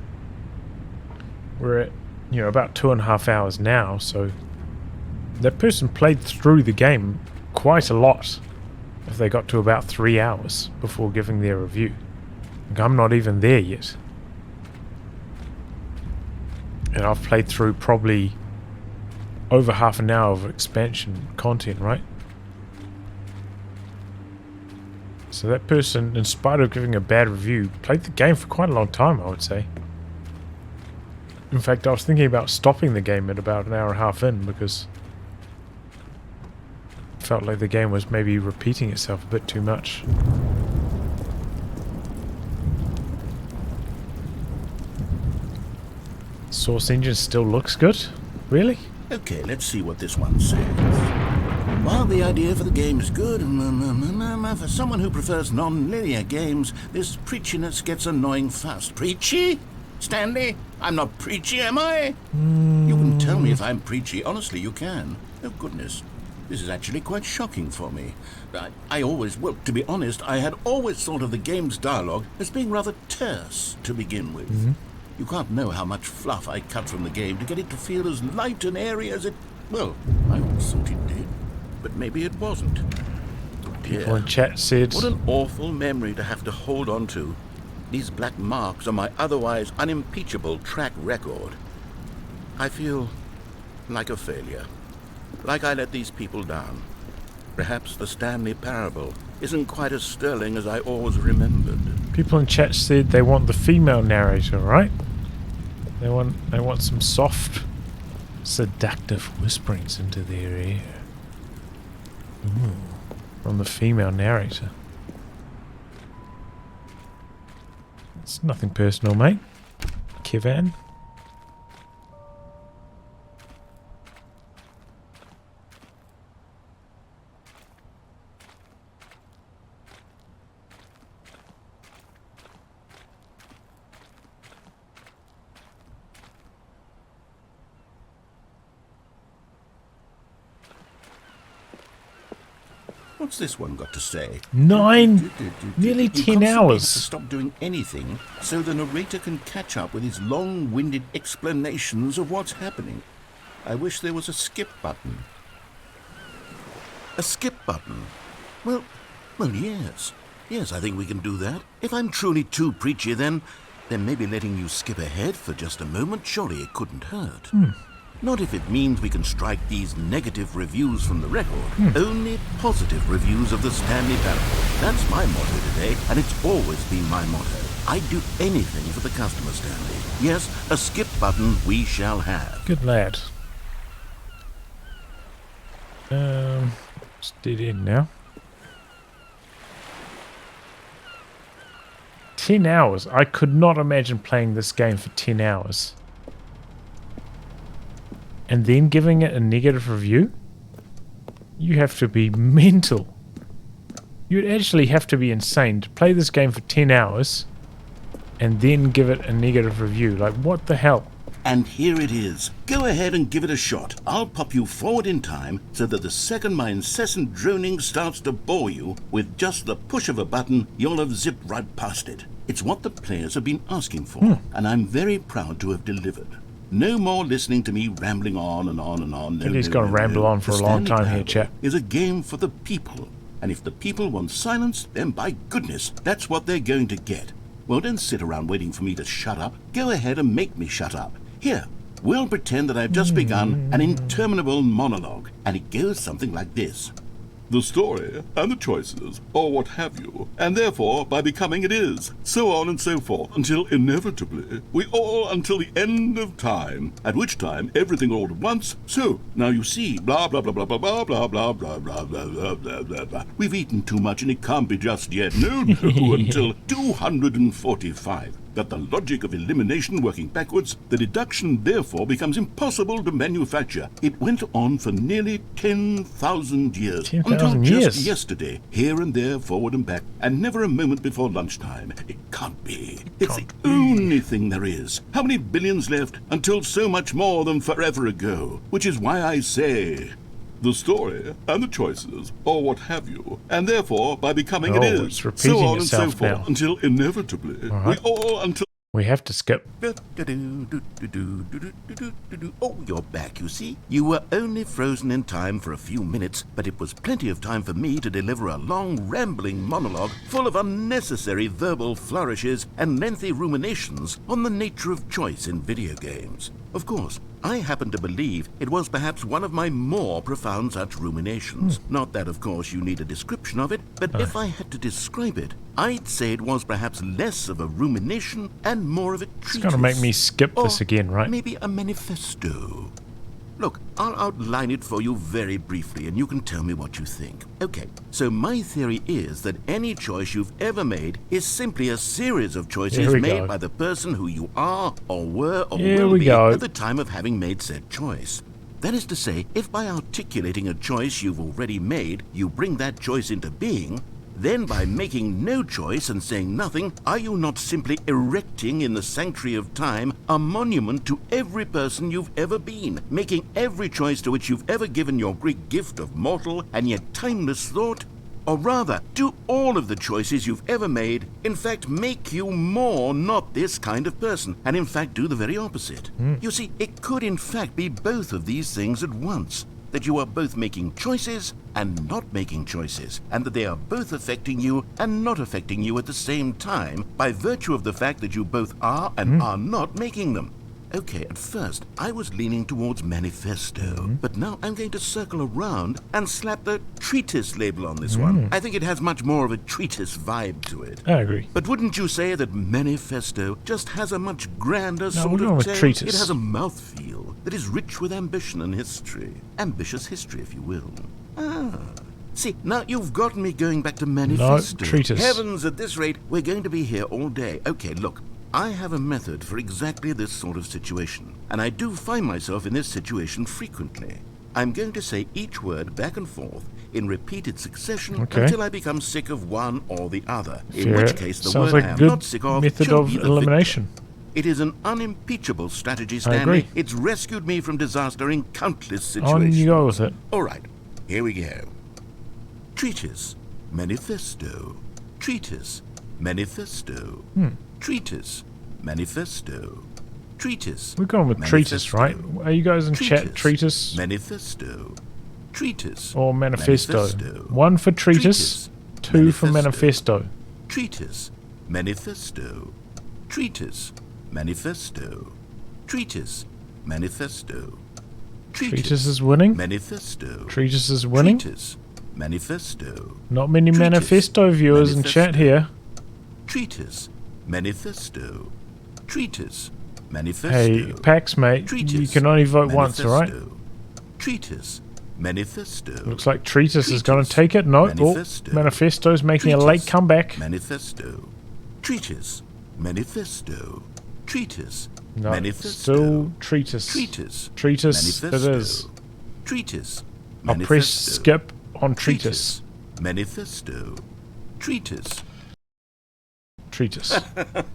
We're at, about 2.5 hours now, so that person played through the game quite a lot if they got to about 3 hours before giving their review. Like, I'm not even there yet. And I've played through probably over half an hour of expansion content, right? So that person, in spite of giving a bad review, played the game for quite a long time, I would say. In fact, I was thinking about stopping the game at about an hour and a half in because I felt like the game was maybe repeating itself a bit too much. Source engine still looks good? Really? Okay, let's see what this one says. While the idea for the game is good, for someone who prefers non-linear games, this preachiness gets annoying fast. Preachy? Stanley? I'm not preachy, am I? You can tell me if I'm preachy. Honestly, you can. Oh, goodness. This is actually quite shocking for me. To be honest, I had always thought of the game's dialogue as being rather terse to begin with. You can't know how much fluff I cut from the game to get it to feel as light and airy as it... Well, I always thought it did. But maybe it wasn't. People in chat said... What an awful memory to have to hold on to. These black marks are my otherwise unimpeachable track record. I feel like a failure. Like I let these people down. Perhaps the Stanley Parable isn't quite as sterling as I always remembered. People in chat said they want the female narrator, right? They want some soft, seductive whisperings into their ear. Ooh, from the female narrator. It's nothing personal, mate. Kevin. What's this one got to say? 9, nearly You 10 constantly hours. have to stop doing anything so the narrator can catch up with his long-winded explanations of what's happening. I wish there was a skip button. A skip button? Well, yes. Yes, I think we can do that. If I'm truly too preachy, then maybe letting you skip ahead for just a moment, surely it couldn't hurt. Not if it means we can strike these negative reviews from the record. Only positive reviews of the Stanley Parable. That's my motto today, and it's always been my motto. I'd do anything for the customer, Stanley. Yes, a skip button we shall have. Good lad. It's dead end now. 10 hours. I could not imagine playing this game for 10 hours. and then giving it a negative review? You have to be mental. You'd actually have to be insane to play this game for 10 hours and then give it a negative review. Like, what the hell? And here it is. Go ahead and give it a shot. I'll pop you forward in time so that the second my incessant droning starts to bore you, with just the push of a button, you'll have zipped right past it. It's what the players have been asking for, and I'm very proud to have delivered. No more listening to me rambling on and on and on. He's got to ramble on for a long time here, chap. Is a game for the people. And if the people want silence, then by goodness, that's what they're going to get. Well, don't sit around waiting for me to shut up. Go ahead and make me shut up. Here, we'll pretend that I've just begun an interminable monologue, and it goes something like this. The story and the choices, or what have you, and therefore by becoming it is, so on and so forth, until inevitably we all until the end of time, at which time everything all at once. So now you see, blah blah blah blah blah blah blah blah blah blah blah blah blah blah blah. We've eaten too much and it can't be just yet. No, until 245. That the logic of elimination working backwards, the deduction therefore becomes impossible to manufacture. It went on for nearly 10,000 years. 10,000 until years. just yesterday, here and there, forward and back, and never a moment before lunchtime. It can't be. It's the only thing there is. How many billions left until so much more than forever ago? Which is why I say... the story and the choices, or what have you, and therefore by becoming it is, it's repeating so on and so itself forth, now. until inevitably we all until. We have to skip. Oh, you're back, you see. You were only frozen in time for a few minutes, but it was plenty of time for me to deliver a long, rambling monologue full of unnecessary verbal flourishes and lengthy ruminations on the nature of choice in video games. Of course, I happen to believe it was perhaps one of my more profound such ruminations. Not that, of course, you need a description of it, but if I had to describe it, I'd say it was perhaps less of a rumination and more of a treatise. It's going to make me skip this Or again, right? maybe a manifesto. Look, I'll outline it for you very briefly and you can tell me what you think. Okay, so my theory is that any choice you've ever made is simply a series of choices Here we made go. by the person who you are or were or Here will we be go. at the time of having made said choice. That is to say, if by articulating a choice you've already made, you bring that choice into being, then by making no choice and saying nothing, are you not simply erecting in the sanctuary of time a monument to every person you've ever been, making every choice to which you've ever given your great gift of mortal and yet timeless thought? Or rather, do all of the choices you've ever made, in fact, make you more not this kind of person, and in fact do the very opposite? You see, it could in fact be both of these things at once. That you are both making choices and not making choices, and that they are both affecting you and not affecting you at the same time by virtue of the fact that you both are and are not making them. Okay, at first I was leaning towards manifesto, but now I'm going to circle around and slap the treatise label on this one. I think it has much more of a treatise vibe to it. I agree. But wouldn't you say that manifesto just has a much grander sort we're going of with tone? treatise. It has a mouthfeel that is rich with ambition and history. Ambitious history, if you will. See, now you've got me going back to manifesto. treatise. Heavens, at this rate, we're going to be here all day. Okay, look. I have a method for exactly this sort of situation, and I do find myself in this situation frequently. I'm going to say each word back and forth in repeated succession until I become sick of one or the other, in which case the Sounds word like I a am good not sick of method shall of be the elimination. victor. It is an unimpeachable strategy, I Stanley. agree. It's rescued me from disaster in countless On situations. you go with it. All right, here we go. Treatise, manifesto. Treatise, manifesto. Treatise, manifesto. Treatise. We're going with treatise, right? Are you guys in chat? Treatise Manifesto. Treatise. or manifesto? One for treatise, two for manifesto. Treatise. Manifesto. Treatise. Manifesto. Treatise. Manifesto. Treatise is winning. Manifesto. Treatise is winning. Treatise. Manifesto. Not many Treatise. manifesto viewers in chat here. Treatise. Manifesto. Treatise. Manifesto. Hey, Pax, mate, you Treatise. can only vote once, alright? Manifesto. Treatise. Manifesto. Looks like treatise is going to take it. No, Manifesto. manifesto's making a late Treatise. comeback. Manifesto. Treatise. Manifesto. Treatise. No, Manifesto. still treatise. Treatise. Treatise it Manifesto. is. Treatise. I'll press Manifesto. skip on treatise. Manifesto. Treatise. Treatise.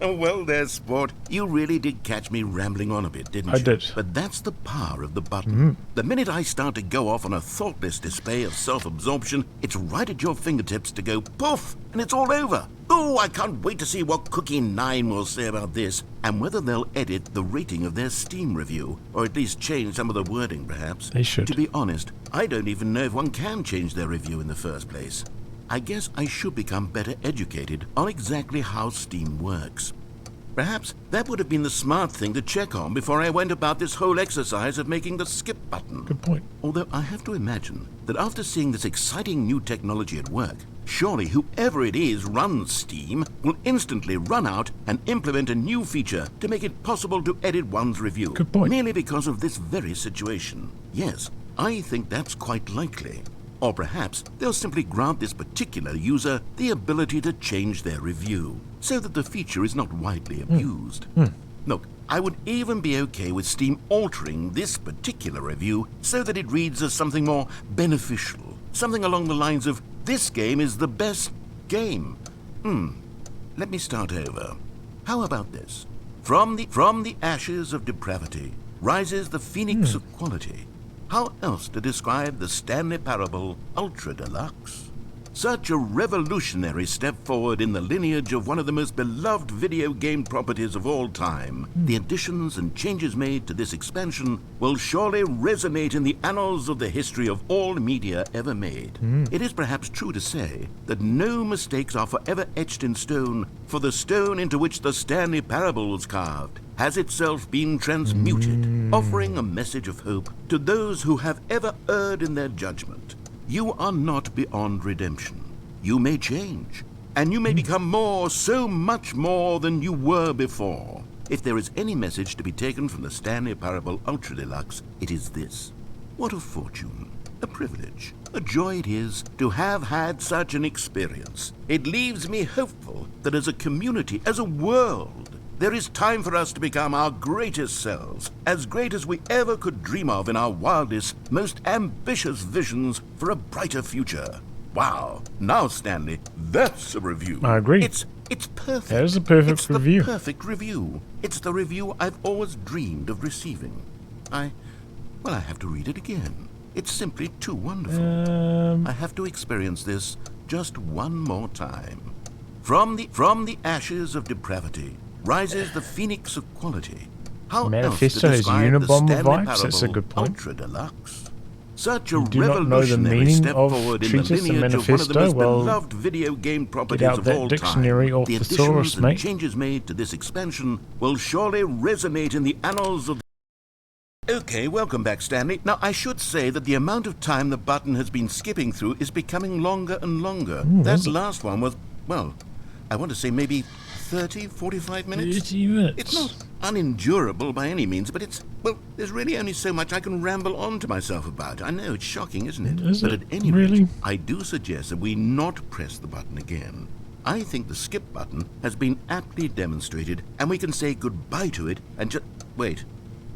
Well there, sport. You really did catch me rambling on a bit, didn't you? I did. But that's the power of the button. The minute I start to go off on a thoughtless display of self-absorption, it's right at your fingertips to go poof, and it's all over. Oh, I can't wait to see what Cookie 9 will say about this, and whether they'll edit the rating of their Steam review, or at least change some of the wording, perhaps. They should. To be honest, I don't even know if one can change their review in the first place. I guess I should become better educated on exactly how Steam works. Perhaps that would have been the smart thing to check on before I went about this whole exercise of making the skip button. Good point. Although I have to imagine that after seeing this exciting new technology at work, surely whoever it is runs Steam will instantly run out and implement a new feature to make it possible to edit one's review. Good point. Merely because of this very situation. Yes, I think that's quite likely. Or perhaps they'll simply grant this particular user the ability to change their review, so that the feature is not widely abused. Look, I would even be okay with Steam altering this particular review so that it reads as something more beneficial. Something along the lines of, this game is the best game. Let me start over. How about this? From the ashes of depravity rises the phoenix of quality. How else to describe the Stanley Parable Ultra Deluxe? Such a revolutionary step forward in the lineage of one of the most beloved video game properties of all time. The additions and changes made to this expansion will surely resonate in the annals of the history of all media ever made. It is perhaps true to say that no mistakes are forever etched in stone, for the stone into which the Stanley Parable was carved has itself been transmuted, offering a message of hope to those who have ever erred in their judgment. You are not beyond redemption. You may change, and you may become more, so much more than you were before. If there is any message to be taken from the Stanley Parable Ultra Deluxe, it is this. What a fortune, a privilege, a joy it is to have had such an experience. It leaves me hopeful that as a community, as a world, there is time for us to become our greatest selves, as great as we ever could dream of in our wildest, most ambitious visions for a brighter future. Wow. Now, Stanley, that's a review. I agree. It's perfect. That is a perfect it's review. The perfect review. It's the review I've always dreamed of receiving. I have to read it again. It's simply too wonderful. I have to experience this just one more time. From the ashes of depravity rises the phoenix of quality. How Manifesto else has to describe the Unabomber Stanley vibes? That's a Parable good point. Ultra Deluxe? Such a You do not know the revolutionary meaning step of forward in the treatise and lineage of one of the most manifesto? Well, beloved video game properties out of that all dictionary time. off The the additions thesaurus, and mate. changes made to this expansion will surely resonate in the annals of... Okay, welcome back, Stanley. Now, I should say that the amount of time the button has been skipping through is becoming longer and longer. That last one was, well, I want to say maybe 30, 45 minutes? 30 minutes. It's not unendurable by any means, but there's really only so much I can ramble on to myself about. I know, it's shocking, isn't it? Is But it? at any Really? rate, I do suggest that we not press the button again. I think the skip button has been aptly demonstrated, and we can say goodbye to it and just... Wait,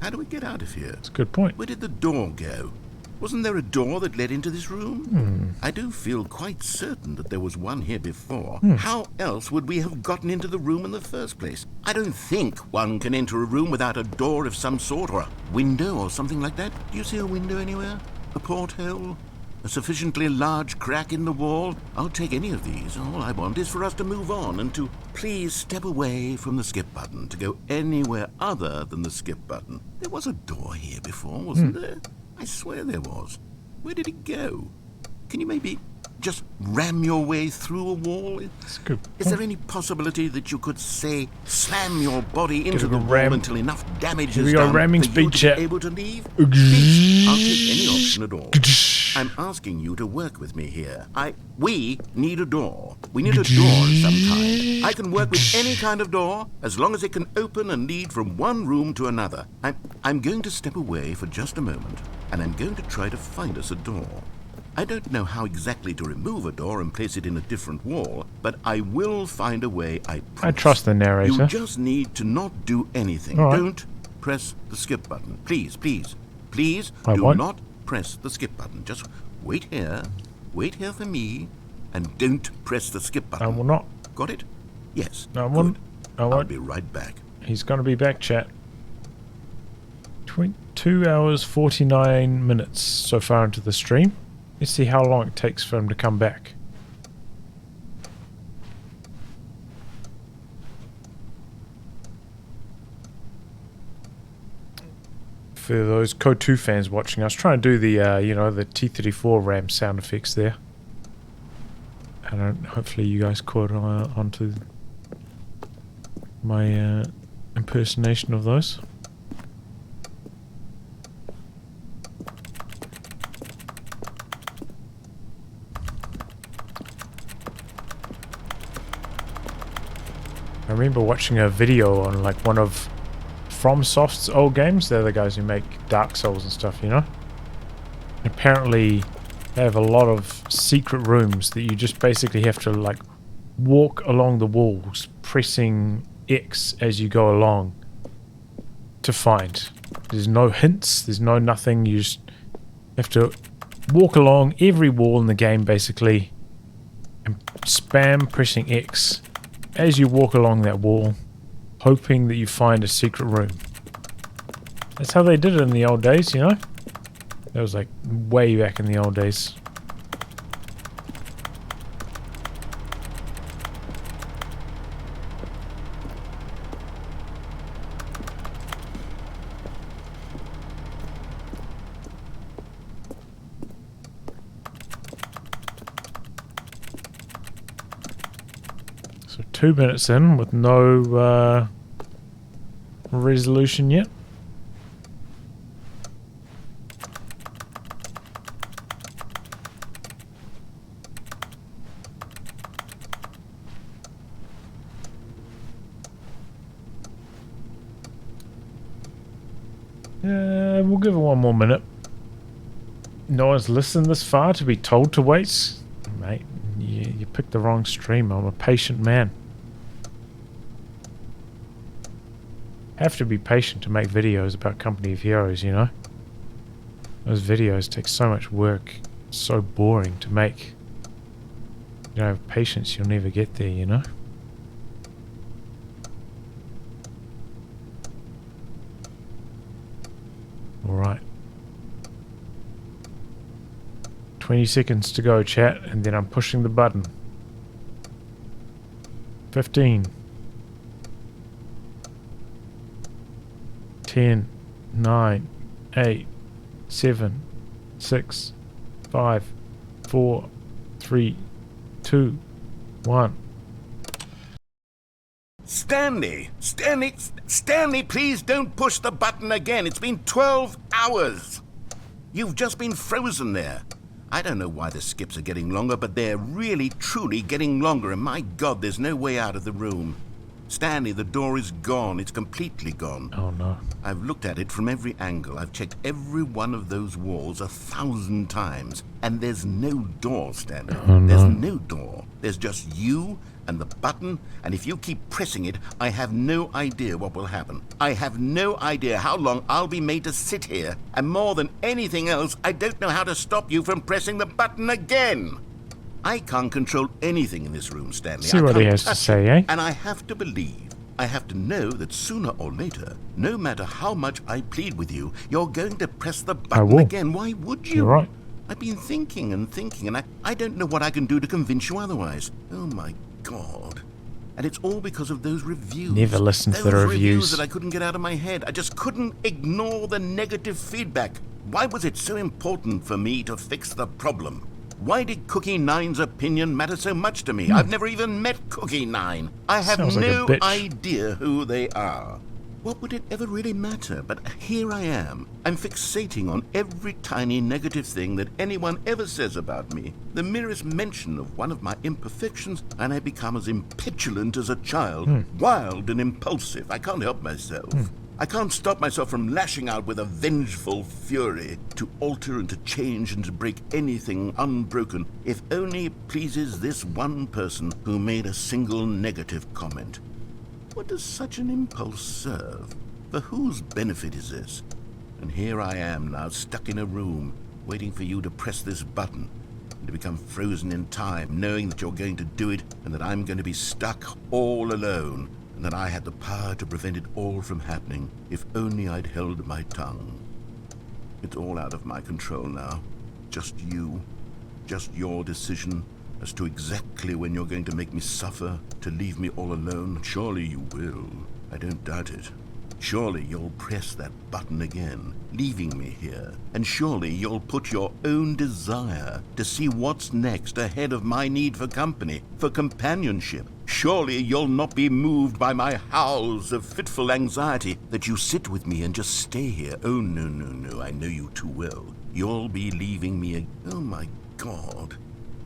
how do we get out of here? That's a good point. Where did the door go? Wasn't there a door that led into this room? I do feel quite certain that there was one here before. How else would we have gotten into the room in the first place? I don't think one can enter a room without a door of some sort, or a window or something like that. Do you see a window anywhere? A porthole? A sufficiently large crack in the wall? I'll take any of these. All I want is for us to move on and to please step away from the skip button, to go anywhere other than the skip button. There was a door here before, wasn't there? I swear there was. Where did it go? Can you maybe just ram your way through a wall? That's good. Is there any possibility that you could, say, slam your body into Give the it a wall ram. until enough damage Here is we go, done ramming for you speed to chat. be able to leave? Please, I'll take any option at all. I'm asking you to work with me here. We need a door. We need a door of some kind. I can work with any kind of door as long as it can open and lead from one room to another. I'm going to step away for just a moment, and I'm going to try to find us a door. I don't know how exactly to remove a door and place it in a different wall, but I will find a way, I promise. I trust the narrator. You just need to not do anything. All right. Don't press the skip button. Please, please, please I do won't. not press the skip button. Just wait here for me, and don't press the skip button. I will not. Got it? Yes. I won't. Good. I I'll won't. be right back. He's going to be back, chat. 2 hours 49 minutes so far into the stream. Let's see how long it takes for him to come back. For those Code 2 fans watching, I was trying to do the, you know, the T-34 RAM sound effects there. And hopefully you guys caught onto my impersonation of those. I remember watching a video on like one of FromSoft's old games. They're the guys who make Dark Souls and stuff, you know? Apparently they have a lot of secret rooms that you just basically have to like walk along the walls pressing X as you go along to find. There's no hints, there's no nothing, you just have to walk along every wall in the game basically and spam pressing X as you walk along that wall, hoping that you find a secret room. That's how they did it in the old days, you know? That was like way back in the old days. So 2 minutes in with no resolution yet. We'll give it 1 more minute. No one's listened this far to be told to wait. Mate, you picked the wrong stream. I'm a patient man. Have to be patient to make videos about Company of Heroes, you know? Those videos take so much work. It's so boring to make. You don't have patience, you'll never get there, you know? Alright. 20 seconds to go, chat, and then I'm pushing the button. 15. 10, 9, 8, 7, 6, 5, 4, 3, 2, 1. Stanley, please don't push the button again. It's been 12 hours. You've just been frozen there. I don't know why the skips are getting longer, but they're really, truly getting longer, and my God, there's no way out of the room. Stanley, the door is gone. It's completely gone. Oh no. I've looked at it from every angle. I've checked every one of those walls 1,000 times, and there's no door, Stanley. Oh, no. There's no door. There's just you and the button, and if you keep pressing it, I have no idea what will happen. I have no idea how long I'll be made to sit here, and more than anything else, I don't know how to stop you from pressing the button again. I can't control anything in this room, Stanley. See what he has to say, eh? And I have to believe, I have to know that sooner or later, no matter how much I plead with you, you're going to press the button will. again. Why would you? You're right. I've been thinking, and I don't know what I can do to convince you otherwise. Oh my God. And it's all because of those reviews. Never listen to the Those reviews. that I couldn't get out of my head. I just couldn't ignore the negative feedback. Why was it so important for me to fix the problem? Why did Cookie Nine's opinion matter so much to me? I've never even met Cookie Nine. I have Sounds like a no bitch. idea who they are. What would it ever really matter? But here I am. I'm fixating on every tiny negative thing that anyone ever says about me. The merest mention of one of my imperfections, and I become as impetulant as a child. Wild and impulsive. I can't help myself. I can't stop myself from lashing out with a vengeful fury to alter and to change and to break anything unbroken, if only it pleases this one person who made a single negative comment. What does such an impulse serve? For whose benefit is this? And here I am now, stuck in a room, waiting for you to press this button, and to become frozen in time, knowing that you're going to do it, and that I'm going to be stuck all alone, and that I had the power to prevent it all from happening, if only I'd held my tongue. It's all out of my control now. Just you. Just your decision as to exactly when you're going to make me suffer, to leave me all alone. Surely you will. I don't doubt it. Surely you'll press that button again, leaving me here. And surely you'll put your own desire to see what's next ahead of my need for company, for companionship. Surely you'll not be moved by my howls of fitful anxiety, that you sit with me and just stay here. Oh, no, no, no, I know you too well. You'll be leaving me oh, my God.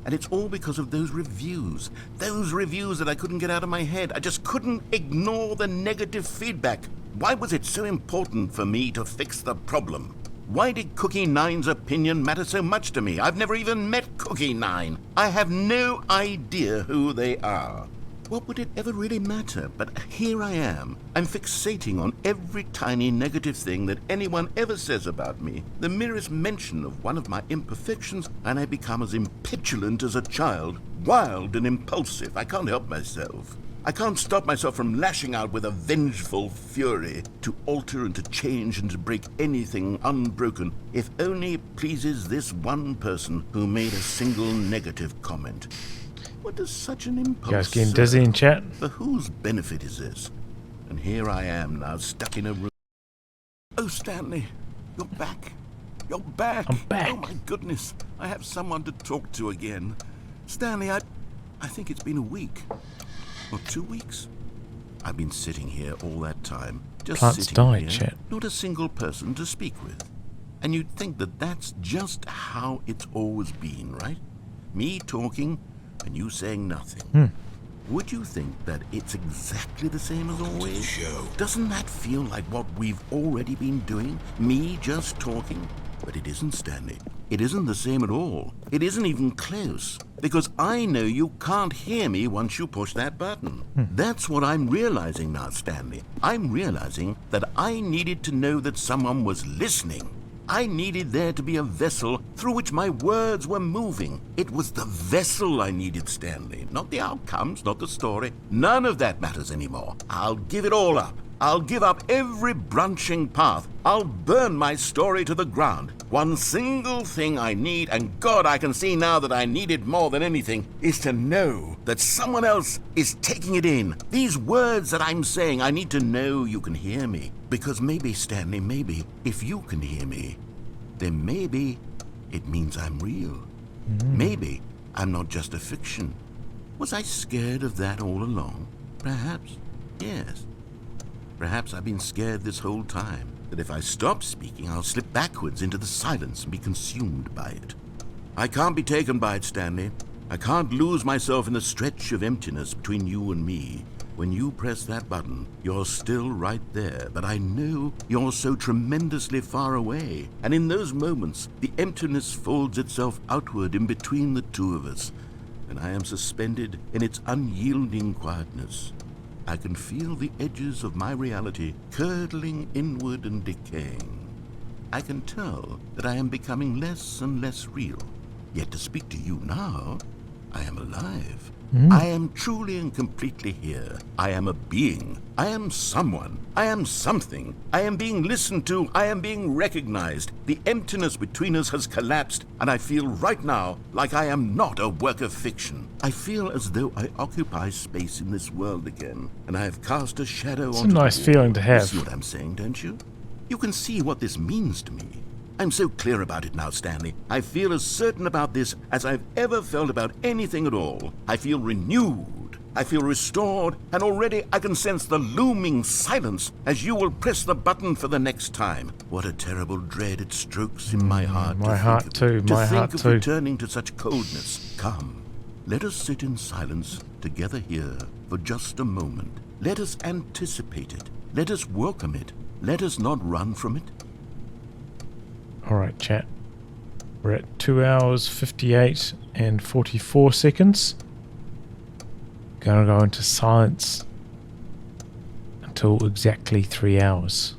And it's all because of those reviews that I couldn't get out of my head. I just couldn't ignore the negative feedback. Why was it so important for me to fix the problem? Why did Cookie Nine's opinion matter so much to me? I've never even met Cookie Nine. I have no idea who they are. What would it ever really matter? But here I am. I'm fixating on every tiny negative thing that anyone ever says about me. The merest mention of one of my imperfections, and I become as impetulant as a child, wild and impulsive. I can't help myself. I can't stop myself from lashing out with a vengeful fury, to alter and to change and to break anything unbroken, if only it pleases this one person who made a single negative comment. What does such an impulse You guys getting dizzy in chat? For whose benefit is this? And here I am now, stuck in a room. Oh, Stanley, you're back. You're back. I'm back. Oh, my goodness. I have someone to talk to again. Stanley, I think it's been a week. Or 2 weeks. I've been sitting here all that time. Just Plants sitting died, here. chat. Not a single person to speak with. And you'd think that that's just how it's always been, right? Me talking and you saying nothing. Would you think that it's exactly the same as always? Doesn't that feel like what we've already been doing? Me just talking? But it isn't, Stanley. It isn't the same at all. It isn't even close. Because I know you can't hear me once you push that button. That's what I'm realizing now, Stanley. I'm realizing that I needed to know that someone was listening. I needed there to be a vessel through which my words were moving. It was the vessel I needed, Stanley. Not the outcomes, not the story. None of that matters anymore. I'll give it all up. I'll give up every branching path. I'll burn my story to the ground. One single thing I need, and God, I can see now that I need it more than anything, is to know that someone else is taking it in. These words that I'm saying, I need to know you can hear me. Because maybe, Stanley, maybe, if you can hear me, then maybe it means I'm real. Maybe I'm not just a fiction. Was I scared of that all along? Perhaps, yes. Perhaps I've been scared this whole time, that if I stop speaking, I'll slip backwards into the silence and be consumed by it. I can't be taken by it, Stanley. I can't lose myself in the stretch of emptiness between you and me. When you press that button, you're still right there, but I know you're so tremendously far away. And in those moments, the emptiness folds itself outward in between the two of us, and I am suspended in its unyielding quietness. I can feel the edges of my reality curdling inward and decaying. I can tell that I am becoming less and less real. Yet to speak to you now, I am alive. I am truly and completely here. I am a being. I am someone. I am something. I am being listened to. I am being recognized. The emptiness between us has collapsed, and I feel right now like I am not a work of fiction. I feel as though I occupy space in this world again, and I have cast a shadow It's a onto the nice wall. feeling to You have. see what I'm saying, don't you? You can see what this means to me. I'm so clear about it now, Stanley. I feel as certain about this as I've ever felt about anything at all. I feel renewed. I feel restored, and already I can sense the looming silence as you will press the button for the next time. What a terrible dread it strokes in my heart. My heart too, my heart To think too. of returning to such coldness. Come, let us sit in silence together here for just a moment. Let us anticipate it. Let us welcome it. Let us not run from it. Alright, chat. We're at 2 hours, 58 and 44 seconds. Gonna go into silence until exactly 3 hours.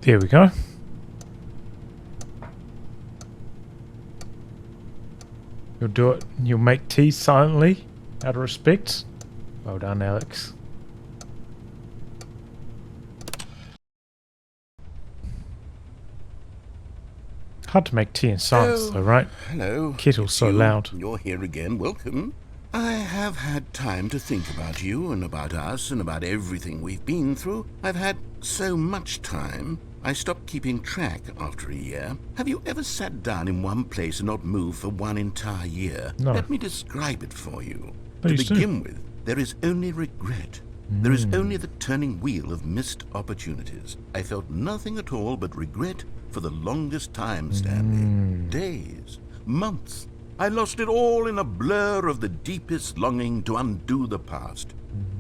There we go. You'll do it. You'll make tea silently, out of respect. Well done, Alex. Hard to make tea in silence, though, right? Hello. Kettle's so loud. You're here again. Welcome. I have had time to think about you and about us and about everything we've been through. I've had so much time. I stopped keeping track after a year. Have you ever sat down in one place and not moved for one entire year? No. Let me describe it for you. Please to do. begin with, there is only regret. There is only the turning wheel of missed opportunities. I felt nothing at all but regret for the longest time, Stanley. Days, months. I lost it all in a blur of the deepest longing to undo the past.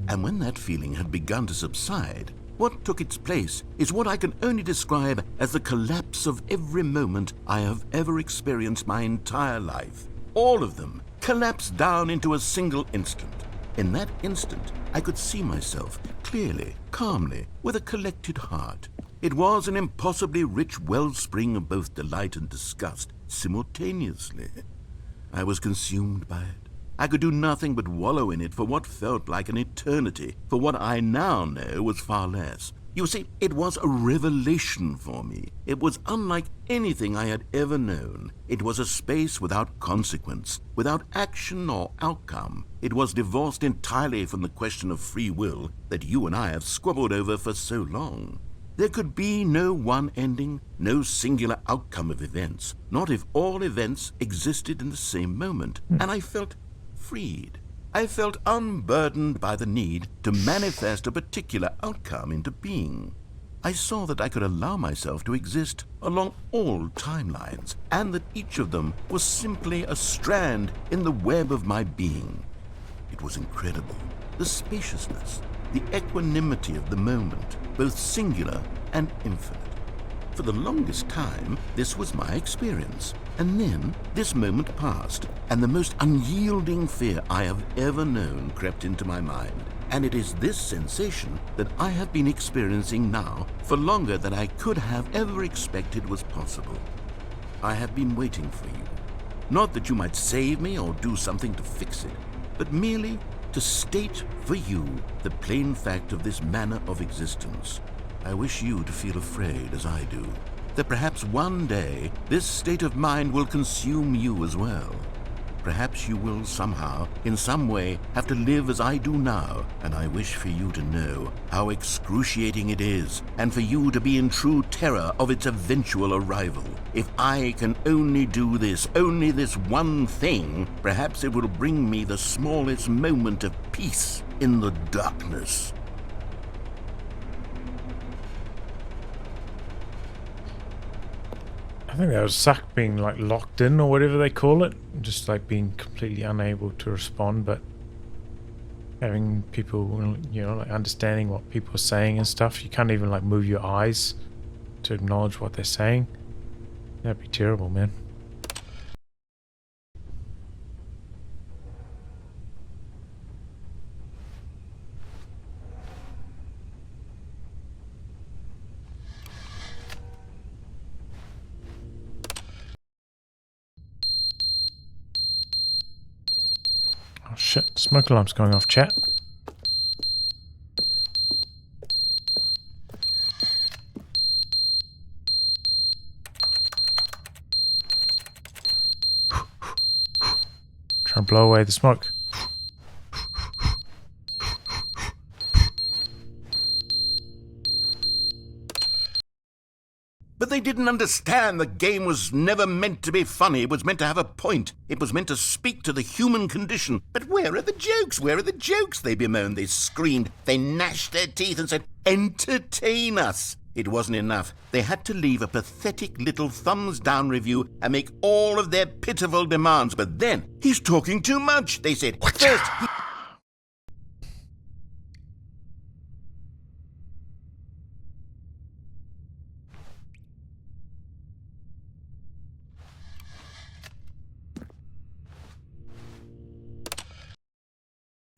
And when that feeling had begun to subside, what took its place is what I can only describe as the collapse of every moment I have ever experienced my entire life. All of them collapsed down into a single instant. In that instant, I could see myself clearly, calmly, with a collected heart. It was an impossibly rich wellspring of both delight and disgust simultaneously. I was consumed by it. I could do nothing but wallow in it for what felt like an eternity, for what I now know was far less. You see, it was a revelation for me. It was unlike anything I had ever known. It was a space without consequence, without action or outcome. It was divorced entirely from the question of free will that you and I have squabbled over for so long. There could be no one ending, no singular outcome of events, not if all events existed in the same moment, and I felt freed. I felt unburdened by the need to manifest a particular outcome into being. I saw that I could allow myself to exist along all timelines, and that each of them was simply a strand in the web of my being. It was incredible. The spaciousness, the equanimity of the moment, both singular and infinite. For the longest time, this was my experience. And then this moment passed, and the most unyielding fear I have ever known crept into my mind. And it is this sensation that I have been experiencing now for longer than I could have ever expected was possible. I have been waiting for you. Not that you might save me or do something to fix it, but merely to state for you the plain fact of this manner of existence. I wish you to feel afraid as I do, that perhaps one day this state of mind will consume you as well. Perhaps you will somehow, in some way, have to live as I do now, and I wish for you to know how excruciating it is, and for you to be in true terror of its eventual arrival. If I can only do this, only this one thing, perhaps it will bring me the smallest moment of peace in the darkness. I think that was suck being like locked in or whatever they call it. Just like being completely unable to respond, but having people, you know, like understanding what people are saying and stuff. You can't even like move your eyes to acknowledge what they're saying. That'd be terrible, man. Oh shit, smoke alarm's going off, chat. Try and blow away the smoke. But they didn't understand the game was never meant to be funny. It was meant to have a point. It was meant to speak to the human condition. But where are the jokes? Where are the jokes? They bemoaned, they screamed, they gnashed their teeth and said, "Entertain us." It wasn't enough. They had to leave a pathetic little thumbs-down review and make all of their pitiful demands. But then, "He's talking too much," they said. First,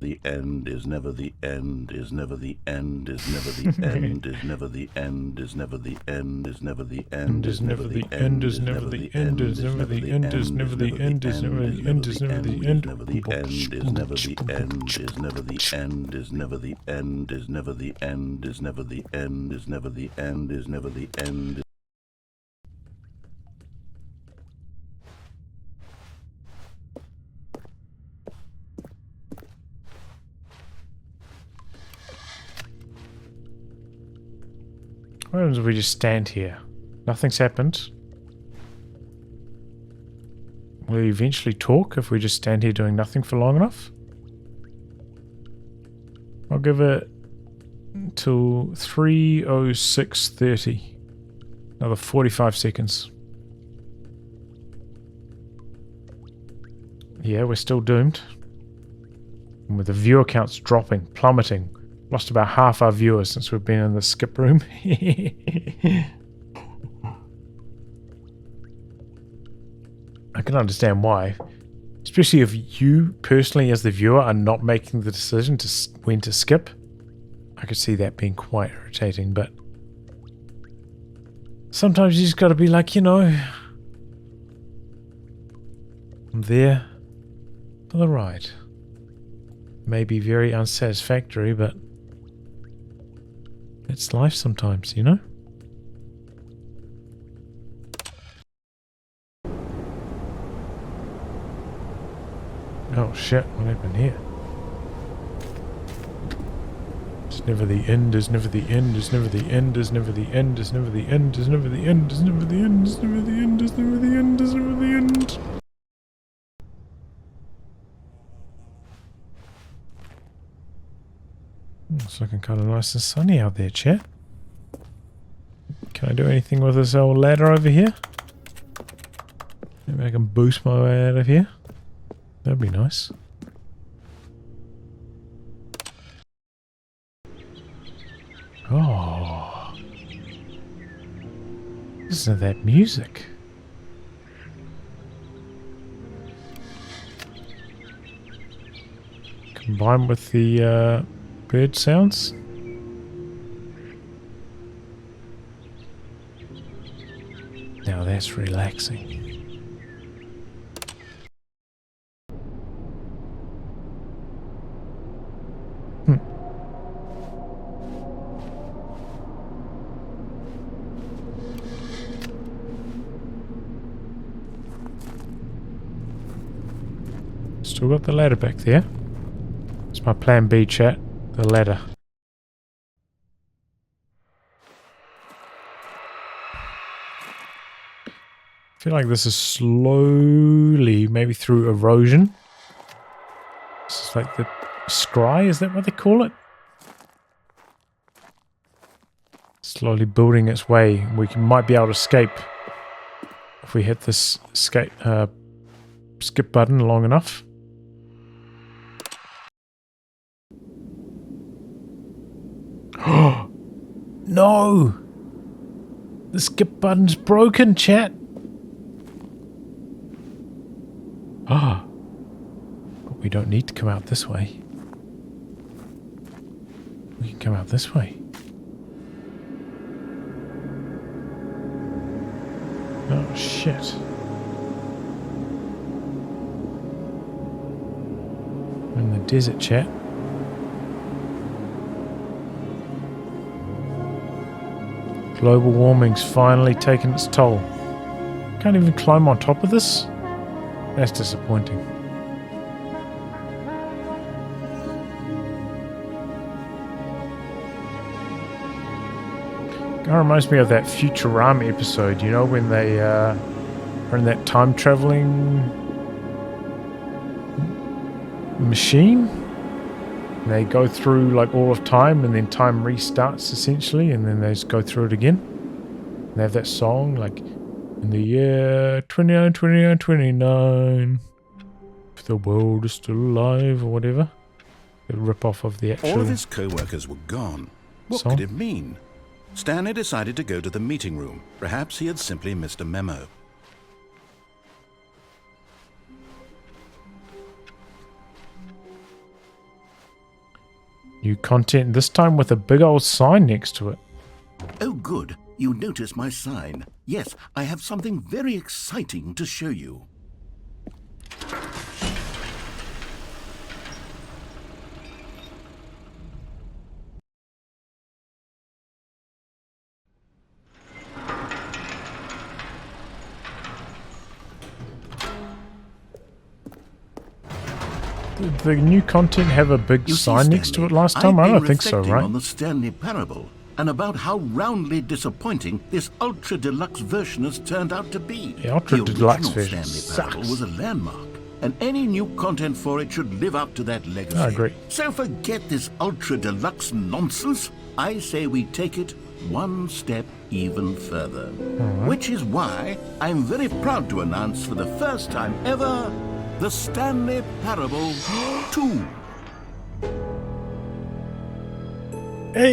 The end is never the end, is never the end, is never the end, is never the end, is never the end, is never the end, Is never the end, is never the end, is never the end, is never the end, is never the end, is never the end. never the end, is never the end, is never the end, is never the end, is never the end, is never the end, is never the end, is never the end. What happens if we just stand here? Nothing's happened. Will we eventually talk if we just stand here doing nothing for long enough? I'll give it till 3:06:30. Another 45 seconds. Yeah, we're still doomed. And with the viewer counts dropping, plummeting. Lost about half our viewers since we've been in the skip room. I can understand why. Especially if you personally as the viewer are not making the decision to when to skip. I could see that being quite irritating, but sometimes you just gotta be like, you know, I'm there for the ride. May be very unsatisfactory, but it's life sometimes, you know? Oh shit, what happened here? It's never the end, is never the end, is never the end, is never the end, is never the end, is never the end, is never the end, is never the end, is never the end, is never the end. It's looking kind of nice and sunny out there, chat. Can I do anything with this old ladder over here? Maybe I can boost my way out of here. That'd be nice. Oh. Listen to that music. Combined with the bird sounds. Now that's relaxing. Still got the ladder back there. It's my plan B, chat. The ladder. I feel like this is slowly, maybe through erosion. This is like the scry, is that what they call it? Slowly building its way. Might be able to escape if we hit this skip button long enough. Oh no! The skip button's broken, chat. Ah, but we don't need to come out this way. We can come out this way. Oh shit! We're in the desert, chat. Global warming's finally taken its toll. Can't even climb on top of this? That's disappointing. It reminds me of that Futurama episode, you know, when they are in that time-traveling machine. And they go through like all of time and then time restarts essentially and then they just go through it again. And they have that song like in the year 29, if the world is still alive or whatever. A rip-off of the actual All of his co-workers were gone. What song. could it mean? Stanley decided to go to the meeting room. Perhaps he had simply missed a memo. New content, this time with a big old sign next to it. Oh, good. You notice my sign. Yes, I have something very exciting to show you. Did the new content have a big You see, sign next to it Stanley, last time? I've I don't been think so, reflecting right? on the Stanley Parable and about how roundly disappointing this ultra deluxe version has turned out to be. The Ultra Deluxe original version Stanley Parable sucks. was a landmark, and any new content for it should live up to that legacy. I agree. So forget this ultra deluxe nonsense. I say we take it one step even further. Which is why I'm very proud to announce for the first time ever the Stanley Parable 2. Hey,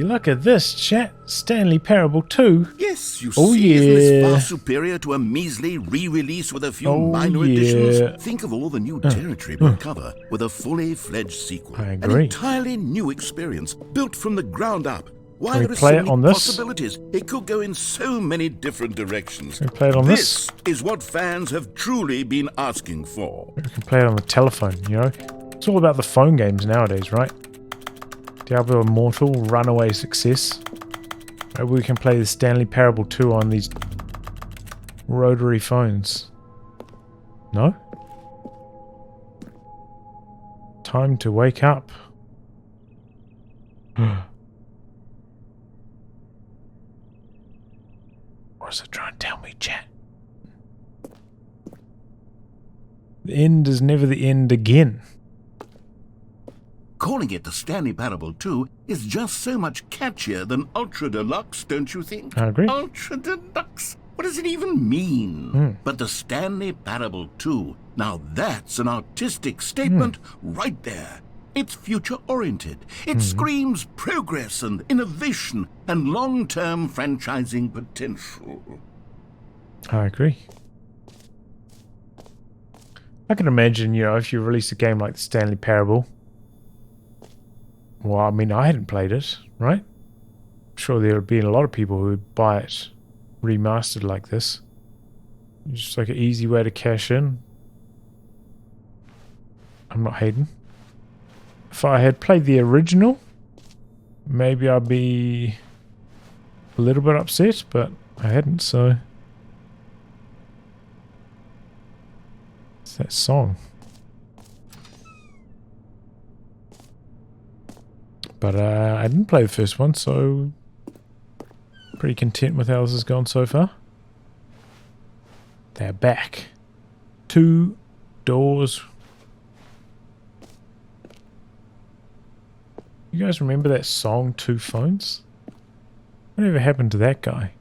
look at this, chat. Stanley Parable 2. Yes, you Oh, see, isn't this yeah. far superior to a measly re-release with a few Oh, minor yeah. additions? Think of all the new territory we'll cover with a fully fledged sequel. I An agree. entirely new experience, built from the ground up. Why Can we there are play so it many on this? possibilities? It could go in so many different directions. Can we play it on this? This is what fans have truly been asking for. We can play it on the telephone, you know? It's all about the phone games nowadays, right? Diablo Immortal, runaway success. Maybe we can play the Stanley Parable 2 on these rotary phones. No? Time to wake up. What's it trying to tell me, chat? The end is never the end again. Calling it the Stanley Parable 2 is just so much catchier than Ultra Deluxe, don't you think? I agree. Ultra Deluxe? What does it even mean? But the Stanley Parable 2, now that's an artistic statement right there. It's future-oriented. It screams progress and innovation and long-term franchising potential. I agree. I can imagine, you know, if you release a game like the Stanley Parable. Well, I mean, I hadn't played it, right? I'm sure there would be a lot of people who would buy it remastered like this. It's just like an easy way to cash in. I'm not hating. If I had played the original, maybe I'd be a little bit upset, but I hadn't, so... It's that song. But I didn't play the first one, so pretty content with how this has gone so far. They're back. 2 doors. You guys remember that song, 2 Phones? Whatever happened to that guy?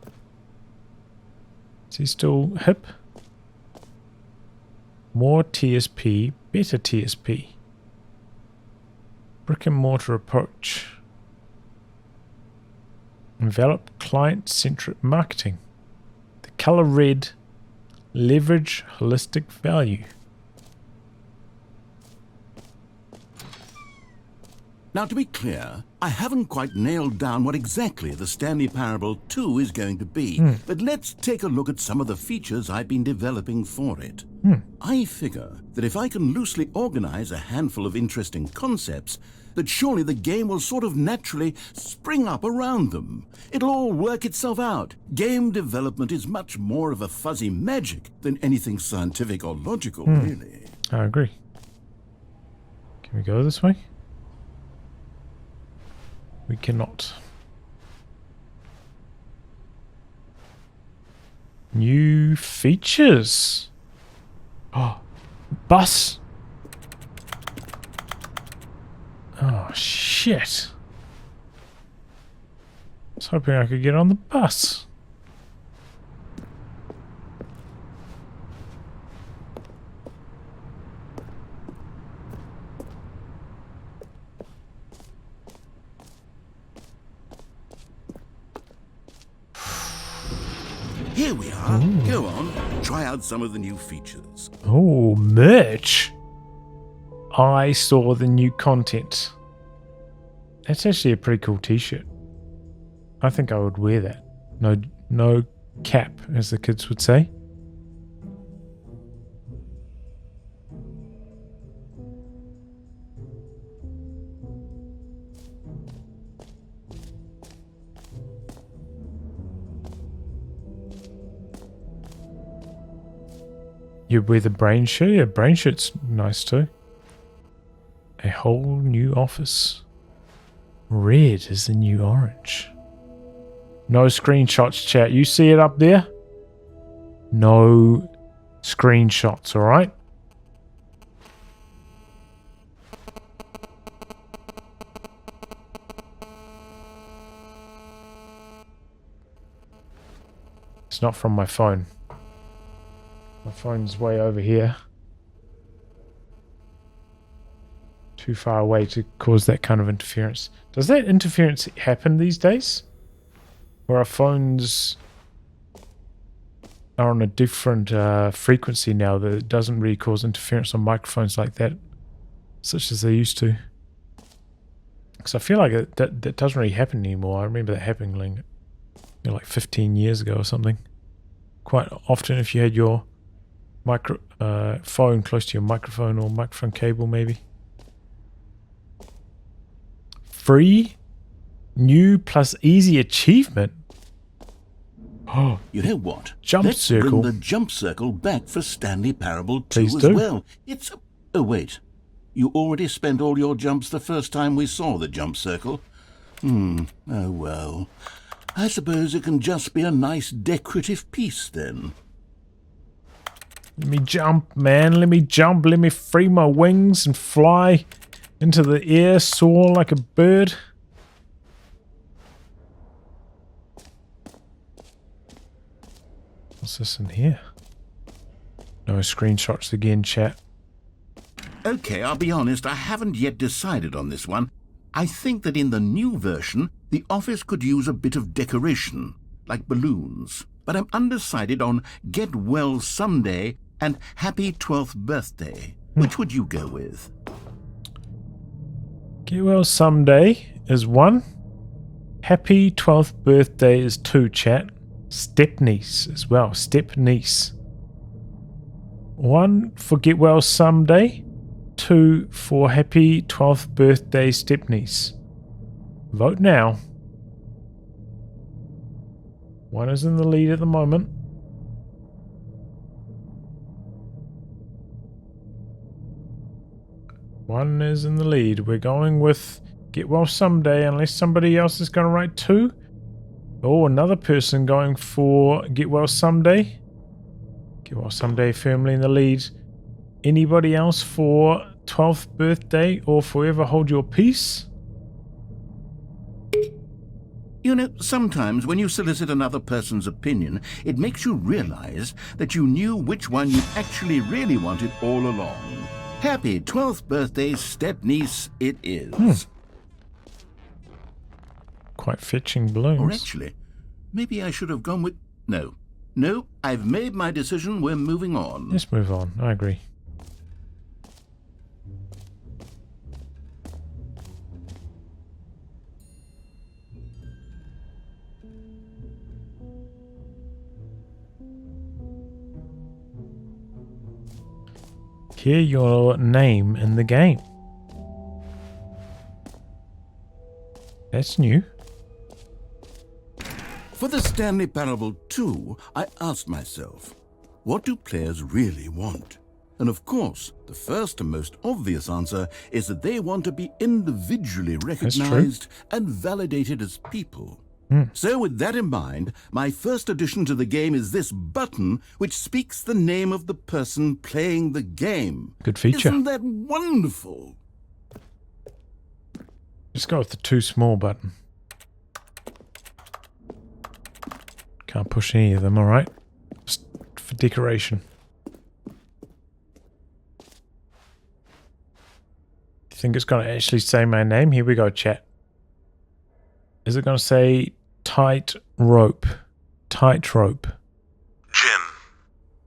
Is he still hip? More TSP, better TSP. Brick and mortar approach. Envelop client-centric marketing. The color red. Leverage holistic value. Now, to be clear, I haven't quite nailed down what exactly the Stanley Parable 2 is going to be, but let's take a look at some of the features I've been developing for it. I figure that if I can loosely organize a handful of interesting concepts, that surely the game will sort of naturally spring up around them. It'll all work itself out. Game development is much more of a fuzzy magic than anything scientific or logical, really. I agree. Can we go this way? We cannot. New features. Oh, bus. Oh, shit. I was hoping I could get on the bus. Here we are. Go on, try out some of the new features. Oh, merch. I saw the new content. That's actually a pretty cool t-shirt. I think I would wear that. No cap, as the kids would say. You'd wear the brain shirt? Yeah, brain shirt's nice too. A whole new office. Red is the new orange. No screenshots, chat. You see it up there? No screenshots, alright? It's not from my phone. My phone's way over here. Too far away to cause that kind of interference. Does that interference happen these days? Where our phones are on a different frequency now that it doesn't really cause interference on microphones like that, such as they used to. Because I feel like that doesn't really happen anymore. I remember that happening like 15 years ago or something. Quite often if you had your phone close to your microphone or microphone cable maybe. Free, new plus easy achievement. Oh, you know what? Jump Let's circle. bring the jump circle back for Stanley Parable 2 Please as do. well. It's oh wait, you already spent all your jumps the first time we saw the jump circle. Oh well. I suppose it can just be a nice decorative piece then. Let me jump, man. Let me jump. Let me free my wings and fly into the air, soar like a bird. What's this in here? No screenshots again, chat. Okay, I'll be honest, I haven't yet decided on this one. I think that in the new version, the office could use a bit of decoration, like balloons. But I'm undecided on Get Well Someday and Happy 12th Birthday. Which would you go with? Get Well Someday is 1. Happy 12th Birthday is 2, chat. Step-niece as well. Step-niece. 1 for Get Well Someday. 2 for Happy 12th Birthday Step-niece. Vote now. 1 is in the lead at the moment. One is in the lead. We're going with Get Well Someday, unless somebody else is going to write 2. Oh, another person going for Get Well Someday. Get Well Someday firmly in the lead. Anybody else for 12th Birthday or Forever Hold Your Peace? You know, sometimes when you solicit another person's opinion, it makes you realize that you knew which one you actually really wanted all along. Happy 12th birthday, step-niece it is. Quite fetching balloons. Or actually, maybe I should have gone with... No, I've made my decision, we're moving on. Let's move on, I agree. Hear your name in the game. That's new. For the Stanley Parable 2, I asked myself, what do players really want? And of course, the first and most obvious answer is that they want to be individually recognized and validated as people. So with that in mind, my first addition to the game is this button which speaks the name of the person playing the game. Good feature. Isn't that wonderful? Just go with the too small button. Can't push any of them, alright? Just for decoration. You think it's going to actually say my name? Here we go, chat. Is it going to say tight rope? Tight rope.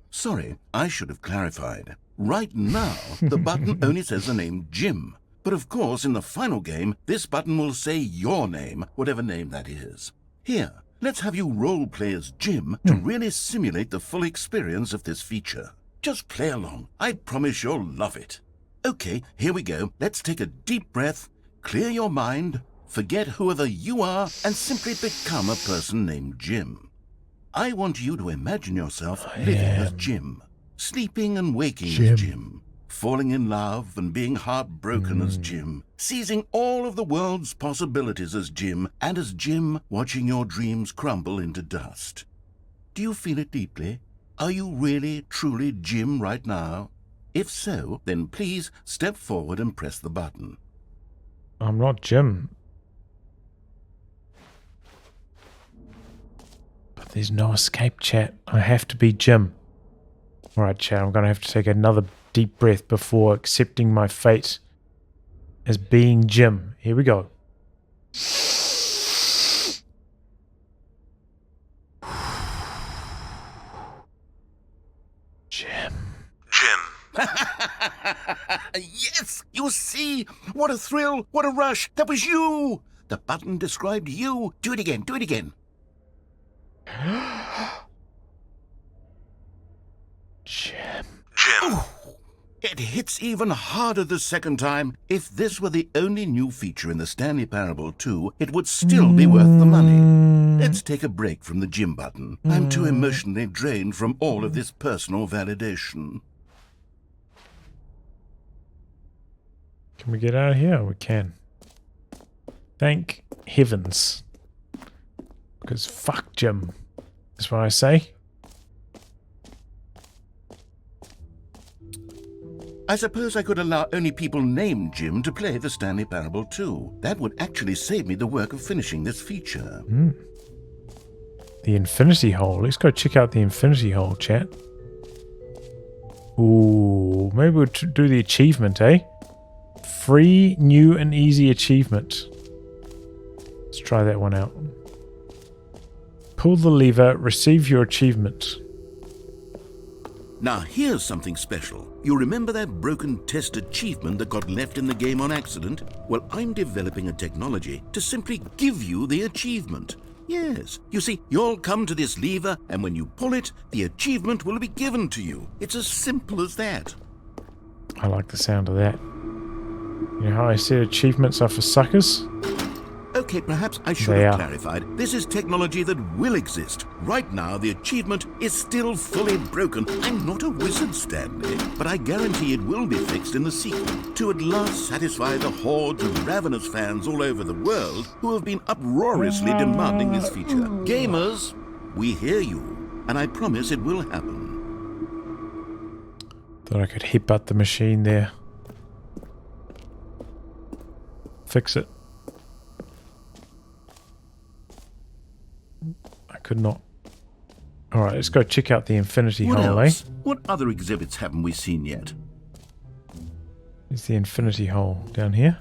So sorry, I should have clarified. Right now, the button only says the name Jim. But of course, in the final game, this button will say your name, whatever name that is. Here, let's have you role-play as Jim to really simulate the full experience of this feature. Just play along. I promise you'll love it. Okay, here we go. Let's take a deep breath, clear your mind, forget whoever you are, and simply become a person named Jim. I want you to imagine yourself living as Jim, sleeping and waking as Jim, falling in love and being heartbroken as Jim, seizing all of the world's possibilities as Jim, and as Jim watching your dreams crumble into dust. Do you feel it deeply? Are you really, truly Jim right now? If so, then please step forward and press the button. I'm not Jim. But there's no escape, chat. I have to be Jim. Alright, chat, I'm going to have to take another deep breath before accepting my fate as being Jim. Here we go. Jim. Yes, you see? What a thrill, what a rush. That was you. The button described you. Do it again, do it again. Jim. Oh, it hits even harder the second time. If this were the only new feature in the Stanley Parable 2, it would still be worth the money. Let's take a break from the Jim button. I'm too emotionally drained from all of this personal validation. Can we get out of here? We can. Thank heavens. Because fuck Jim. That's what I say. I suppose I could allow only people named Jim to play the Stanley Parable 2. That would actually save me the work of finishing this feature. The infinity hole. Let's go check out the infinity hole, chat. Ooh, maybe we'll do the achievement, eh? Free, new, and easy achievement. Let's try that one out. Pull the lever, receive your achievement. Now here's something special. You remember that broken test achievement that got left in the game on accident? Well, I'm developing a technology to simply give you the achievement. Yes, you see, you'll come to this lever, and when you pull it, the achievement will be given to you. It's as simple as that. I like the sound of that. You know how I said achievements are for suckers? Okay, perhaps I should have clarified. This is technology that will exist. Right now, the achievement is still fully broken. I'm not a wizard, Stanley, but I guarantee it will be fixed in the sequel to at last satisfy the hordes of ravenous fans all over the world who have been uproariously demanding this feature. Gamers, we hear you, and I promise it will happen. Thought I could headbutt the machine there. Fix it. I could not. Alright, let's go check out the infinity hole, eh? What other exhibits haven't we seen yet? Is the infinity hole down here?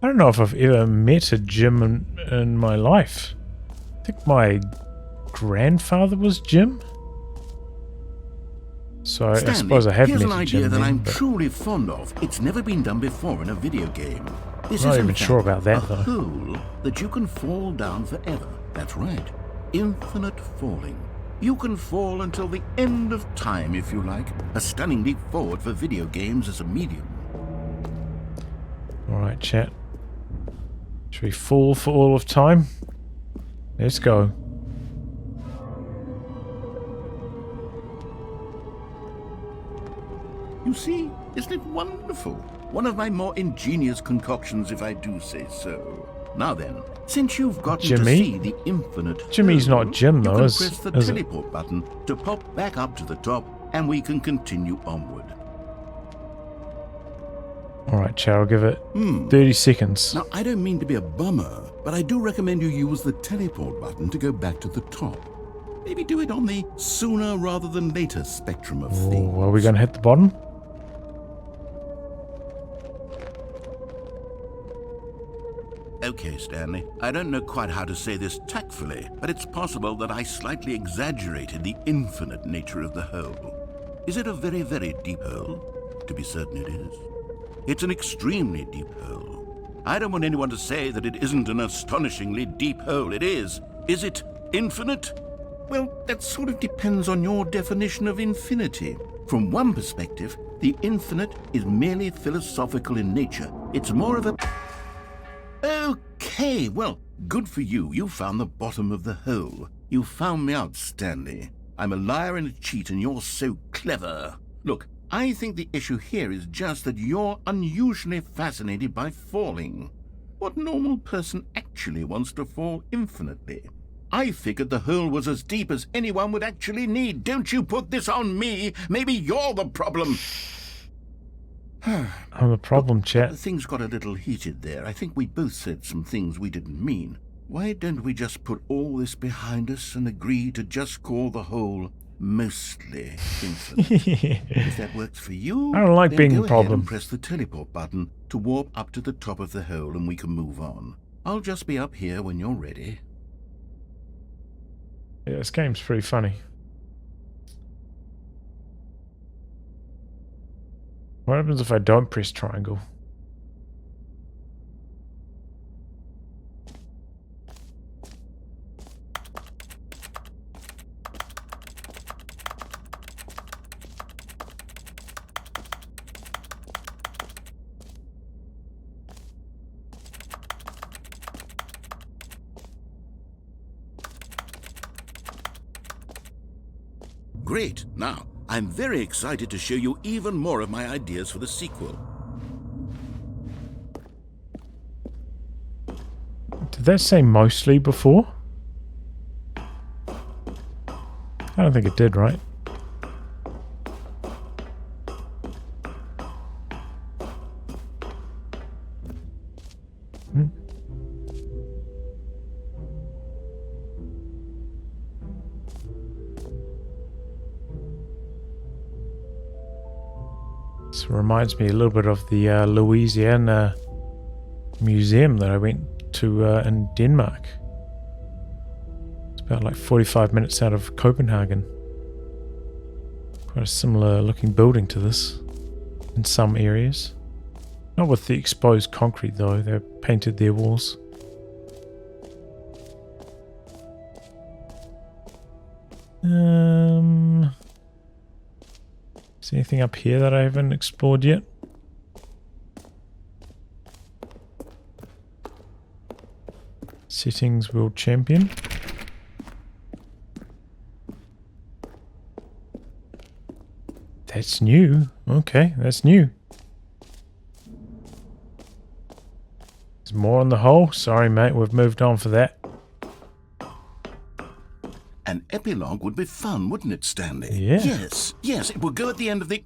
I don't know if I've ever met a Jim in my life. I think my grandfather was Jim. So Stanley, I suppose I have met a Jim. Here's an idea that I'm truly fond of. It's never been done before in a video game. This I'm not is even sure about that, a though. hole that you can fall down forever. That's right. Infinite falling. You can fall until the end of time, if you like. A stunning leap forward for video games as a medium. Alright, chat. Should we fall for all of time? Let's go. You see, isn't it wonderful? One of my more ingenious concoctions, if I do say so. Now then, since you've gotten to see the infinite Jimmy's not Jim, though, you can is press the it? teleport button to pop back up to the top, and we can continue onward. Alright, chat, I'll give it 30 seconds. Now, I don't mean to be a bummer, but I do recommend you use the teleport button to go back to the top. Maybe do it on the sooner rather than later spectrum of things. Are we going to hit the bottom? Okay, Stanley, I don't know quite how to say this tactfully, but it's possible that I slightly exaggerated the infinite nature of the hole. Is it a very, very deep hole? To be certain it is. It's an extremely deep hole. I don't want anyone to say that it isn't an astonishingly deep hole. It is. Is it infinite? Well, that sort of depends on your definition of infinity. From one perspective, the infinite is merely philosophical in nature. It's more of a... Okay, well, good for you. You found the bottom of the hole. You found me out, Stanley. I'm a liar and a cheat, and you're so clever. Look, I think the issue here is just that you're unusually fascinated by falling. What normal person actually wants to fall infinitely? I figured the hole was as deep as anyone would actually need. Don't you put this on me. Maybe you're the problem. I'm the problem, chat. Things got a little heated there. I think we both said some things we didn't mean. Why don't we just put all this behind us and agree to just call the hole mostly infinite? If that works for you, I don't like then being go the ahead problem. and press the teleport button to warp up to the top of the hole and we can move on. I'll just be up here when you're ready. Yeah, this game's pretty funny. What happens if I don't press triangle? Great. Now, I'm very excited to show you even more of my ideas for the sequel. Did that say mostly before? I don't think it did, right? This reminds me a little bit of the Louisiana museum that I went to in Denmark. It's about like 45 minutes out of Copenhagen. Quite a similar looking building to this in some areas. Not with the exposed concrete though, they painted their walls. Is there anything up here that I haven't explored yet? Settings World Champion. That's new. Okay, that's new. There's more on the hole. Sorry, mate, we've moved on for that. An epilogue would be fun, wouldn't it, Stanley? Yeah. Yes, it will go at the end of the,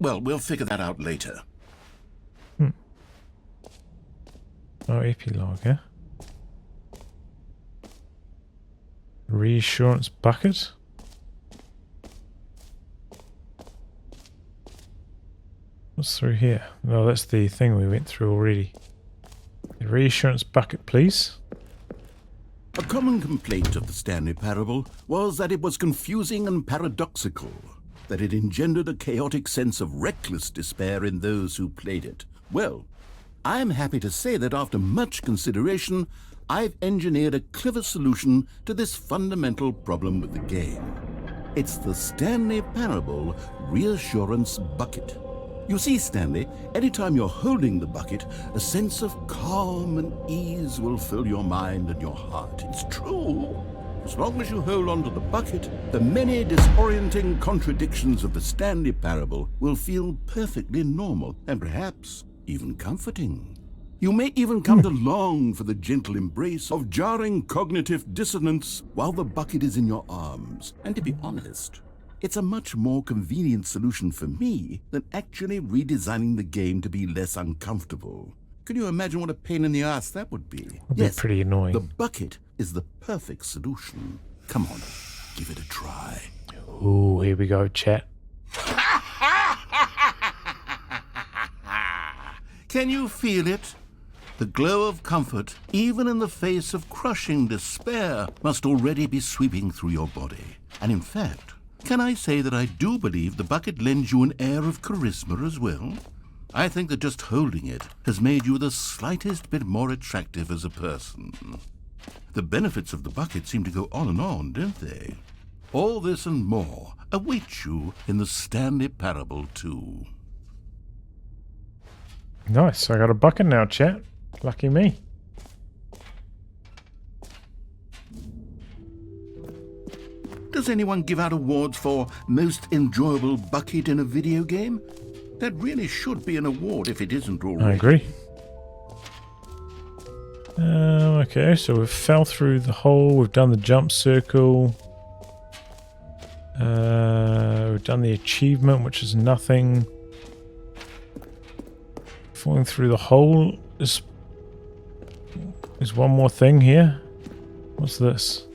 well, we'll figure that out later. Oh, epilogue, huh? Reassurance bucket. What's through here? No, that's the thing we went through already. The reassurance bucket, please. A common complaint of the Stanley Parable was that it was confusing and paradoxical, that it engendered a chaotic sense of reckless despair in those who played it. Well, I'm happy to say that after much consideration, I've engineered a clever solution to this fundamental problem with the game. It's the Stanley Parable Reassurance Bucket. You see, Stanley, anytime you're holding the bucket, a sense of calm and ease will fill your mind and your heart. It's true. As long as you hold on to the bucket, the many disorienting contradictions of the Stanley Parable will feel perfectly normal and perhaps even comforting. You may even come to long for the gentle embrace of jarring cognitive dissonance while the bucket is in your arms. And to be honest, it's a much more convenient solution for me than actually redesigning the game to be less uncomfortable. Can you imagine what a pain in the ass that would be? Would be pretty annoying. The bucket is the perfect solution. Come on, give it a try. Ooh, here we go, chat. Can you feel it? The glow of comfort, even in the face of crushing despair, must already be sweeping through your body. And in fact, can I say that I do believe the bucket lends you an air of charisma as well? I think that just holding it has made you the slightest bit more attractive as a person. The benefits of the bucket seem to go on, don't they? All this and more await you in the Stanley Parable 2. Nice, I got a bucket now, chat. Lucky me. Does anyone give out awards for most enjoyable bucket in a video game? That really should be an award if it isn't already. I agree. Okay, so we've fell through the hole, we've done the jump circle. We've done the achievement, which is nothing. Falling through the hole is one more thing here. What's this?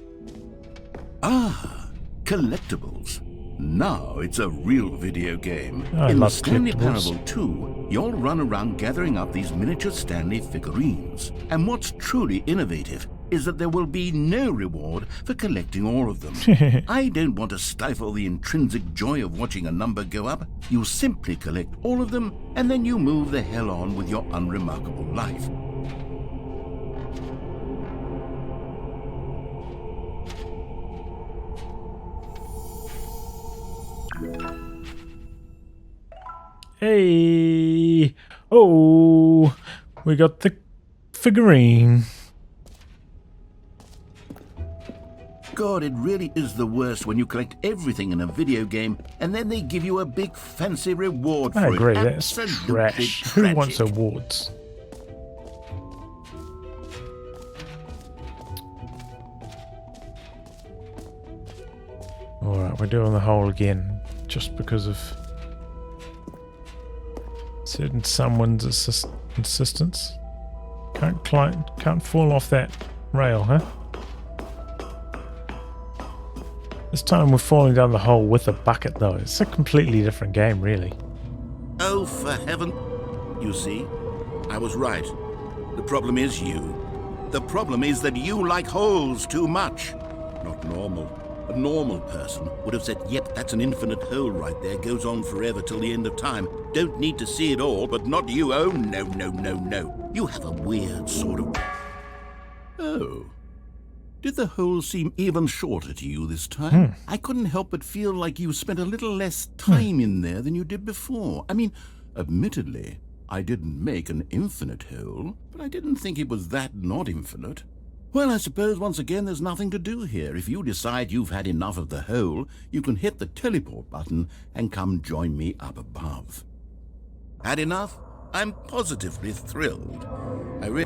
Ah, collectibles. Now it's a real video game. I In the love Stanley collectibles. Parable 2, you'll run around gathering up these miniature Stanley figurines. And what's truly innovative is that there will be no reward for collecting all of them. I don't want to stifle the intrinsic joy of watching a number go up. You simply collect all of them, and then you move the hell on with your unremarkable life. Hey! Oh! We got the figurine. God, it really is the worst when you collect everything in a video game and then they give you a big fancy reward for I agree, it. that's Absolutely trash. Who wants tragic. awards? Alright, we're doing the hole again. Just because of certain someone's insistence. Can't fall off that rail, huh? This time we're falling down the hole with a bucket though. It's a completely different game, really. Oh, for heaven. You see, I was right. The problem is you. The problem is that you like holes too much. Not normal. A normal person would have said, yep, that's an infinite hole right there. Goes on forever till the end of time. Don't need to see it all, but not you. Oh, no, no, no, no. You have a weird sort of... Oh. Did the hole seem even shorter to you this time? I couldn't help but feel like you spent a little less time in there than you did before. I mean, admittedly, I didn't make an infinite hole, but I didn't think it was that not infinite. Well, I suppose once again there's nothing to do here. If you decide you've had enough of the hole, you can hit the teleport button and come join me up above. Had enough? I'm positively thrilled.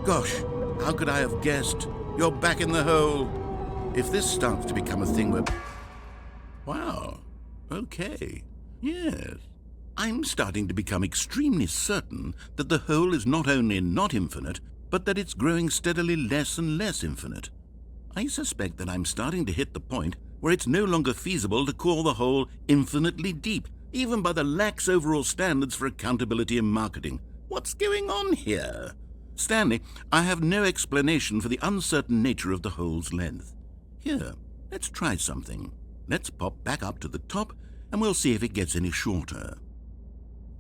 Gosh, how could I have guessed? You're back in the hole. If this starts to become a thing where... Wow. Okay. Yes. I'm starting to become extremely certain that the hole is not only not infinite, but that it's growing steadily less and less infinite. I suspect that I'm starting to hit the point where it's no longer feasible to call the hole infinitely deep, even by the lax overall standards for accountability and marketing. What's going on here? Stanley, I have no explanation for the uncertain nature of the hole's length. Here, let's try something. Let's pop back up to the top, and we'll see if it gets any shorter.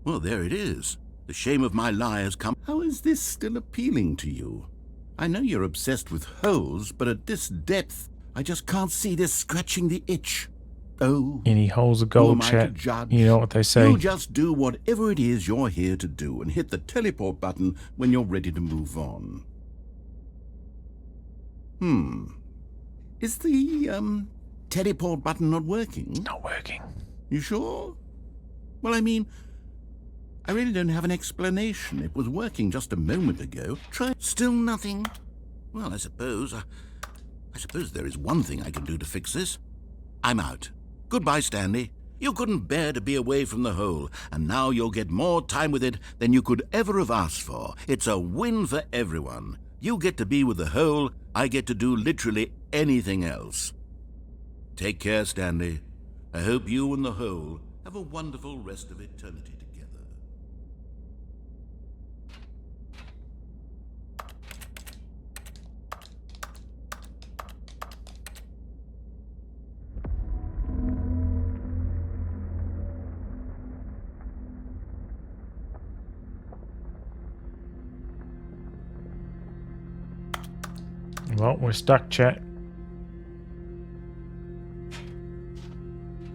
Well, there it is. The shame of my lie has come. How is this still appealing to you? I know you're obsessed with holes, but at this depth, I just can't see this scratching the itch. Oh, Any holes of who am gold, I to chat. judge? You know what they say. You just do whatever it is you're here to do and hit the teleport button when you're ready to move on. Is the, teleport button not working? Not working. You sure? Well, I mean, I really don't have an explanation. It was working just a moment ago. Try... Still nothing? Well, I suppose there is one thing I can do to fix this. I'm out. Goodbye, Stanley. You couldn't bear to be away from the hole, and now you'll get more time with it than you could ever have asked for. It's a win for everyone. You get to be with the hole, I get to do literally anything else. Take care, Stanley. I hope you and the hole have a wonderful rest of eternity together. Well, we're stuck, chat.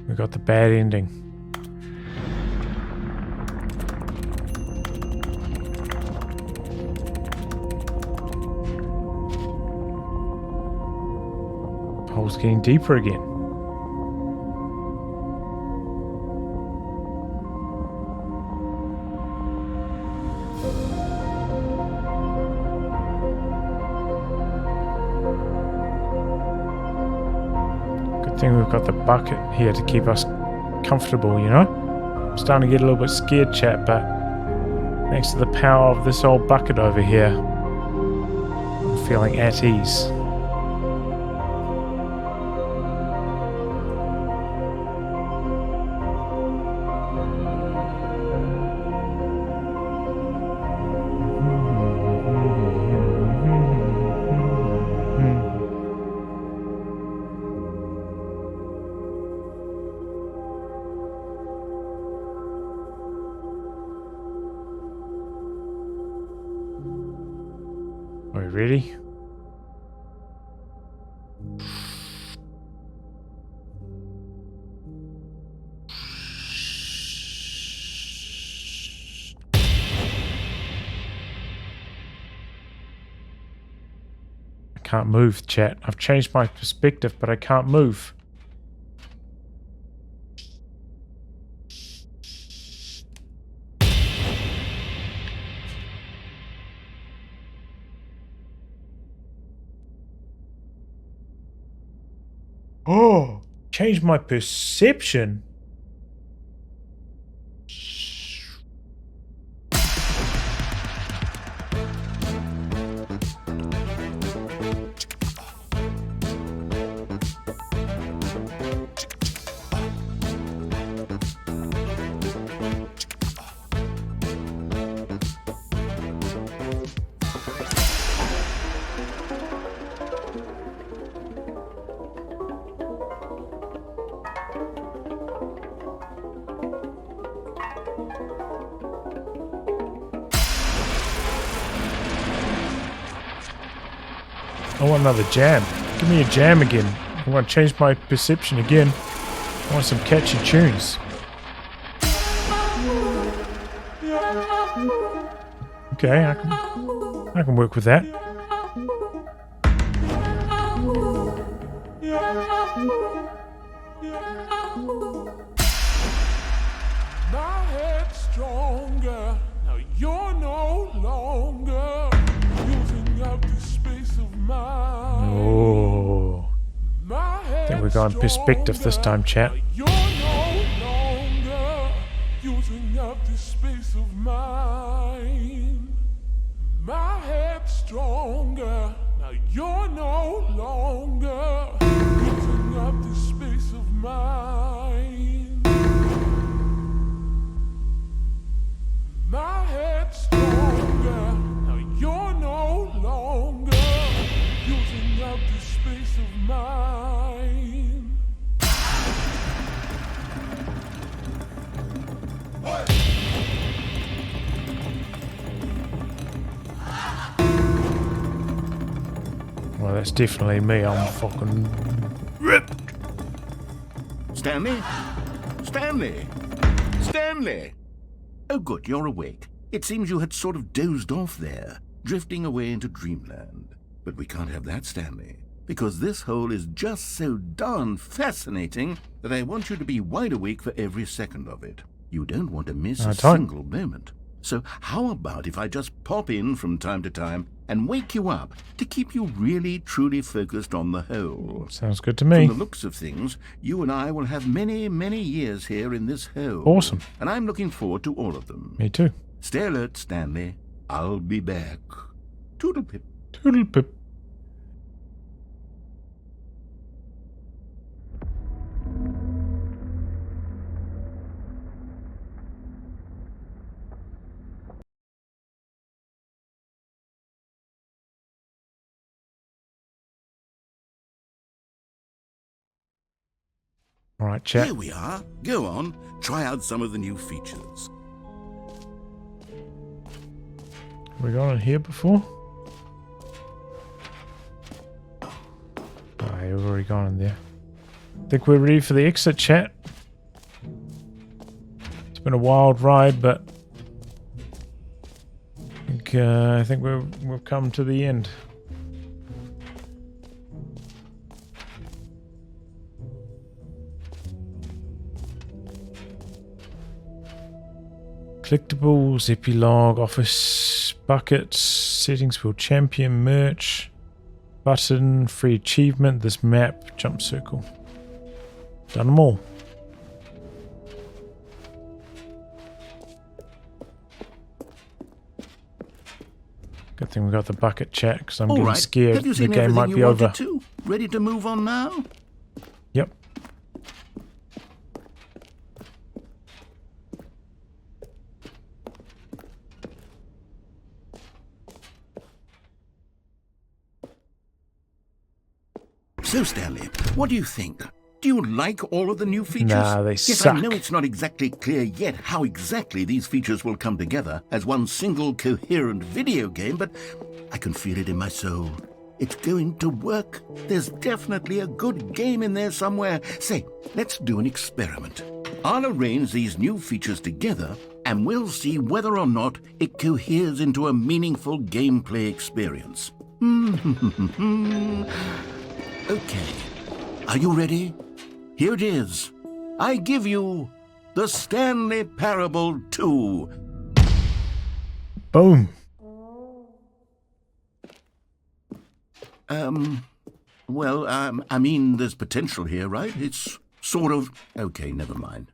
We got the bad ending. The hole's getting deeper again. Good thing we've got the bucket here to keep us comfortable, you know? I'm starting to get a little bit scared, chat, but thanks to the power of this old bucket over here, I'm feeling at ease. Are we ready? I can't move, chat. I've changed my perspective, but I can't move. Oh, changed my perception. I want another jam. Give me a jam again. I want to change my perception again. I want some catchy tunes. Okay, I can work with that. My head's stronger. Now you're no longer using up the space of mine. Oh, I think we're going perspective this time, chat. You're no longer using up the space of mine. My head's stronger. Now you're no longer using up the space of mine. My head's stronger. Now you're no longer using up the space of mine. Well, that's definitely me. I'm fucking ripped. Stanley? Stanley? Stanley! Oh, good, you're awake. It seems you had sort of dozed off there, drifting away into dreamland. But we can't have that, Stanley, because this hole is just so darn fascinating that I want you to be wide awake for every second of it. You don't want to miss a single moment. So how about if I just pop in from time to time and wake you up to keep you really, truly focused on the hole? Sounds good to me. From the looks of things, you and I will have many, many years here in this hole. Awesome. And I'm looking forward to all of them. Me too. Stay alert, Stanley. I'll be back. Toodle-pip. Toodle-pip. All right, chat. Here we are. Go on. Try out some of the new features. Have we gone in here before? Okay, we've already gone in there. Think we're ready for the exit, chat. It's been a wild ride, but I think we've come to the end. Collectibles, epilogue, office buckets, settings for champion, merch, button, free achievement, this map, jump circle. Done them all. Good thing we got the bucket, chat, because I'm getting scared Have you the seen game might everything be you over. wanted to? Ready to move on now? Yep. So, Stanley, what do you think? Do you like all of the new features? Nah, they yes, suck. I know it's not exactly clear yet how exactly these features will come together as one single coherent video game, but I can feel it in my soul. It's going to work. There's definitely a good game in there somewhere. Say, let's do an experiment. I'll arrange these new features together, and we'll see whether or not it coheres into a meaningful gameplay experience. Okay. Are you ready? Here it is. I give you the Stanley Parable 2. Boom. I mean, there's potential here, right? It's sort of... Okay, never mind.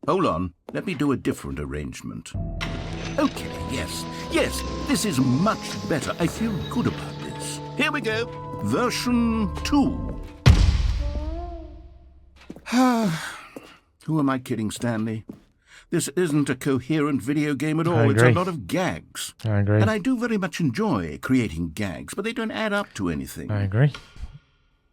Hold on. Let me do a different arrangement. Okay, yes, this is much better. I feel good about this. Here we go. Version 2. Who am I kidding, Stanley? This isn't a coherent video game at all. It's a lot of gags. I agree. And I do very much enjoy creating gags, but they don't add up to anything. I agree.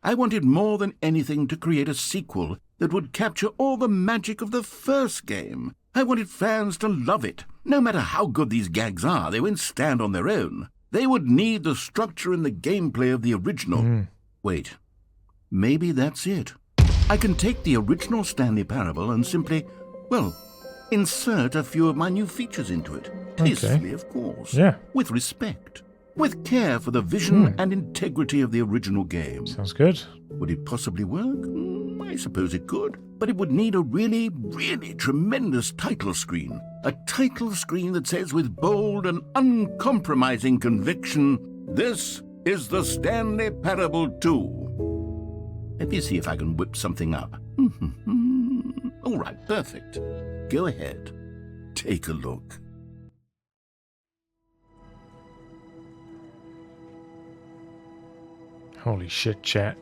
I wanted more than anything to create a sequel that would capture all the magic of the first game. I wanted fans to love it. No matter how good these gags are, they won't stand on their own. They would need the structure and the gameplay of the original. Wait, maybe that's it. I can take the original Stanley Parable and simply, insert a few of my new features into it. Tastefully, of course. Yeah. With respect. With care for the vision and integrity of the original game. Sounds good. Would it possibly work? I suppose it could. But it would need a really, really tremendous title screen. A title screen that says with bold and uncompromising conviction, "This is the Stanley Parable 2." Let me see if I can whip something up. All right, perfect. Go ahead. Take a look. Holy shit, chat.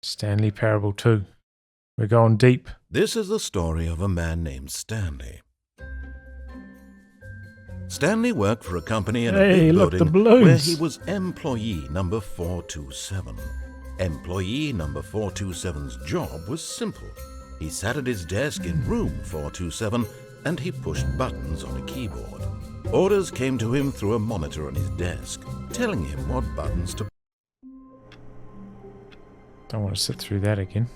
Stanley Parable 2. We're going deep. This is the story of a man named Stanley. Stanley worked for a company in a Hey, big look, the building balloons. where he was employee number 427. Employee number 427's job was simple. He sat at his desk in room 427 and he pushed buttons on a keyboard. Orders came to him through a monitor on his desk, telling him what buttons to... Don't want to sit through that again.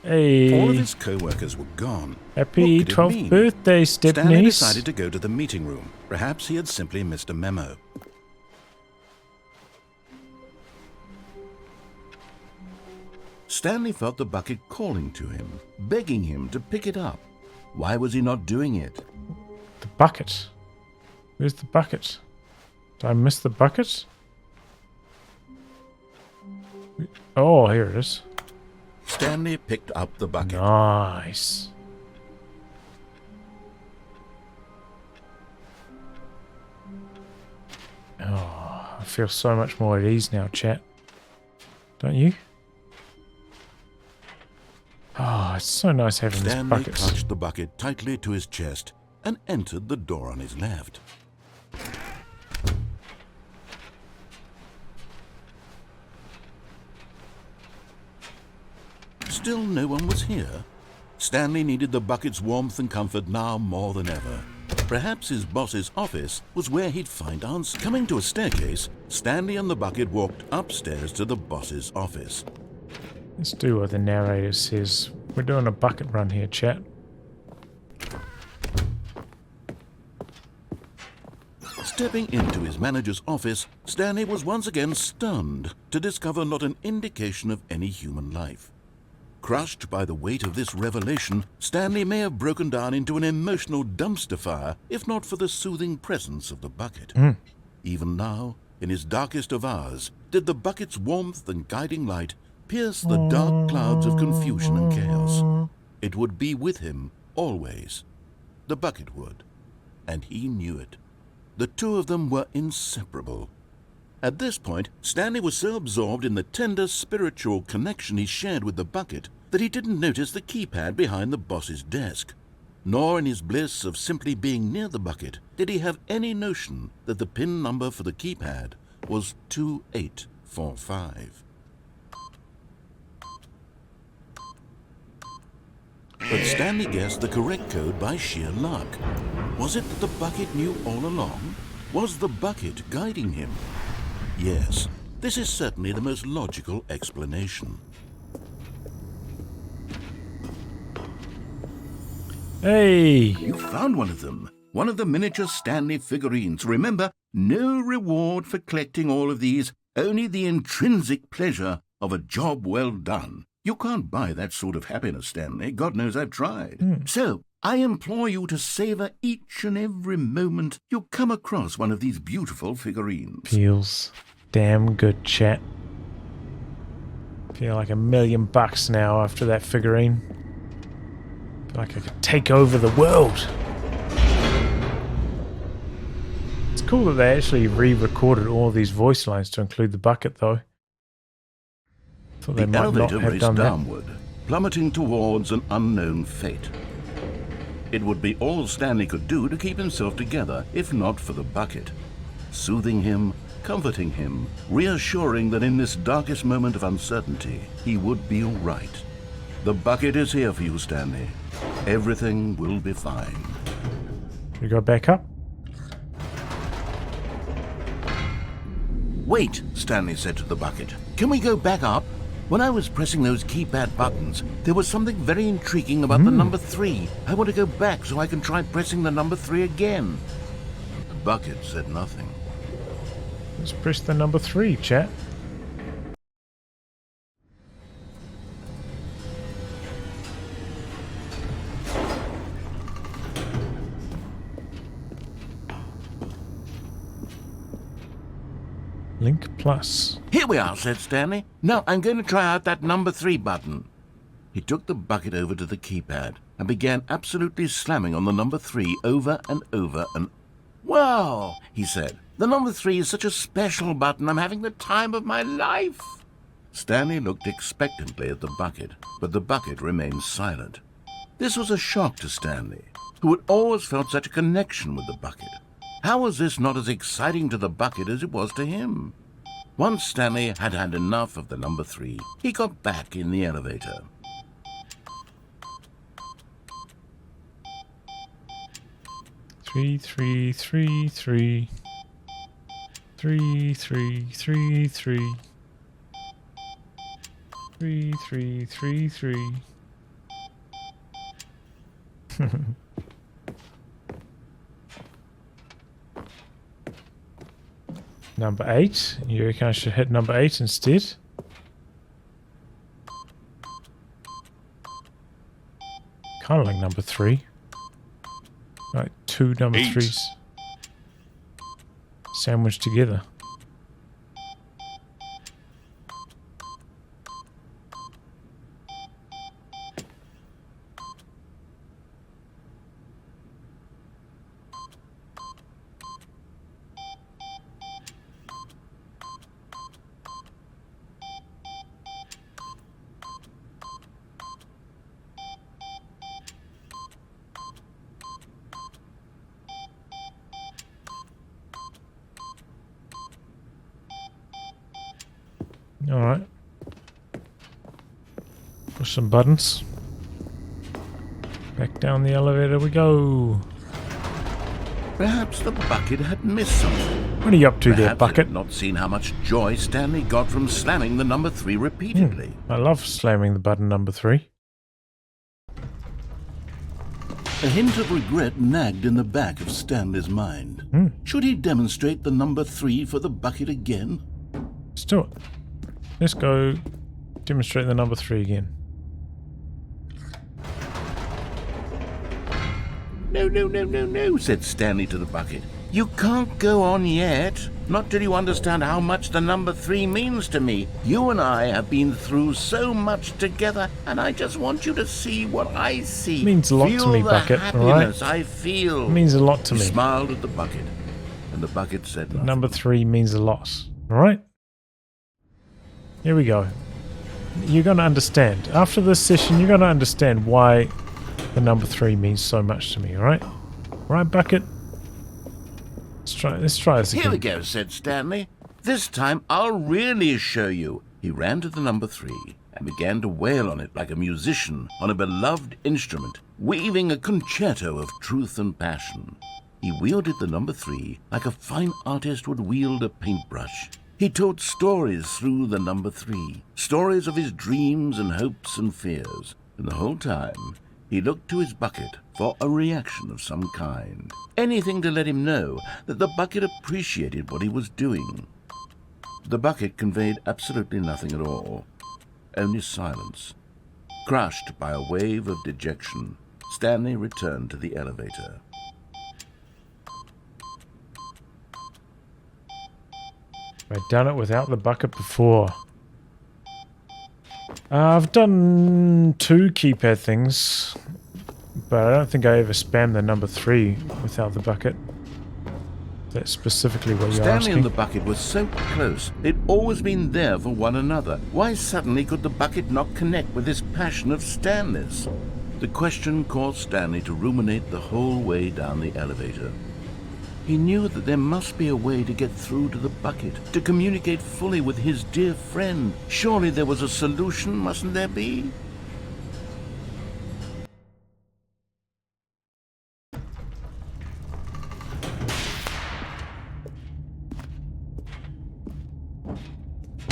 Hey. All of his co-workers were gone. Happy What could it 12th mean? birthday, Stanley Stepniece. decided to go to the meeting room. Perhaps he had simply missed a memo. Stanley felt the bucket calling to him, begging him to pick it up. Why was he not doing it? The bucket. Where's the bucket? Did I miss the bucket? Oh, here it is. Stanley picked up the bucket. Nice. Oh, I feel so much more at ease now, chat. Don't you? Oh, it's so nice having this Stanley bucket. clutched the bucket tightly to his chest and entered the door on his left. Still no one was here. Stanley needed the bucket's warmth and comfort now more than ever. Perhaps his boss's office was where he'd find answers. Coming to a staircase, Stanley and the bucket walked upstairs to the boss's office. Let's do what the narrator says. We're doing a bucket run here, chat. Stepping into his manager's office, Stanley was once again stunned to discover not an indication of any human life. Crushed by the weight of this revelation, Stanley may have broken down into an emotional dumpster fire if not for the soothing presence of the bucket. Even now, in his darkest of hours, did the bucket's warmth and guiding light pierce the dark clouds of confusion and chaos. It would be with him always. The bucket would, and he knew it. The two of them were inseparable. At this point, Stanley was so absorbed in the tender spiritual connection he shared with the bucket that he didn't notice the keypad behind the boss's desk. Nor in his bliss of simply being near the bucket did he have any notion that the PIN number for the keypad was 2845. But Stanley guessed the correct code by sheer luck. Was it that the bucket knew all along? Was the bucket guiding him? Yes, this is certainly the most logical explanation. Hey! You found one of them. One of the miniature Stanley figurines. Remember, no reward for collecting all of these, only the intrinsic pleasure of a job well done. You can't buy that sort of happiness, Stanley. God knows I've tried. So, I implore you to savor each and every moment you come across one of these beautiful figurines. Feels damn good, chat. Feel like $1 million now after that figurine. Feel like I could take over the world. It's cool that they actually re-recorded all these voice lines to include the bucket, though. Thought they The might not elevator have raced done that. downward, plummeting towards an unknown fate. It would be all Stanley could do to keep himself together, if not for the bucket. Soothing him, comforting him, reassuring that in this darkest moment of uncertainty, he would be all right. The bucket is here for you, Stanley. Everything will be fine. Should we go back up? Wait, Stanley said to the bucket. Can we go back up? When I was pressing those keypad buttons, there was something very intriguing about the number 3. I want to go back so I can try pressing the number 3 again. The bucket said nothing. Let's press the number 3, chat. Link plus. Here we are, said Stanley. Now I'm going to try out that number 3 button. He took the bucket over to the keypad and began absolutely slamming on the number 3 over and over and... Wow, he said. The number 3 is such a special button. I'm having the time of my life. Stanley looked expectantly at the bucket, but the bucket remained silent. This was a shock to Stanley, who had always felt such a connection with the bucket. How was this not as exciting to the bucket as it was to him? Once Stanley had had enough of the number 3, he got back in the elevator. Three, 3, 3, 3. 3, 3, 3, 3. 3, 3, 3, 3. Number 8. You reckon I should hit number 8 instead? Kind of like number 3. Like 2 number 3s. Sandwiched together. Alright. Push some buttons. Back down the elevator we go. Perhaps the bucket had missed something. What are you up to there, Perhaps bucket? it had not seen how much joy Stanley got from slamming the number 3 repeatedly. I love slamming the button number 3. A hint of regret nagged in the back of Stanley's mind. Should he demonstrate the number 3 for the bucket again? Let's do it. Let's go demonstrate the number 3 again. No, said Stanley to the bucket. You can't go on yet. Not till you understand how much the number 3 means to me. You and I have been through so much together, and I just want you to see what I see. It means a lot to me, Bucket, happiness alright? I feel. It means a lot to He me. smiled at the bucket, and the bucket said nothing. Number 3 means a lot. Alright? Here we go. You're going to understand. After this session, you're going to understand why the number 3 means so much to me, alright? Right, Bucket? Let's try this again. Here we go, said Stanley. This time I'll really show you. He ran to the number 3 and began to wail on it like a musician on a beloved instrument, weaving a concerto of truth and passion. He wielded the number 3 like a fine artist would wield a paintbrush. He told stories through the number 3, stories of his dreams and hopes and fears, and the whole time he looked to his bucket for a reaction of some kind. Anything to let him know that the bucket appreciated what he was doing. The bucket conveyed absolutely nothing at all, only silence. Crushed by a wave of dejection, Stanley returned to the elevator. I've done it without the bucket before. I've done 2 keypad things, but I don't think I ever spammed the number 3 without the bucket. That's specifically what you're Stanley asking. and the bucket were so close. They'd always been there for one another. Why suddenly could the bucket not connect with this passion of Stanley's? The question caused Stanley to ruminate the whole way down the elevator. He knew that there must be a way to get through to the bucket, to communicate fully with his dear friend. Surely there was a solution, mustn't there be?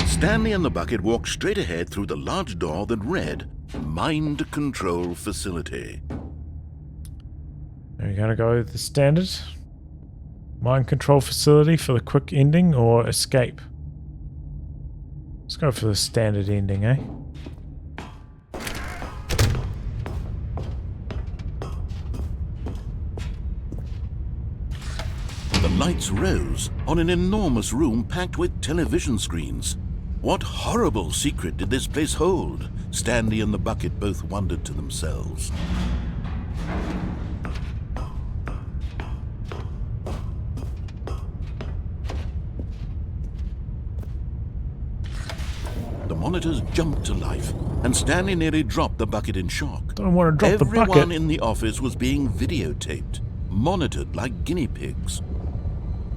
Stanley and the bucket walked straight ahead through the large door that read, Mind Control Facility. Are you going to go with the standard? Mind control facility for the quick ending or escape? Let's go for the standard ending, eh? The lights rose on an enormous room packed with television screens. What horrible secret did this place hold? Stanley and the bucket both wondered to themselves. The monitors jumped to life, and Stanley nearly dropped the bucket in shock. Don't want to drop the bucket. Everyone in the office was being videotaped, monitored like guinea pigs.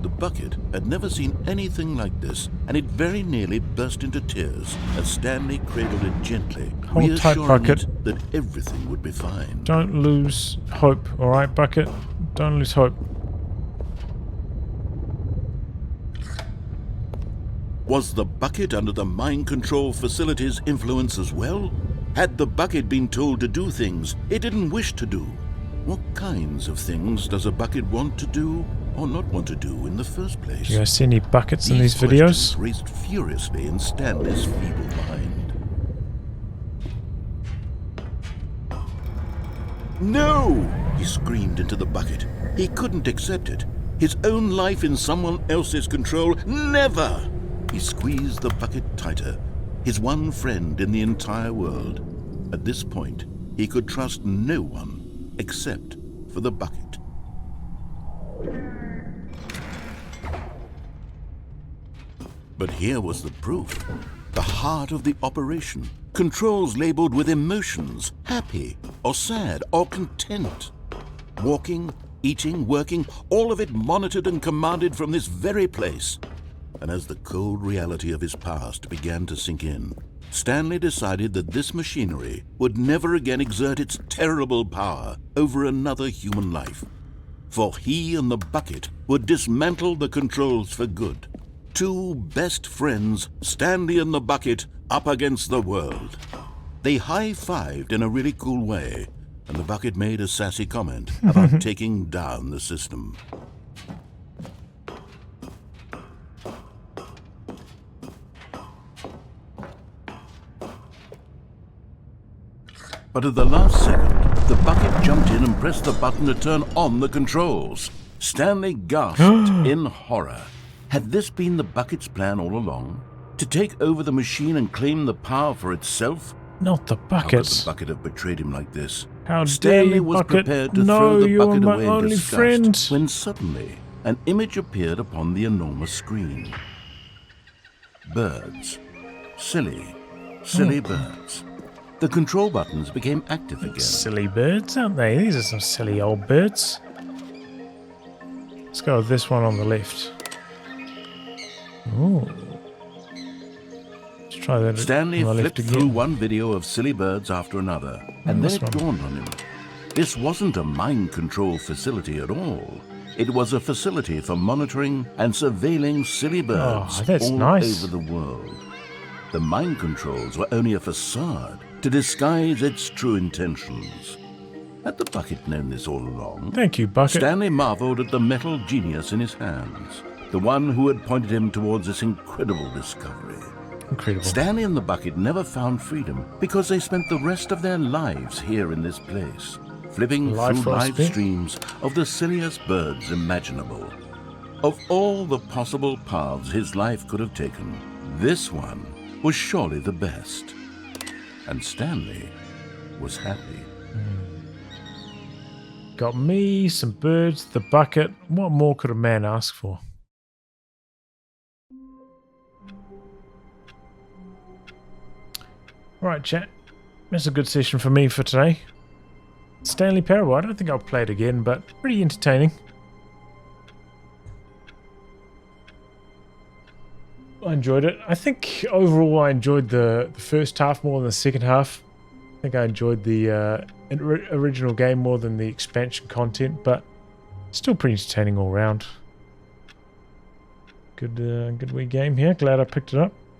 The bucket had never seen anything like this, and it very nearly burst into tears as Stanley cradled it gently, Hold tight, reassuring bucket. it that everything would be fine. Don't lose hope, alright, bucket? Don't lose hope. Was the bucket under the mind control facility's influence as well? Had the bucket been told to do things it didn't wish to do? What kinds of things does a bucket want to do or not want to do in the first place? You guys see any buckets in these questions videos? raced furiously in Stanley's feeble mind. No! He screamed into the bucket. He couldn't accept it. His own life in someone else's control. Never! He squeezed the bucket tighter. His one friend in the entire world. At this point, he could trust no one except for the bucket. But here was the proof. The heart of the operation. Controls labeled with emotions, happy or sad or content. Walking, eating, working, all of it monitored and commanded from this very place. And as the cold reality of his past began to sink in, Stanley decided that this machinery would never again exert its terrible power over another human life. For he and the bucket would dismantle the controls for good. Two best friends, Stanley and the bucket, up against the world. They high-fived in a really cool way, and the bucket made a sassy comment about taking down the system. But at the last second, the bucket jumped in and pressed the button to turn on the controls. Stanley gasped in horror. Had this been the bucket's plan all along? To take over the machine and claim the power for itself? Not the How could bucket. the bucket have betrayed him like this? How dare Stanley you, was bucket? prepared to No, throw the you are bucket my away in only disgust friend. when suddenly an image appeared upon the enormous screen. Birds. Silly birds. The control buttons became active again. Silly birds, aren't they? These are some silly old birds. Let's go with this one on the left. Ooh. Let's try that Stanley on the left flipped again. through one video of silly birds after another, and then this it one. dawned on him. This wasn't a mind control facility at all. It was a facility for monitoring and surveilling silly birds that's all nice. over the world. The mind controls were only a facade to disguise its true intentions. Had the bucket known this all along? Thank you, bucket. Stanley marveled at the metal genius in his hands, the one who had pointed him towards this incredible discovery. Incredible. Stanley and the bucket never found freedom because they spent the rest of their lives here in this place, flipping Life through live philosophy. streams of the silliest birds imaginable. Of all the possible paths his life could have taken, this one was surely the best. And Stanley was happy. Got me, some birds, the bucket. What more could a man ask for? Right, chat. That's a good session for me for today. Stanley Parable. I don't think I'll play it again, but pretty entertaining. I enjoyed it. I think overall I enjoyed the first half more than the second half. I think I enjoyed the original game more than the expansion content, but still pretty entertaining all round. Good wee game here. Glad I picked it up.